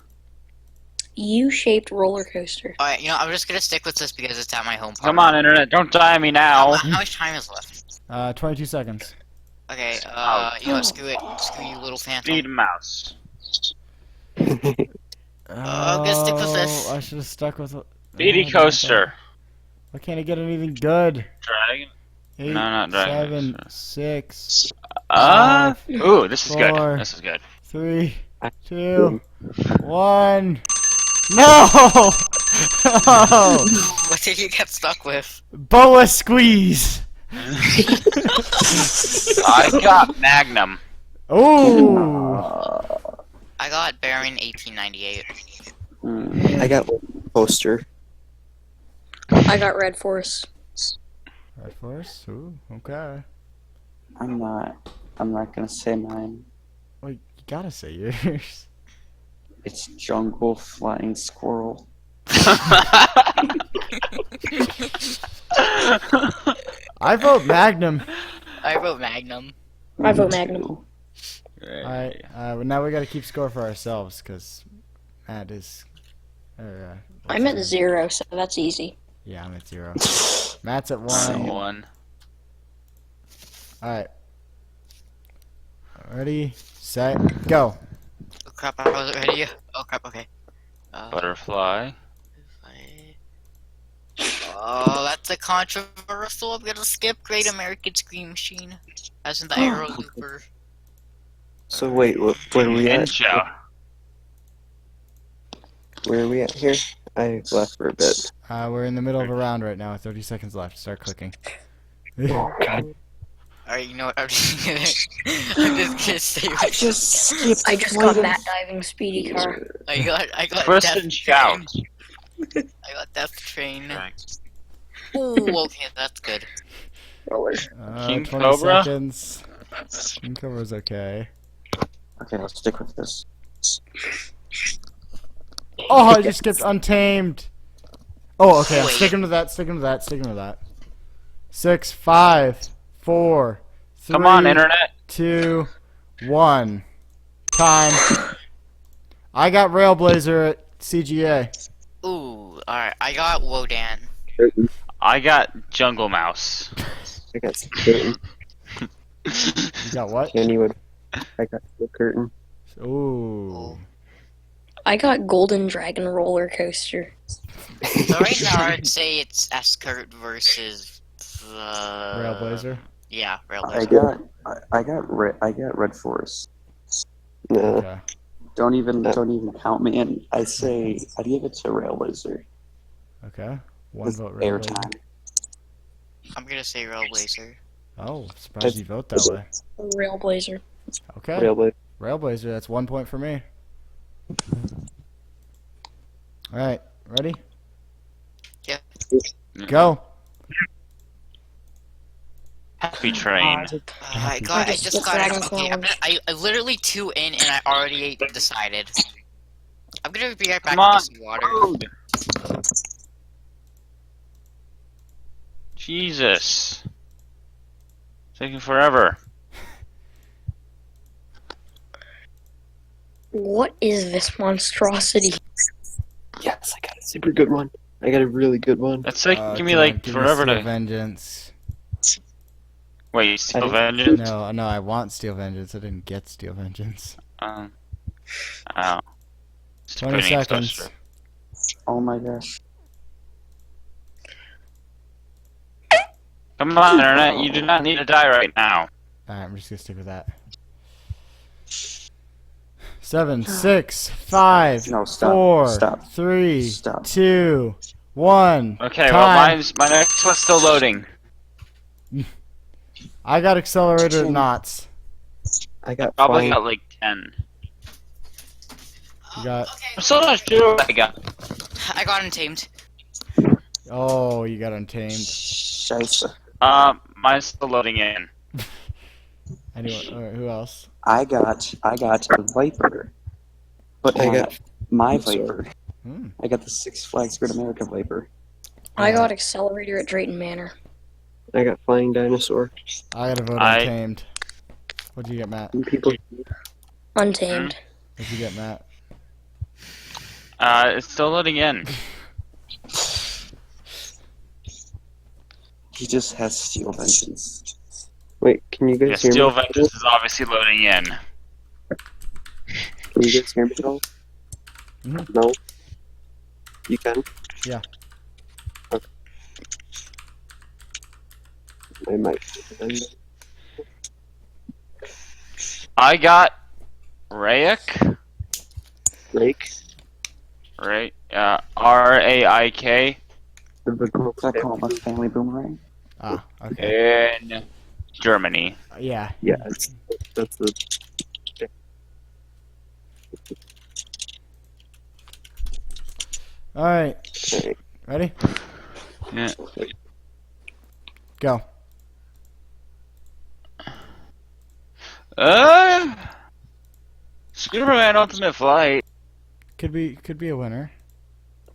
U-shaped roller coaster. Alright, you know, I'm just gonna stick with this because it's at my home park. Come on, internet, don't die on me now. How much time is left? 22 seconds. Okay, you know what, screw it. Screw you, little phantom. Speed mouse. I'm gonna stick with this. I should have stuck with it. Speedy coaster. Why can't I get anything good? Dragon? 8, No, not dragon. 7, 6. Ooh, this is 4, good. This is good. 3, 2, 1. No! Oh! What did you get stuck with? Boa squeeze! I got Magnum. Oh! I got Baron 1898. I got poster. I got Red Force. Red Force? Ooh, okay. I'm not gonna say mine. Well, you gotta say yours. It's jungle flying squirrel. I vote Magnum. I vote Magnum. I vote Magnum. Alright, now we gotta keep score for ourselves, because Matt is... I'm at 0, so that's easy. Yeah, I'm at 0. Matt's at 1. 1. Alright. Ready, set, go. Oh crap, I wasn't ready. Oh crap, okay. Butterfly. Oh, that's a controversial. I'm gonna skip Great American Scream Machine. As in the Arrow Looper. So wait, where are we at? Ninja. Where are we at here? I left for a bit. We're in the middle of a round right now, 30 seconds left. Start clicking. Alright, you know what? I'm just gonna say I just got that diving speedy car. I got Twist Death and shout. Train. I got Death Train. Ooh, okay, that's good. King 20 Cobra? seconds. King Cobra's okay. Okay, let's stick with this. Oh, I just skipped Untamed. Oh, okay, I'm Wait. sticking with that, sticking with that, sticking with that. 6, 5, 4, 3, Come on, internet. 2, 1. Time. I got Railblazer at CGA. Ooh, alright, I got Wodan. I got Jungle Mouse. I got curtain. You got what? Candywood. I got the curtain. Ooh. I got Golden Dragon roller coaster. So right now I'd say it's Eskert versus the... Railblazer. Yeah, Railblazer. I got Red Force. No. Okay. Don't even count me in. I'd give it to Railblazer. Okay. One With vote airtime. Railblazer. I'm gonna say Railblazer. Oh, surprised you vote that way. Railblazer. Okay. Railblazer. Railblazer, that's 1 point for me. Alright, ready? Yeah. Go. Happy Train. I just got it. Okay, I literally 2 in and I already decided. I'm gonna be right back Come with on. some water. Jesus. Taking forever. What is this monstrosity? Yes, I got a super good one. I got a really good one. That's like, give me come on, like give me forever Steel to... Vengeance. Wait, you Steel Vengeance? No, I want Steel Vengeance. I didn't get Steel Vengeance. Oh. 20 seconds. Oh my gosh. Come on, internet. You do not need to die right now. Alright, I'm just gonna stick with that. 7, 6, 5, No, stop. 4, Stop. 3, Stop. 2, 1. Okay, Time. well, my next one's still loading. I got accelerated knots. I got Probably flying. got like 10. You got. I'm still not sure what I got. I got Untamed. Oh, you got Untamed. Scheisse. Mine's still loading in. Anyone? Who else? I got a Viper, but I not got my Viper. Hmm. I got the Six Flags Great America Viper. I got Accelerator at Drayton Manor. I got flying dinosaur. I got a vote Untamed. What'd you get, Matt? And people. Untamed. What'd you get, Matt? It's still loading in. He just has steel vengeance. Wait, can you Yeah, guys hear Steel me? Vengeance is obviously loading in. Can you guys hear me at all? No? You can? Yeah. Okay. I might. I got Raik. Rake? Right? R-A-I-K. What's that called? A family boomerang? Ah, okay. In Germany. Yeah. Yeah, that's the. All right. Okay. Ready? Yeah. Go. Superman Ultimate Flight. Could be a winner.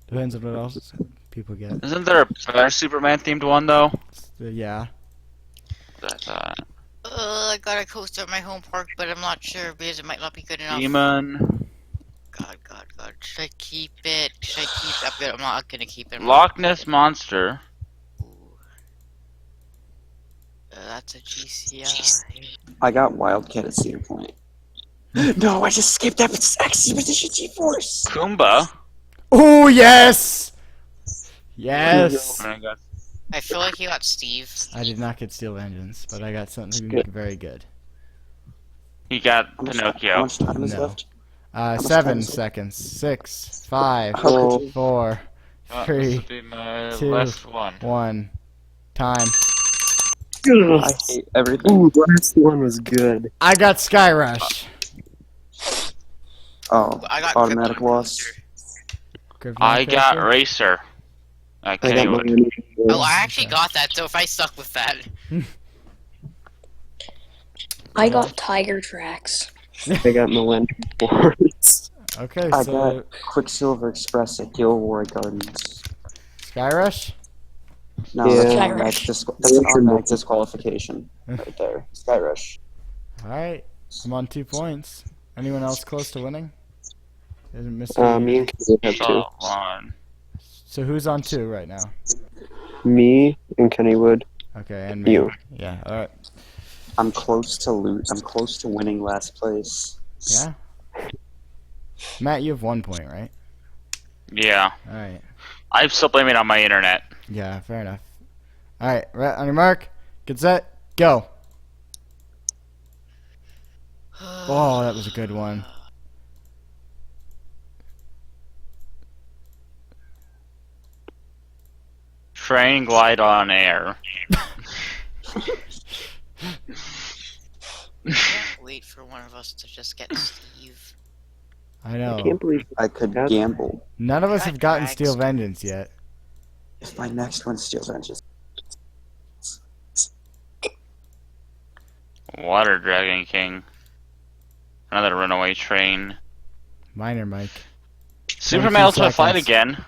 Depends on what else people get. Isn't there a better Superman themed one though? Yeah. I thought. I got a coaster at my home park, but I'm not sure because it might not be good enough. Demon. God. Should I keep it? I'm not gonna keep it. Loch Ness Monster. That's a GCI. I got Wildcat at Cedar Point. No, I just skipped Expedition G-Force! Kumba. Oh yes. Yes. I feel like you got Steve. I did not get Steel Vengeance, but I got something very good. He got Pinocchio. How much time is left? 7 seconds. 6, 5, Oh. 4, This 3, will be my 2, last one. 1. Time. I hate everything. Ooh, last one was good. I got Sky Rush. Oh, I got automatic Krypton loss. I got Racer. I I got Kennywood. Oh, I actually got that, so if I stuck with that. I got Tiger Tracks. I got Millennium Force. Okay, I so got Quicksilver Express at Gilroy Gardens. Sky Rush? No, Yeah. that's an automatic disqualification right there. Sky Rush. Alright, I'm on 2 points. Anyone else close to winning? Isn't Me Mr. and Kenny have 2. One. So who's on 2 right now? Me and Kennywood. Okay, and me. You. Yeah, alright. I'm close to winning last place. Yeah? Matt, you have 1 point, right? Yeah. Alright. I'm still blaming it on my internet. Yeah, fair enough. Alright, on your mark, get set, go. Oh, that was a good one. Train glide on air. Wait for one of us to just get Steve. I know. I can't believe I could gamble. None of us have gotten Drags. Steel Vengeance yet. If my next one steals Vengeance. Water Dragon King. Another runaway train. Minor Mike. Superman 22 Ultimate Flight seconds. again.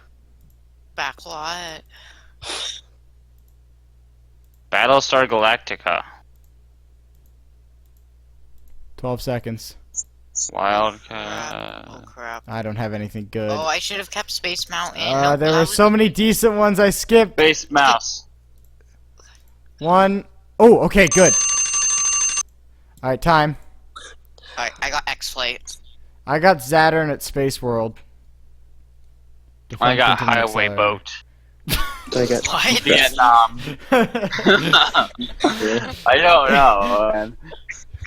Backlot. Battlestar Galactica. 12 seconds. Wildcat. Oh crap. I don't have anything good. Oh, I should have kept Space Mountain. There were so many decent ones I skipped. Space Mouse. 1. Oh, okay, good. Alright, time. Alright, I got X-Flight. I got Saturn at Space World. I got Defend Continuum Highway Accelerator. Boat. I got What? Vietnam. I don't know, man.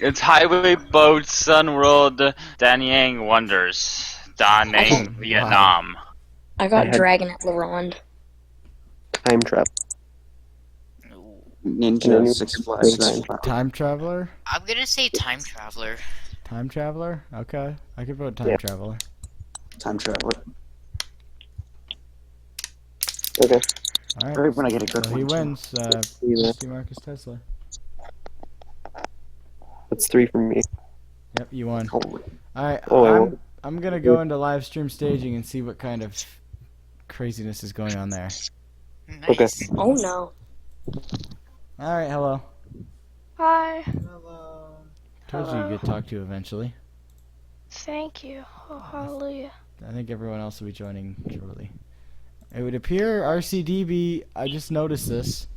It's Highway Boat, Sun World, Danyang Wonders, Da Nang, Vietnam. I got Dragon at LaRonde. time travel. Ninja, Six Flags. Time Traveler? I'm gonna say Time Traveler. Time Traveler? Okay. I could vote Time Yeah. Traveler. Time Traveler. Okay. Alright. Right when I get a good So one. he too. wins. Mr. Marcus Tesla. That's 3 from me. Yep, you won. Holy. Alright, Oh, I'm gonna go into live stream staging and see what kind of craziness is going on there. Nice. Okay. Oh no. Alright, hello. Hi. Told you you'd get talked to eventually. Thank you. Oh, hallelujah. I think everyone else will be joining shortly. It would appear RCDB, I just noticed this,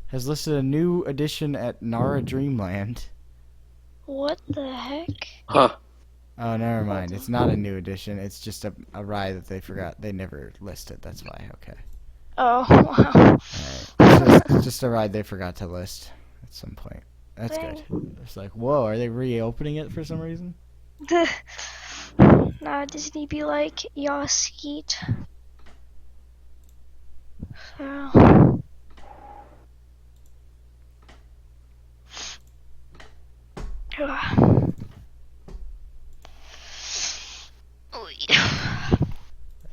has listed a new edition at Nara Dreamland. What the heck? Huh. Oh, never mind. It's not a new edition. It's just a ride that they forgot. They never listed. That's why. Okay. Oh, wow. Alright. It's just a ride they forgot to list at some point. That's Dang. good. It's like, whoa, are they reopening it for some reason? Nah, Disney be like, y'all skeet. So.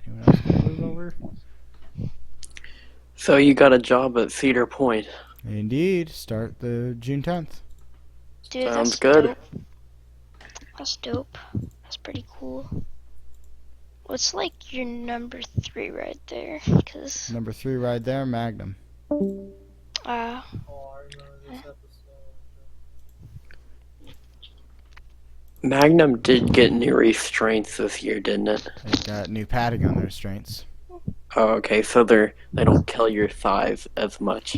Anyone else gonna move over? So you got a job at Cedar Point. Indeed. Start the June 10th. Dude, Sounds that's good. Dope. That's dope. That's pretty cool. What's like your number 3 right there? Cause Number 3 ride there, Magnum. Magnum did get new restraints this year, didn't it? They got new padding on their restraints. Oh, okay, so they don't kill your thighs as much.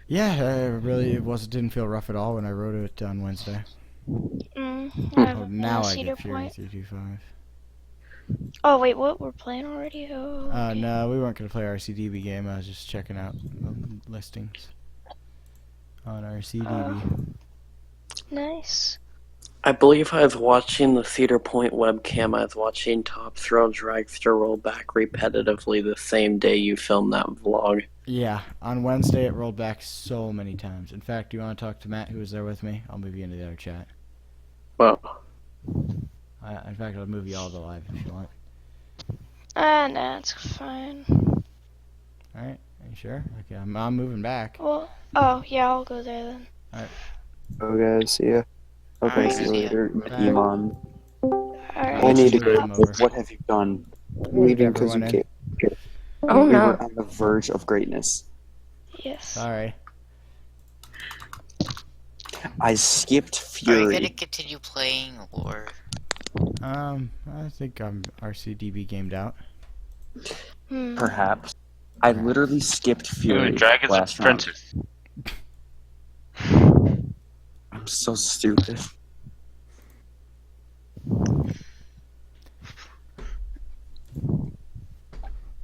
Yeah, didn't feel rough at all when I rode it on Wednesday. I Now I Cedar get Fury Point. 325. Oh wait, what? We're playing already? Oh. Okay. No, we weren't gonna play RCDB game. I was just checking out listings on RCDB. Nice. I believe I was watching the Cedar Point webcam. I was watching Top Thrill Dragster roll back repetitively the same day you filmed that vlog. Yeah, on Wednesday it rolled back so many times. In fact, do you want to talk to Matt, who was there with me? I'll move you into the other chat. Well, in fact, I'll move you all to live if you want. Nah, it's fine. Alright, are you sure? Okay, I'm moving back. Well, oh yeah, I'll go there then. Alright. Oh, guys, see ya. Okay, see you later, Iman. Alright. I need to go. Over. What have you done? Moved Leaving because you everyone can't. Oh We no. were on the verge of greatness. Yes. Sorry. I skipped Are you Fury. gonna continue playing, or? I think I'm RCDB gamed out. Perhaps. I literally skipped Fury Dragon's last round. Apprentice. I'm so stupid.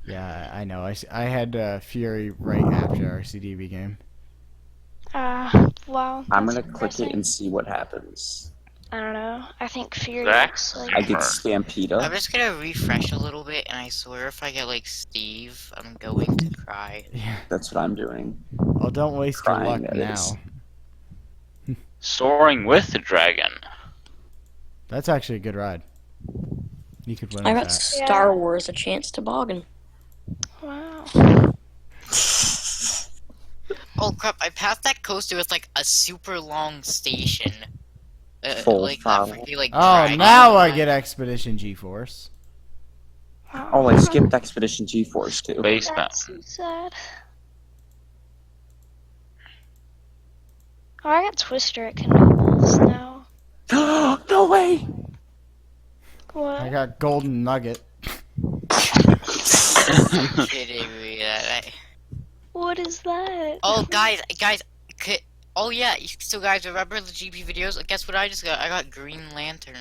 Yeah, I know. I had Fury right after our CDB game. Wow. I'm that's gonna click it and see what happens. I don't know. I think Fury Zach? looks like. I get Stampede. I'm just gonna refresh a little bit, and I swear if I get like Steve, I'm going to cry. Yeah. That's what I'm doing. Oh, don't waste your Crying, luck that now. is. Soaring with the Dragon. That's actually a good ride. You could win I with got that. Star Wars: A Chance to Bargain. Wow. Oh crap! I passed that coaster with like a super long station. Full like throttle. that freaking, like, Oh, dragon. now I get Expedition G-Force. Oh, I skipped Expedition G-Force too. Basement. That's so sad. Oh, I got Twister at Knoebels now. No way! What? I got Golden Nugget. Kidding me? That. What is that? Oh, guys, oh yeah. So guys, remember the GP videos? Guess what I just got? I got Green Lantern.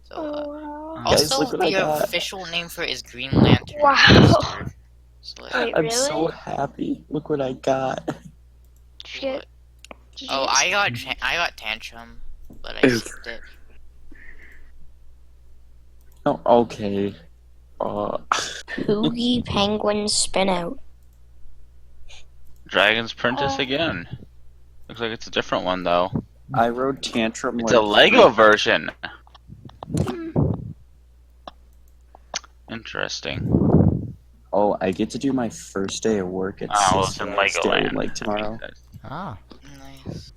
So, wow. Guys, also look what I the got. official name for it is Green Lantern. Wow. So, like, Wait, I'm really? so happy. Look what I got. Did you get? Did you oh, get I got Tantrum, but I skipped it. Oh, okay. Hoogie Penguin Spin Out. Dragon's Apprentice again. Looks like it's a different one though. I rode Tantrum. It's a Lego version. Interesting. Oh, I get to do my first day of work at Oh, 6 it's in starting Legoland. like tomorrow. Ah. Nice.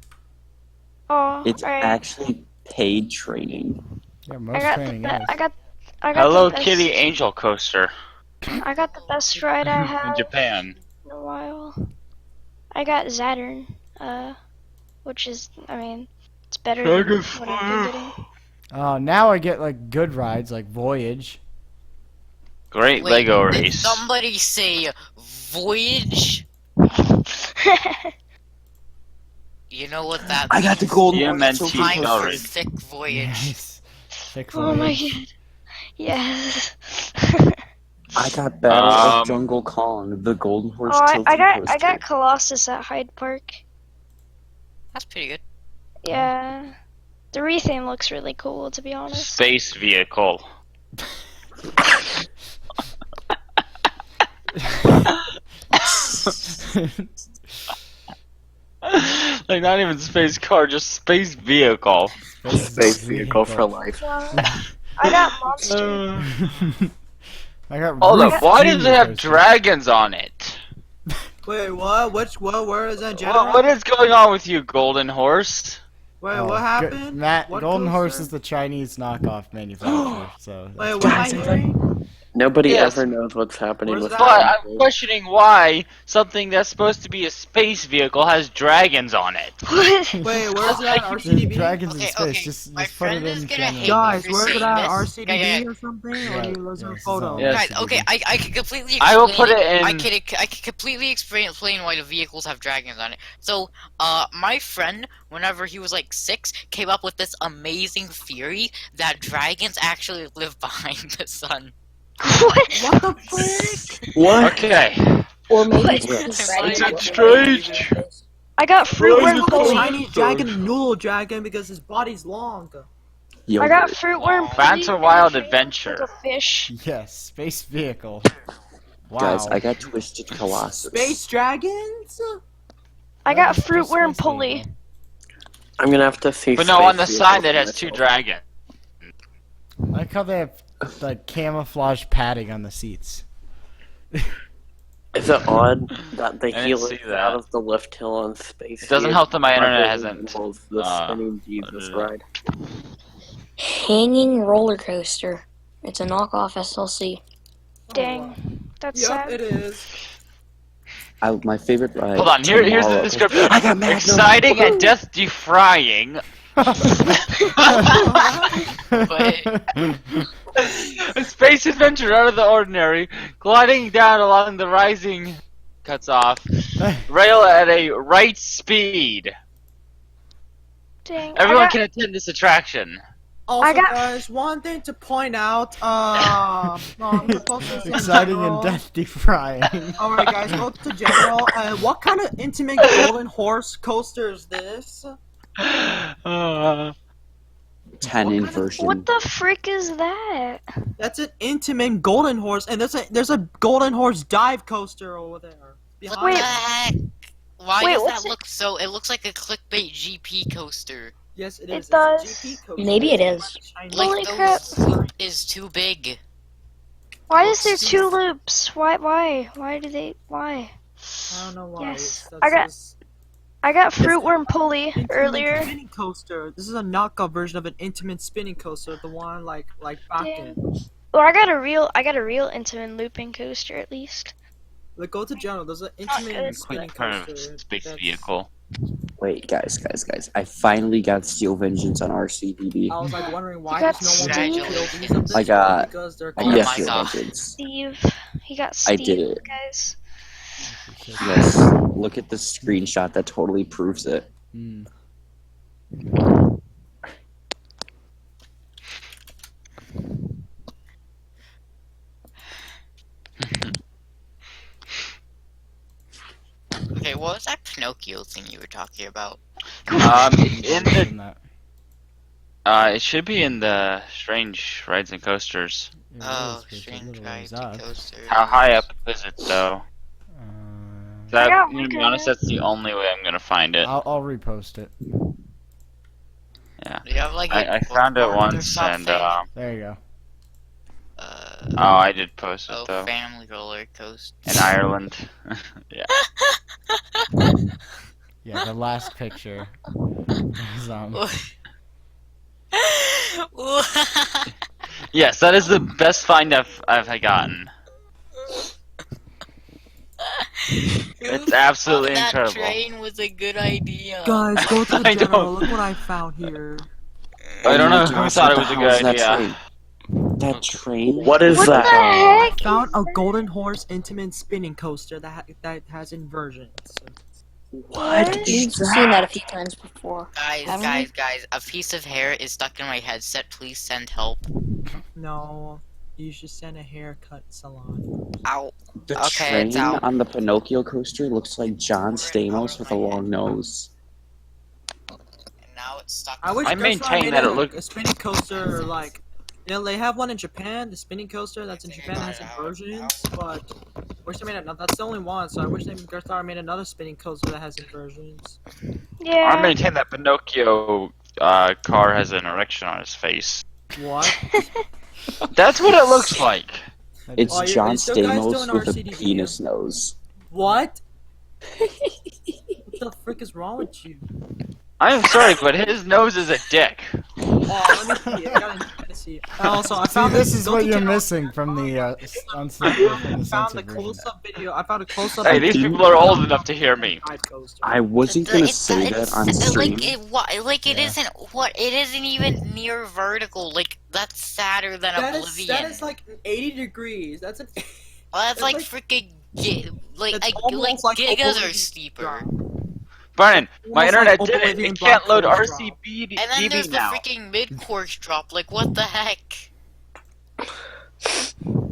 Oh, It's alright. actually paid training. Yeah, I most got the training be- is. I got Hello the best, Kitty Angel Coaster I got the best ride I in had Japan. in a while. I got Saturn, which is, I mean, it's better than what I've been getting. Oh, now I get like good rides like Voyage. Great Wait, Lego did race. somebody say voyage? You know what that I means? got the golden You horse. meant It's Team okay. Time for Gallery. thick voyage. Nice. Thick Oh my voyage. god. Yes. I got Battle of Um, Jungle Kong, the golden horse Oh, tilting I coaster. got Colossus at Hyde Park. That's pretty good. Yeah. The retheme looks really cool, to be honest. Space vehicle. Like not even space car, just space vehicle. Space vehicle for life. I got Monster. I got Hold Roof up, why does Junior it have coaster. dragons on it? Wait, what? Where is that general? What is going on with you, Golden Horse? Wait, Oh, what happened? Matt, What Golden Horse coaster? is the Chinese knockoff manufacturer. So. Wait, what am I hearing? Nobody Yes. ever knows what's happening Where's with that? But I'm questioning why something that's supposed to be a space vehicle has dragons on it. Wait, where's that There's RCDB? dragons in Okay, space. okay. Just My put it friend in is gonna general. hate Guys, me for where's saying that this. RCDB Yeah. or something? Yeah, Or do you lose yeah, a this is photo? all- Yes. Guys, okay, I could completely I explain will put it in. I could completely explain why the vehicles have dragons on it. So, my friend, whenever he was like 6, came up with this amazing theory that dragons actually live behind the sun. What the frick? What? Okay. Or maybe What? it's because Is dragons it are strange? I got Fruit Where's Worm the Pulley. Chinese dragon and noodle dragon because his body's long? I got Fruit Worm Pulley. Banter Wild Adventure. Like a fish. Yes, space vehicle. Wow. Guys, I got Twisted Colossus. Space dragons? I got Just Fruit Worm space Pulley. vehicle. I'm gonna have to see. But no, space on the sign vehicles it has 2 myself. dragons. I like how they have like camouflage padding on the seats. Is it odd that the I didn't helix see that. out of the lift hill on space? It doesn't Vehicles help that my internet rather hasn't, resembles the spinning Jesus ride. Hanging roller coaster. It's a knockoff SLC. Dang. That's Yep, sad. it is. My favorite ride. Hold on, here's the tomorrow- description. I got Magnum. Exciting and death-defying. A space adventure out of the ordinary, gliding down along the rising cuts off rail at a right speed. Dang. Everyone can attend this attraction. Also, guys, one thing to point out, the posters in Exciting general- and death-defying. Alright, guys, go to general. What kind of intimate golden horse coaster is this? 10 inversion. What the frick is that? That's an intimate golden horse, and there's a golden horse dive coaster over there. What Behind the it. heck? Why Wait, does what's that look so? It looks like a clickbait GP coaster. Yes, it It is. does. It's a GP coaster. Maybe it is. Like Holy those crap. loop is too big. Why is there 2 loops? Why do they? Why? I don't know why. Yes. That's I got Fruit Worm Pulley intimate earlier. spinning coaster. This is a knockoff version of an intimate spinning coaster, the one like back in. Well, I got a real intimate looping coaster at least. Like go to general. There's an intimate good. spinning Kind of coaster. space that's- vehicle. Wait, guys. I finally got Steel Vengeance on RCDB. I was like wondering why got there's no one Steve? POVs of this I got- because they're I Oh got my Steel God. Vengeance. Steve, he got I Steve, did it. guys. Yes. Look at the screenshot that totally proves it. Hmm. Okay, what was that Pinocchio thing you were talking about? In the In that. it should be in the strange rides and coasters. It Oh, is, but it's a strange little rides ways and up. coasters. How high up is it though? That, Yeah, to be honest, that's the only way I'm gonna find it. I'll repost it. Yeah. Do you have like I found it bookmark or once and something? There you go. oh, I did post it Oh, though. family roller coaster. In Ireland. Yeah. Yeah, the last picture. is, Yes, that is the best find I've gotten. It's absolutely that incredible. train was a good idea. Guys, go to the I general. don't- Look what I found here. I don't know Oh my who gosh, thought it what was a the hell is good that idea. train? That train? What is What that? the heck? I found a Golden Horse Intamin spinning coaster that has inversions. What? We've seen that a few times before. Guys, haven't guys, we? guys, a piece of hair is stuck in my headset. Please send help. No, you should send a haircut salon. Ow. The Okay, it's train out. on the Pinocchio coaster looks like John Stamos with a long nose. And now it's stuck. I wish I Ghost Rider maintain made that a, it looked- a spinning coaster like, you know, they have one in Japan, the spinning coaster that's in Japan has inversions, but I wish they made another. That's the only one, so I wish they Ghost Rider made another spinning coaster that has inversions. Yeah. I maintain that Pinocchio car has an erection on his face. What? That's what it looks like. It's Oh, are John you still guys Stamos doing with a RCDB? penis nose. What? What the frick is wrong with you? I am sorry, but his nose is a dick. Oh, let me see. I gotta see. Also, I See, found this is go what to you're General- missing from the I found the censored version. close-up video. I found a close-up. Hey, of these the- people are old enough to hear me. I wasn't gonna say that on stream. It isn't what it isn't even near vertical. Like that's sadder than Oblivion. That is like 80 degrees. That's an. Well, that's like like- freaking like That's like almost like gigas Oblivion are steeper. Brian, my Almost internet like did it. Oblivion It can't Black load Hole RCB And then there's DB the now. freaking mid-course drop. Like what the heck?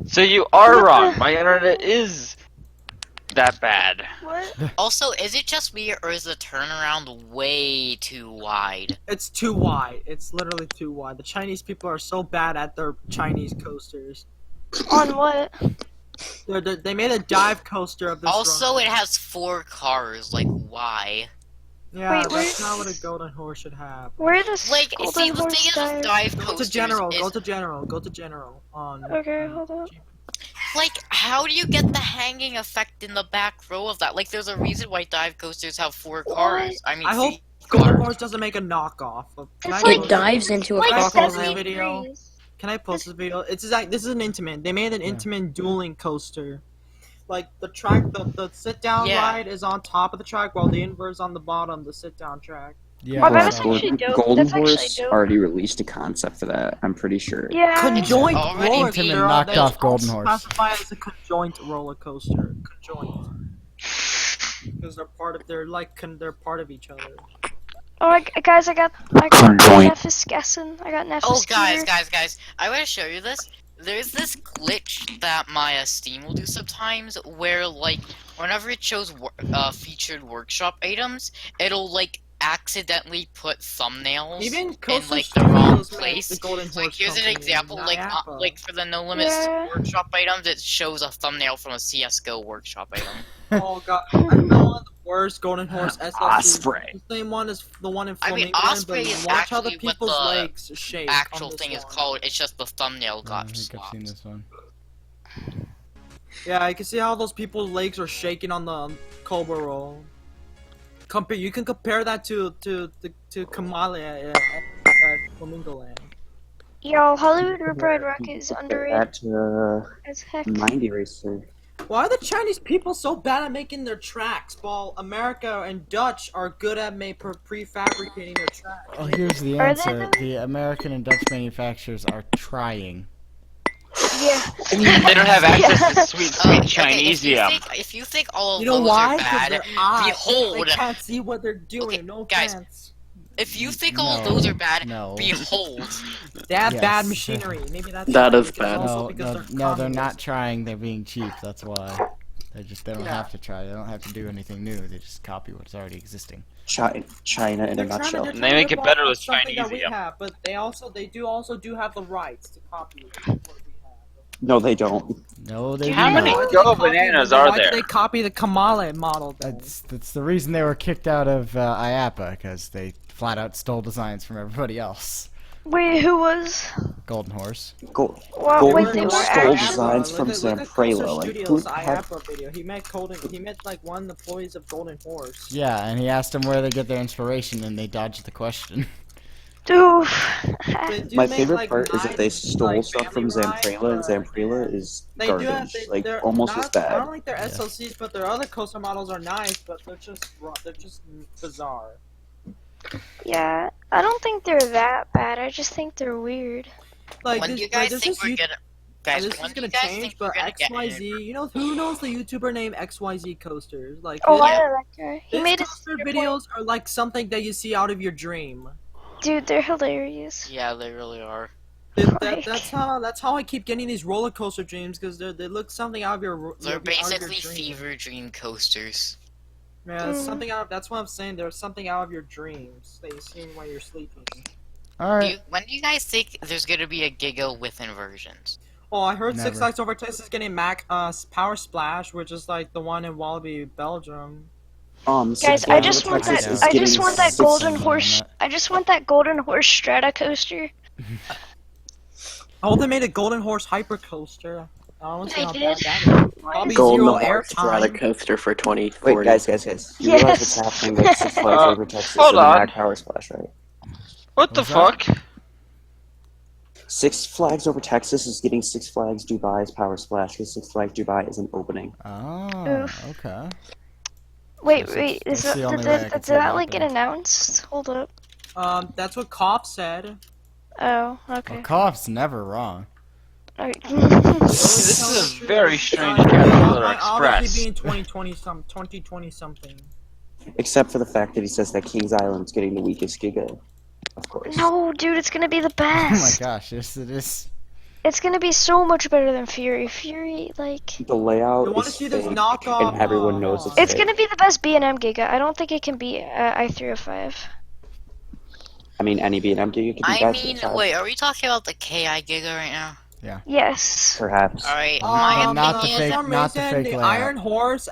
So you are wrong. My internet is that bad. What? Also, is it just me or is the turnaround way too wide? It's too wide. It's literally too wide. The Chinese people are so bad at their Chinese coasters. On what? They made a dive coaster of this. Also, run. it has 4 cars. Like why? Yeah, Wait, that's where's- not what a golden horse should have. Where does Like, Golden see, the Horse thing is with dive? dive Go coasters to general. is, Go to general. Go to general. On. Okay, hold on. like, how do you get the hanging effect in the back row of that? Like, there's a reason why dive coasters have 4 cars. I mean, I hope 3 Golden cars. Horse doesn't make a knockoff. Can It's I like- post- It dives into a Like Can I cockle. post this 70 video? degrees. Can I post this video? It's like this is an Intamin. They made an Intamin dueling coaster. Like the track, the sit down Yeah. ride is on top of the track, while the invert's on the bottom. The sit down track. Yeah, Oh, that I is saw actually that. dope. Golden That's actually Horse dope. already released a concept for that, I'm pretty sure. Yeah. Conjoint already roller being coaster. knocked That's off Golden also Horse. classified as a conjoint roller coaster. Conjoint. Because they're part of. They're part of each other. Oh, guys, I got Conjoint. Nefis guessing. I got Nefis. Oh, guys, I want to show you this. There's this glitch that my Steam will do sometimes, where like whenever it shows featured workshop items, it'll like accidentally put thumbnails Even in Coaster like the wrong Studios makes place. the Golden So, like Horse here's an Company, example, not like Apple. like for the No Limit Yeah. workshop items, it shows a thumbnail from a CS:GO workshop item. Oh god, I know one of the worst Golden Horse SLCs. Osprey. The same one is the one in I mean, Flamingo. Osprey is Watch how the actually what people's the legs shake. on Actual this thing is one. called. It's just the thumbnail I got think I've swapped. seen this one. Yeah, I can see how those people's legs are shaking on the Cobra roll. You can compare that to Kamale at Flamingo Land. Yo, Hollywood Rip Ride Rock is underrated That as heck. 90 racer. Why are the Chinese people so bad at making their tracks, while America and Dutch are good at prefabricating their tracks? Oh, here's the Are they answer. though? The American and Dutch manufacturers are trying. Yeah. They don't have access to sweet, sweet Okay, Chinesium. if you think all of You know those why? are 'Cause bad, their eyes, behold. they can't see what they're doing. Okay, no guys, offense. If you think all of No, those are bad, no. behold. They have Yes. bad machinery. Maybe that's That why, is because bad. also No, because no, they're no, they're not communists. trying. They're being cheap. That's why. They don't Yeah. have to try. They don't have to do anything new. They just copy what's already existing. China in a They're trying to- nutshell. they're And they trying to make it rip better off with something that we Chinesium. have, but they do have the rights to copy what we have. No, they don't. No, they How do many not. Why did Go they copy Bananas the- are why did there? they copy the Kamale model? Then? That's the reason they were kicked out of IAPA, because they flat out stole designs from everybody else. Wait, who was? Golden Horse. Wow, Golden wait, they were Horse stole actually. designs from Look at Zamprela. Coaster Like, Studios' who had... IAPA video. He met like one of the employees of Golden Horse. Yeah, and he asked them where they get their inspiration, and they dodged the question. Dude. They do My make, favorite like, part is that they nice, stole like, stuff from family rides, Zamprela, and but Zamprela is They do have, garbage. Like, they're almost not, as bad. I don't like their SLCs, but their other coaster models are nice, but they're just bizarre. Yeah, I don't think they're that bad. I just think they're weird. Like When this, do you guys there's think this we're you- gonna? Guys, this when is do gonna you guys change, think but we're gonna get XYZ, you know, who knows the YouTuber name XYZ Coasters? Like, Oh, his, I know that guy. He his made his coaster videos are like something that you see out of your dream. Dude, they're hilarious. Yeah, they really are. That's how I keep getting these roller coaster dreams because they look something out of your. They're out of your basically dream. fever dream coasters. Yeah, it's something out. That's what I'm saying. There's something out of your dreams that you see while you're sleeping. Alright. When do you guys think there's gonna be a Giga with inversions? Oh, I heard Six Never. Flags Over Texas is getting Power Splash, which is like the one in Wallaby, Belgium. Guys, I just want that. I just want that golden horse. I just want that golden horse strata coaster. Oh, they made a Golden Horse Hyper Coaster. I don't see They how did? bad that is. Probably Golden zero Horse Strata airtime. Coaster for 2040. Wait, guys. You realize what's happening with Six Flags Over Texas hold and the on. Mac Power Splash, right? What the fuck? Six Flags Over Texas is getting Six Flags Dubai's Power Splash because Six Flags Dubai isn't opening. Oh, okay. Wait, That's- wait. Is that's the that, only did way I that, could did say that that like get then. announced? Hold up. That's what Koff said. Oh, okay. Well, Cough's never wrong. This is a very strange It Caterpillar might obviously Express. be in 2020 something. Except for the fact that he says that Kings Island's getting the weakest Giga, of course. No, dude, it's gonna be the Oh my best. gosh, yes it is. It's gonna be so much better than Fury. Fury, like, The layout You wanna is see this fake, knockoff, and everyone knows it's it's fake. gonna be the best B&M Giga. I don't think it can be i305. I mean, any B&M Giga could be I bad mean, for the wait, are we talking about the KI Giga right now? Yeah. Yes. Perhaps. Alright, my not the opinion. fake- For some not the reason, fake the layout. Iron Horse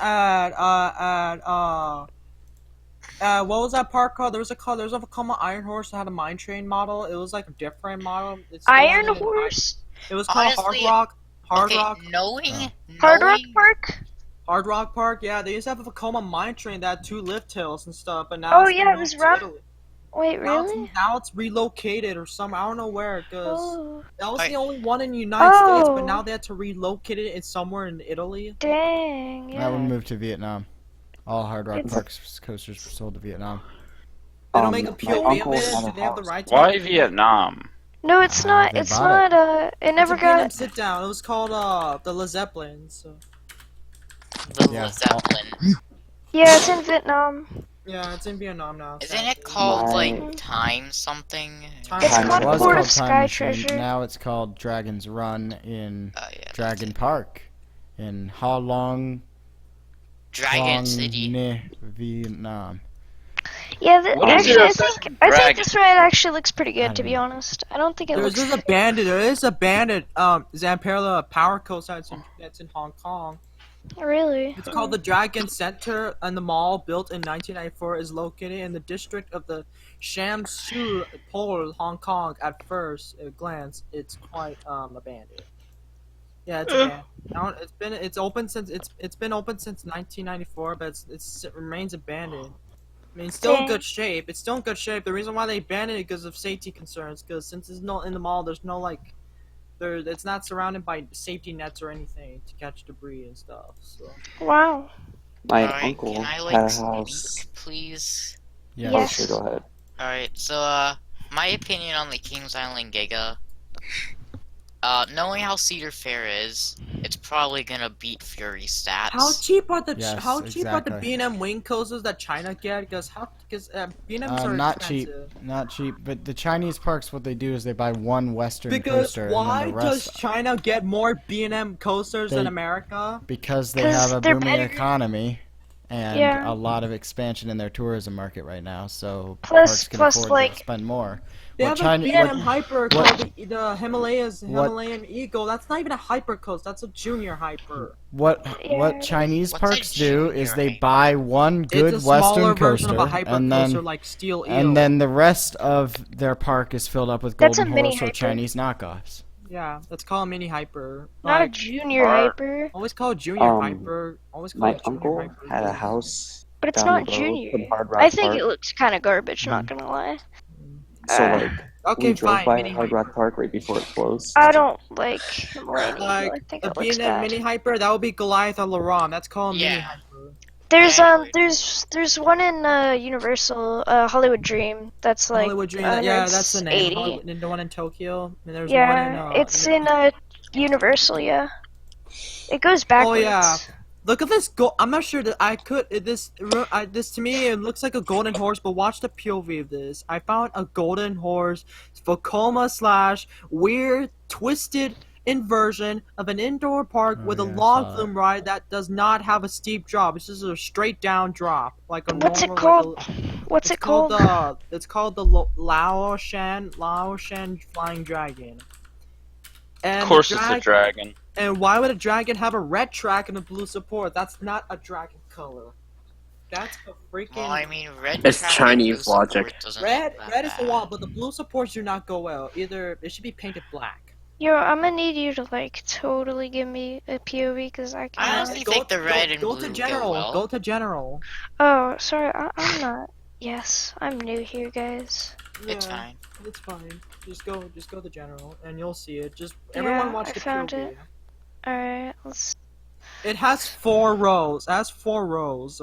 what was that park called? There was a called Iron Horse that had a mine train model. It was like a different model. It still Iron had an- Horse? It was called Honestly, Hard okay, Rock. knowing Hard Rock Park? Hard Rock Park, yeah, they used to have a Vekoma mine train that had 2 lift tails and stuff, but now Oh it's yeah, been it was moved to rough. Italy. Wait, really? Now it's relocated or some I don't know where because Oh. that was the only one in the United States, but Oh. now they had to relocate it in somewhere in Italy. Dang, That one yeah. moved to Vietnam. All Hard Rock It's- Parks coasters were sold to Vietnam. They don't make a my POV uncle of it. had a Do they have the house. right to? Why Vietnam? No, it's not. they It's bought not. It never It's a B&M got. sit down. It was called the Le Zeppelin. So The Yeah. Zeppelin. Yeah, it's in Vietnam. yeah, it's in Vietnam now. Isn't sadly. it called, My- like, Time something? Time It's Time called It was Port called of Time Sky Machine. Treasure. Now it's called Dragon's Run in Yeah, Dragon Park in Ha Long Dragon Quang City. Nye, Vietnam. Yeah, What is actually, your I obsession think with dragons? this ride actually looks pretty I good. To don't be know. honest, I don't think it There's looks. just a bandit. There is a bandit. Zamperla Power Coaster that's in Hong Kong. Really. It's called the Dragon Center, and the mall, built in 1994, is located in the district of the Sham Shui Pole, Hong Kong. At first glance, it's quite abandoned. Yeah, it's abandoned. Now it's been open since 1994, but it remains abandoned. I mean, it's still in good shape. It's still in good shape. The reason why they abandoned it because of safety concerns. Because since it's not in the mall, there's no like, it's not surrounded by safety nets or anything to catch debris and stuff. So. Wow. My Alright, uncle can I, had like, a speak, house. please? Yeah. Oh, sure, go ahead. Alright, so, my opinion on the Kings Island Giga. Knowing how Cedar Fair is, it's probably gonna beat Fury stats. How cheap are the Yes, how cheap are the exactly. B&M wing coasters that China get? Because B&M's are Not expensive. cheap, not cheap. But the Chinese parks, what they do is they buy one Western Because coaster, why and then the does rest China get more B&M coasters than They- America? because they 'Cause have a they're booming better. economy and Yeah. a lot of expansion in their tourism market right now. So Plus- parks can plus, afford like- to spend more. They What have China- a B&M what- Hyper what- called the what- Himalayan Eagle. That's not even a hyper coaster. That's a junior hyper. What Yeah. Chinese What's a parks do is junior they hyper? buy one good It's a smaller Western version coaster, of a hyper and coaster then like Steel Eel. and then the rest of their park is filled up with That's a Golden mini Horse or hyper. Chinese knockoffs. yeah, that's called a mini hyper. Not a Like, junior hyper. always called junior Um, hyper. Always called My junior uncle hyper. had a house. But it's down not the road junior. from Hard Rock I think Park. it looks kind of garbage. Not gonna lie. So like, Okay, we drove fine. by Mini Hard hyper. Rock Park right before it closed. I don't like Himalayan Eagle. I Like think the it looks B&M bad. mini hyper, that would be Goliath or Laram. That's called a mini Yeah. hyper. There's one in Universal, Hollywood Dream. That's like Hollywood Dream. Yeah, that's the name. 180. Hollywood, the one in Tokyo. And there's Yeah, one in. it's in Universal. Yeah, it goes backwards. Oh yeah. Look at this gold. I'm not sure that I could. This to me it looks like a golden horse, but watch the POV of this. I found a golden horse, Vekoma / weird twisted inversion of an indoor park with a log flume ride that does not have a steep drop. It's just a straight down drop, like a What's normal. it called? What's it called? It's called the Laoshan Flying Dragon. And Of course, it's a dragon. And why would a dragon have a red track and a blue support? That's not a dragon color. That's a freaking. Well, I mean, red. It's track Chinese blue logic. support doesn't Red look that is the bad. wall, but the blue supports do not go well. Either it should be painted black. Yo, I'm gonna need you to like totally give me a POV because I I can't. honestly think the red and Go blue to general. go well. Go to general. Oh, sorry, I'm not. Yes, I'm new here, guys. It's fine. It's fine. Just go to general, and you'll see it. Just Yeah, everyone watch I the found POV. it. Alright, let's. It has 4 rows. It has 4 rows.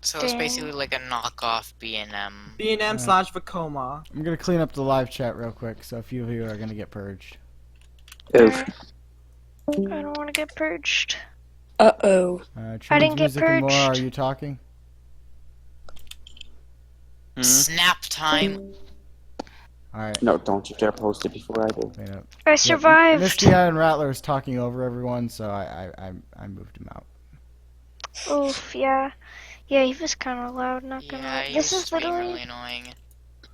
So it's basically like a knockoff B&M. B&M / Vekoma. I'm gonna clean up the live chat real quick, so a few of you are gonna get purged. Alright. I don't want to get purged. Uh-oh. I didn't get Music and more, are purged. you talking? Snap time. Alright. No, don't you dare post it before I do. Clean up. I survived. Misty and Rattler was talking over everyone, so I moved him out. Oof, yeah. Yeah, he was kind of loud, not gonna lie. He This was is being literally. really annoying.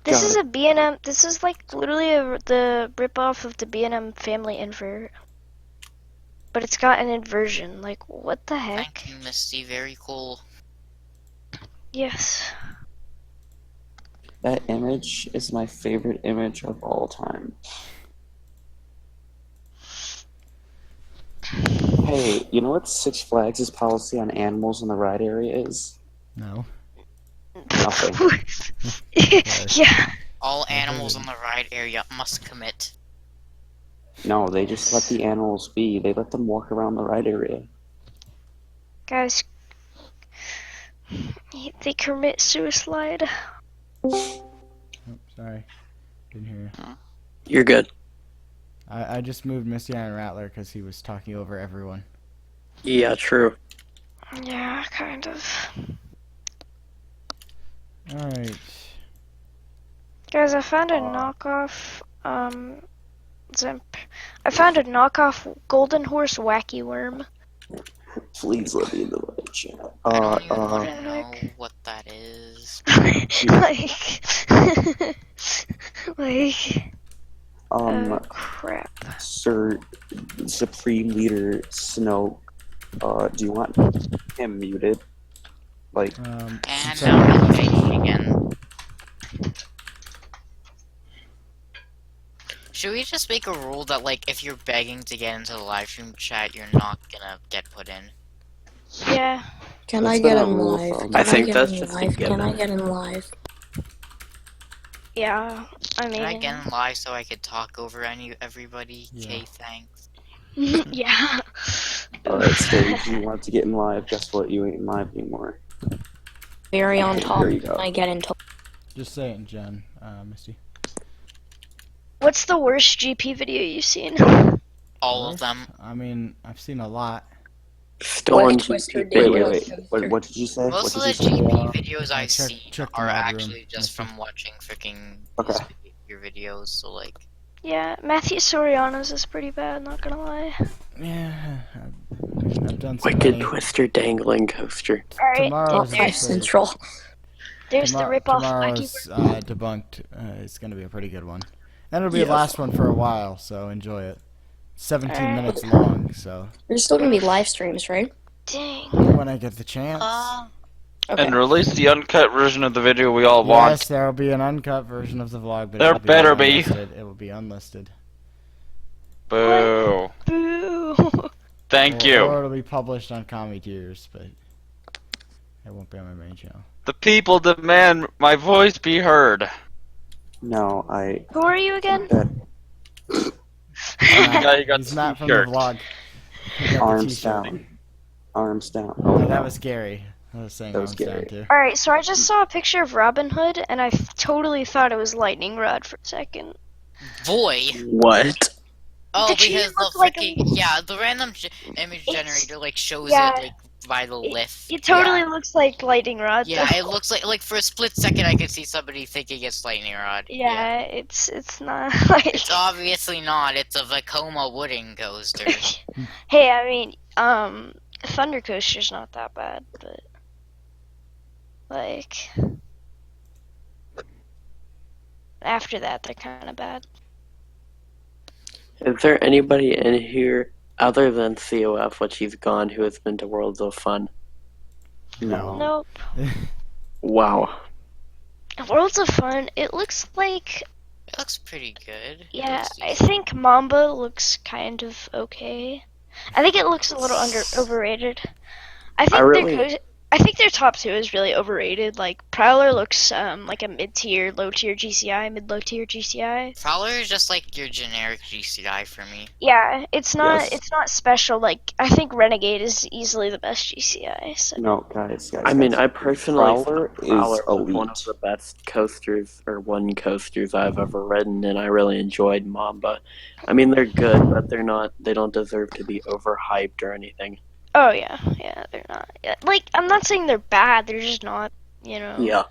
This is a B&M. This is like literally the ripoff of the B&M family invert. But it's got an inversion. Like, what the heck? Thank you, Misty. Very cool. Yes. That image is my favorite image of all time. Hey, you know what Six Flags' policy on animals in the ride area is? No. Nothing. Yeah. All animals in the ride area must commit. No, they just let the animals be. They let them walk around the ride area. Guys, they commit suicide. Oh, sorry. Didn't hear you. You're good. I just moved Misty and Rattler because he was talking over everyone. Yeah, true. Yeah, kind of. Alright. Guys, I found a knockoff, Zimp. I found a knockoff Golden Horse Wacky Worm. Please let me in the live chat. I don't even want to know what that is. Crap. Sir Supreme Leader Snoke, do you want him muted? Like, And now he's changing again. Should we just make a rule that, like, if you're begging to get into the live stream chat, you're not gonna get put in? Yeah. Can I get in live? I think get that's in just a live? Can I given. get in live? Yeah, I mean. Can I get in live so I could talk over everybody? Okay, thanks. Yeah. alright, Stage, you want to get in live. Guess what? You ain't in live anymore. Very on top. There you go. Can I get into Just say it, Jen. Misty. What's the worst GP video you've seen? All of them. I mean, I've seen a lot. Still on Twister GP. Wait, what did you say? Most of What the did you say? GP videos I've check- seen check the are mod room, actually just Misty. from watching freaking Okay. your videos, so like. Yeah, Matthew Soriano's is pretty bad, not gonna lie. Yeah, I've done so Wicked many. Twister dangling coaster. Alright, Tomorrow's Live Central? there's the ripoff Wacky Tomorrow's debunked is going to be a pretty good one. And it'll be the Yes. last one for a while, so enjoy it. 17 Alright. minutes long, so There's still gonna be live streams, right? Dang. when I get the chance. Okay. And release the uncut version of the video we all want. Yes, there will be an uncut version of the vlog, but There it will better be. unlisted. It will be unlisted. Boo. Boo. Thank Or you. it'll be published on Commie Tears, but it won't be on my main channel. The people demand my voice be heard. No, I. Who are you again? Now you got He's the not from the t-shirt. vlog. He got the Arms t-shirt. down. Arms down. Oh, Oh, that was scary. I was saying That I was was down scary. to. Alright, so I just saw a picture of Robin Hood, and I totally thought it was Lightning Rod for a second. Boy. What? Oh, Did she because the look like freaking yeah, the random image generator like shows yeah. it like by the lift. It totally Yeah. looks like Lightning Rod. Yeah, though. it looks like for a split second I could see somebody thinking it's lightning rod. Yeah, it's not like. It's obviously not. It's a Vekoma wooden coaster. Hey, I mean, Thunder Coaster's not that bad, but like after that, they're kind of bad. Is there anybody in here other than COF, which he's gone, who has been to Worlds of Fun? No. Nope. Wow. Worlds of Fun. It looks like. It looks pretty good. Yeah, I think Mamba looks kind of okay. I think it looks a little overrated. I think their top 2 is really overrated. Like Prowler looks like a mid-tier, low-tier GCI, mid-low tier GCI. Prowler is just like your generic GCI for me. Yeah, it's not Yes. it's not special. Like I think Renegade is easily the best GCI. So. No, guys. I mean, I personally Prowler think Prowler is was elite. one of the best coasters, or one coasters I've ever ridden, and I really enjoyed Mamba. I mean, they're good, but they don't deserve to be overhyped or anything. Oh yeah, they're not. Yeah, like I'm not saying they're bad. They're just not. Yeah.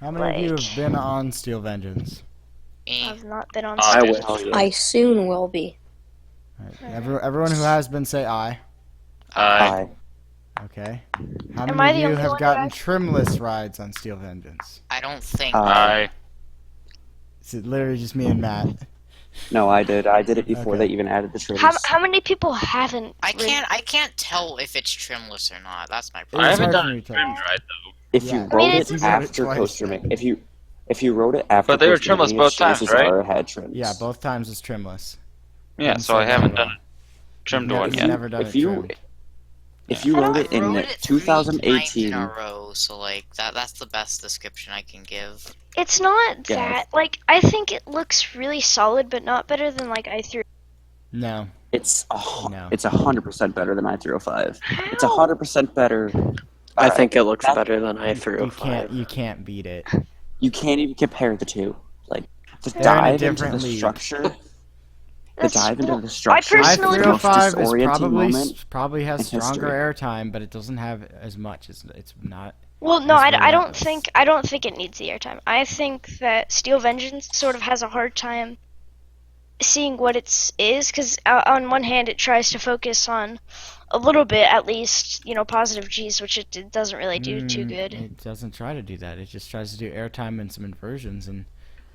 How many of you have been on Steel Vengeance? I've not been on. I stage. will. I soon will be. Everyone who has been, say aye. Aye. Okay. How Am many I of the you only have one gotten that trimless rides on Steel Vengeance? I don't think. Aye. It's literally just me and Matt. No, I did. I did it before Okay. they even added the trims. How many people haven't? I can't tell if it's trimless or not. That's my It problem. I was haven't hard done for a me to trimmed tell. ride though. If Yeah. you I wrote mean, it it's- after twice. Coaster if you wrote it after But they were Coaster trimless Mania, both times, chances right? are it had trims. Yeah, both times is trimless. Yeah, Didn't so I say haven't that done well. a trimmed You've one never- yet. you've never done If it you trimmed. if you wrote it in wrote it 3 times 2018, in a row, so like that's the best description I can give. It's not Yeah. that. Like I think it looks really solid, but not better than like i3. No. it's No. 100% better than i305. It's 100% better. I think it looks that- better than You i305. can't beat it. You can't even compare the two. Like the They're in a dive into different the league. structure. The That's- dive into well, the structure. personally- is the most 305 is disorienting moment probably has in stronger history. airtime, but it doesn't have as much. It's not. Well, no, It's I don't relentless. think it needs the airtime. I think that Steel Vengeance sort of has a hard time seeing what it is, because on one hand it tries to focus on a little bit, at least, positive G's, which it doesn't really do too good. It doesn't try to do that. It just tries to do airtime and some inversions, and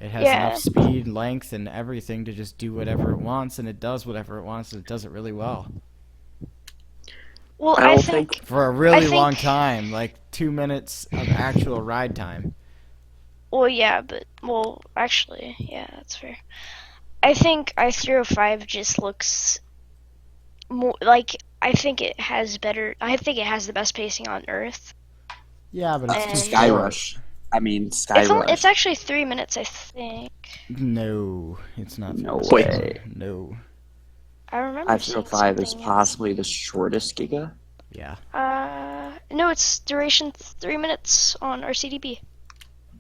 it has Yeah. enough speed, length, and everything to just do whatever it wants, and it does whatever it wants, and it does it really well. Well, I I don't think For a really think- long time, like 2 minutes of actual ride time. Well, yeah, actually, yeah, that's fair. I think i305 just looks more like I think it has the best pacing on Earth. Yeah, but it's And- too Sky short. Rush. I mean, Sky It's Rush. it's actually 3 minutes, I think. No, it's not. No three. way. No. I remember seeing i305 is something, possibly the shortest Giga. Yeah. No, it's duration 3 minutes on RCDB.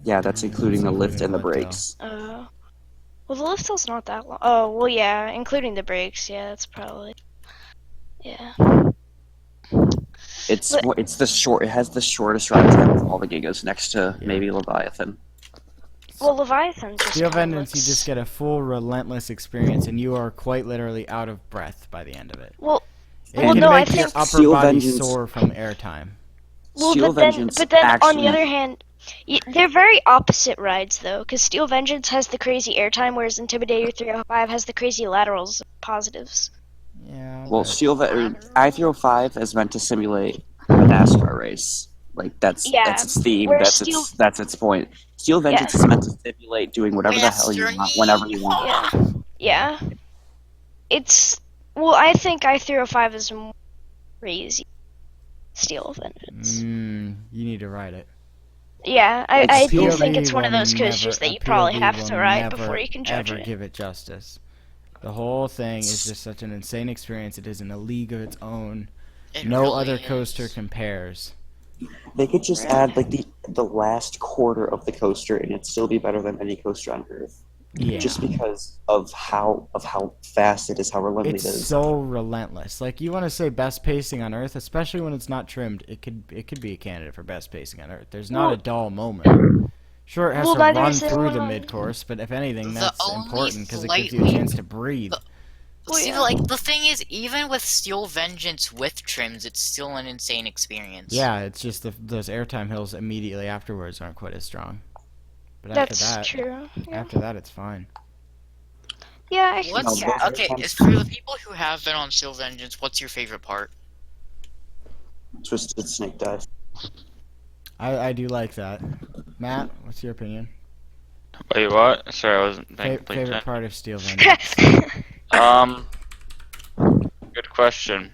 Yeah, that's including the lift and the lift, though. brakes. Well, the lift hill's not that long. Oh, well, yeah, including the brakes. Yeah, that's probably. Yeah. It's But- it's the short. It has the shortest ride time of all the Gigas, next to Yeah. maybe Leviathan. Well, Leviathan just. Steel kinda Vengeance, you looks- just get a full relentless experience, and you are quite literally out of breath by the end of it. Well, It well, can no, I make your think. upper Steel body Vengeance- sore from airtime. Well, Steel but Vengeance then on the actually- other hand, they're very opposite rides though, because Steel Vengeance has the crazy airtime, whereas Intimidator 305 has the crazy laterals positives. Yeah. Well, but- i305 is meant to simulate a NASCAR race. Like that's Yeah, its theme. whereas That's its point. Steel Vengeance is meant to simulate doing whatever the hell you want, whenever you want. Yeah. It's I think i305 is more crazy. Steel Vengeance. You need to ride it. Yeah, I do POV think it's one of will those coasters never- that you a probably POV have will to ride never, before you can judge ever it. give it justice. The whole thing is just such an insane experience. It is in a league of its own. It No really other is. coaster compares. They could just add like the last quarter of the coaster, and it'd still be better than any coaster on Earth. Yeah. Just because of how fast it is, how relentless It's it is. so relentless. Like, you want to say best pacing on Earth, especially when it's not trimmed. It could be a candidate for best pacing on Earth. There's not a dull moment. Sure, it has to neither run is there through the on- mid-course, but if anything, The that's only important because it gives you a chance to breathe. See, like, the thing is, even with Steel Vengeance with trims, it's still an insane experience. Yeah, it's just those airtime hills immediately afterwards aren't quite as strong. But That's after that, true. Yeah. after that, it's fine. Yeah, I can What's see that. okay? For the people who have been on Steel Vengeance, what's your favorite part? Twisted Snake Dive. I do like that. Matt, what's your opinion? Wait, what? Sorry, I wasn't paying Favorite attention. part of Steel Vengeance? Good question.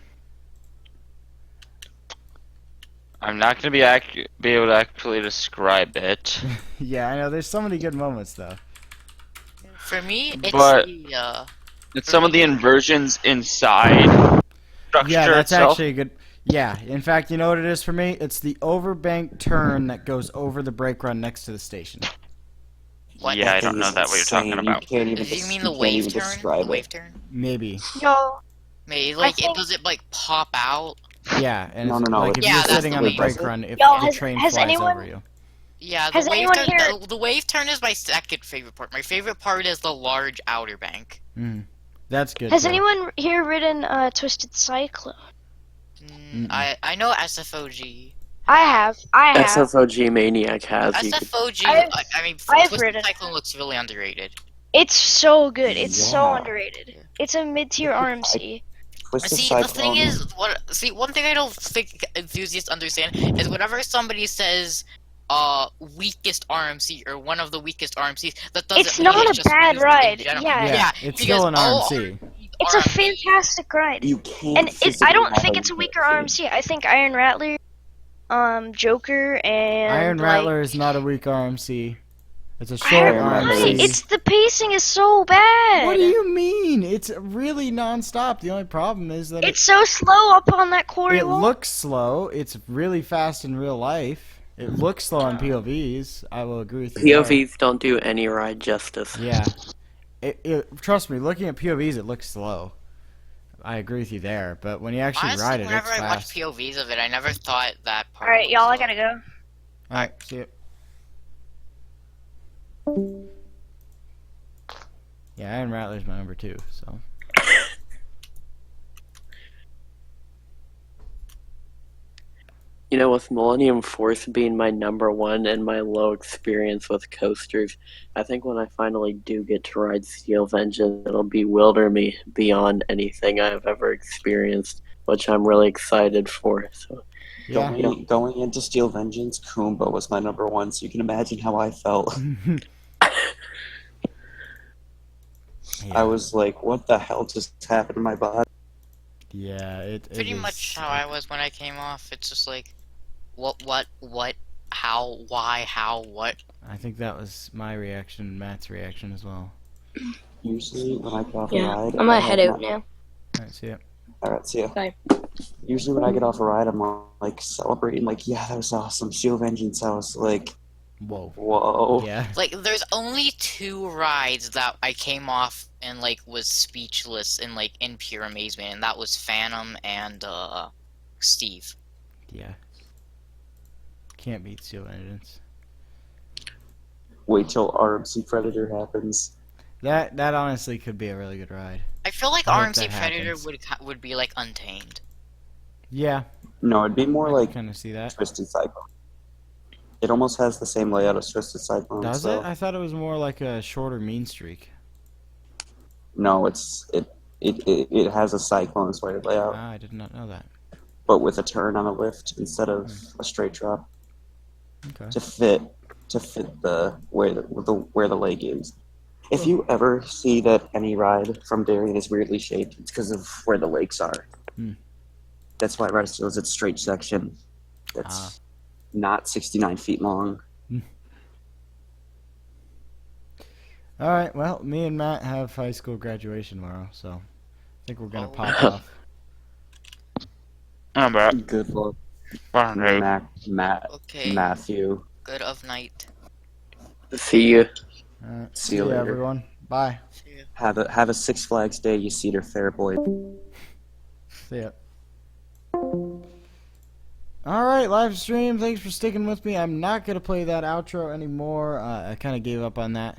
I'm not gonna be able to actually describe it. Yeah, I know. There's so many good moments though. For me, it's But the it's some of the inversions inside structure Yeah, that's itself. actually a good. Yeah, in fact, you know what it is for me? It's the overbank turn that goes over the brake run next to the station. What? Yeah, I don't know that what you're talking about. Do you mean the wave turn? The wave turn? Maybe. No. Maybe like does it like pop out? Yeah, and No, it's, no, no, like if yeah, you're that's sitting the on the wave brake turn. run, if Yo, the train has flies anyone- over you. Yeah, Has the wave anyone turn. here- The wave turn is my second favorite part. My favorite part is the large outer bank. That's good. Has too. anyone here ridden Twisted Cyclone? I know SFOG. I have. SFOG Maniac has. You could- SFOG. I mean, I've Twisted ridden. Cyclone looks really underrated. It's so good. It's so Yeah. underrated. It's a mid-tier RMC. Twisted See, Cyclone. the thing is, one thing I don't think enthusiasts understand is whenever somebody says, weakest RMC or one of the weakest RMCs, that doesn't It's mean not it's a just bad weak in ride. general. Yeah. it's because still an all RMC. It's a fantastic ride. You can't. And I physically don't have think a it's a weak weaker RMC. I think Iron Rattler, Joker, and Iron like, Rattler is not a weak RMC. It's a short Iron RMC. It's the pacing is so bad. What do you mean? It's really non-stop. The only problem is that It's so slow up on that quarry it wall. looks slow. It's really fast in real life. It looks slow on POVs. I will agree with you. POVs don't do any ride justice. There. Yeah. Trust me, looking at POVs, it looks slow. I agree with you there. But when you actually Honestly, ride it, whenever it's I fast. watch POVs of it, I never thought that part. Alright, y'all, I gotta go. Alright, see you. Yeah, Iron Rattler's my number 2, so. You know, with Millennium Force being my number one and my low experience with coasters, I think when I finally do get to ride Steel Vengeance, it'll bewilder me beyond anything I've ever experienced, which I'm really excited for. So, Going into Steel Vengeance, Kumba was my number 1, so you can imagine how I felt. I was like, what the hell just happened to my body? Yeah, it Pretty is. much how I was when I came off. It's just like, what, how, why, how, what. I think that was my reaction and Matt's reaction as well. Usually when I get off Yeah, a ride, I'm gonna head out now. Alright, see ya. Alright, see ya. Bye. Usually when I get off a ride, I'm like celebrating, like, yeah, that was awesome. Steel Vengeance, I was like, whoa. Yeah. Like, there's only 2 rides that I came off and, like, was speechless and, like, in pure amazement, and that was Phantom and, Steve. Yeah. Can't beat Steel Vengeance. Wait till RMC Predator happens. That honestly could be a really good ride. I feel like I hope RMC that Predator happens. would be, like, Untamed. Yeah. No, it'd be more like kind of see that. Twisted Cyclone. It almost has the same layout as Twisted Cyclone. Does so. it? I thought it was more like a shorter mean streak. No, it has a Cyclone's weighted layout, Ah, I did not know that. but with a turn on the lift instead of a straight drop. Okay. To fit the where the leg is. If you ever see that any ride from Darien is weirdly shaped, it's because of where the lakes are. That's why Red Steel is its straight section. That's not 69 feet long. Alright, well, me and Matt have high school graduation tomorrow, so I think we're gonna pop off. I'm back. Good luck. Barney. Okay. Matthew. Good of night. See you. See you later, everyone. Bye. Have a Six Flags Day, you Cedar Fair boy. See ya. Alright, live stream, thanks for sticking with me. I'm not going to play that outro anymore. I kind of gave up on that.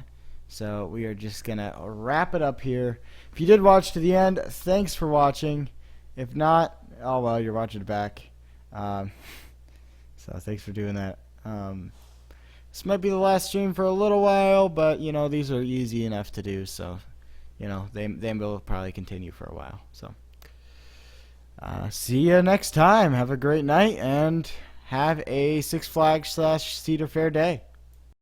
So we are just going to wrap it up here. If you did watch to the end, thanks for watching. If not, oh well, you're watching it back. So thanks for doing that. This might be the last stream for a little while, but, you know, these are easy enough to do. So, you know, they will probably continue for a while. So. See you next time. Have a great night and have a Six Flags / Cedar Fair day.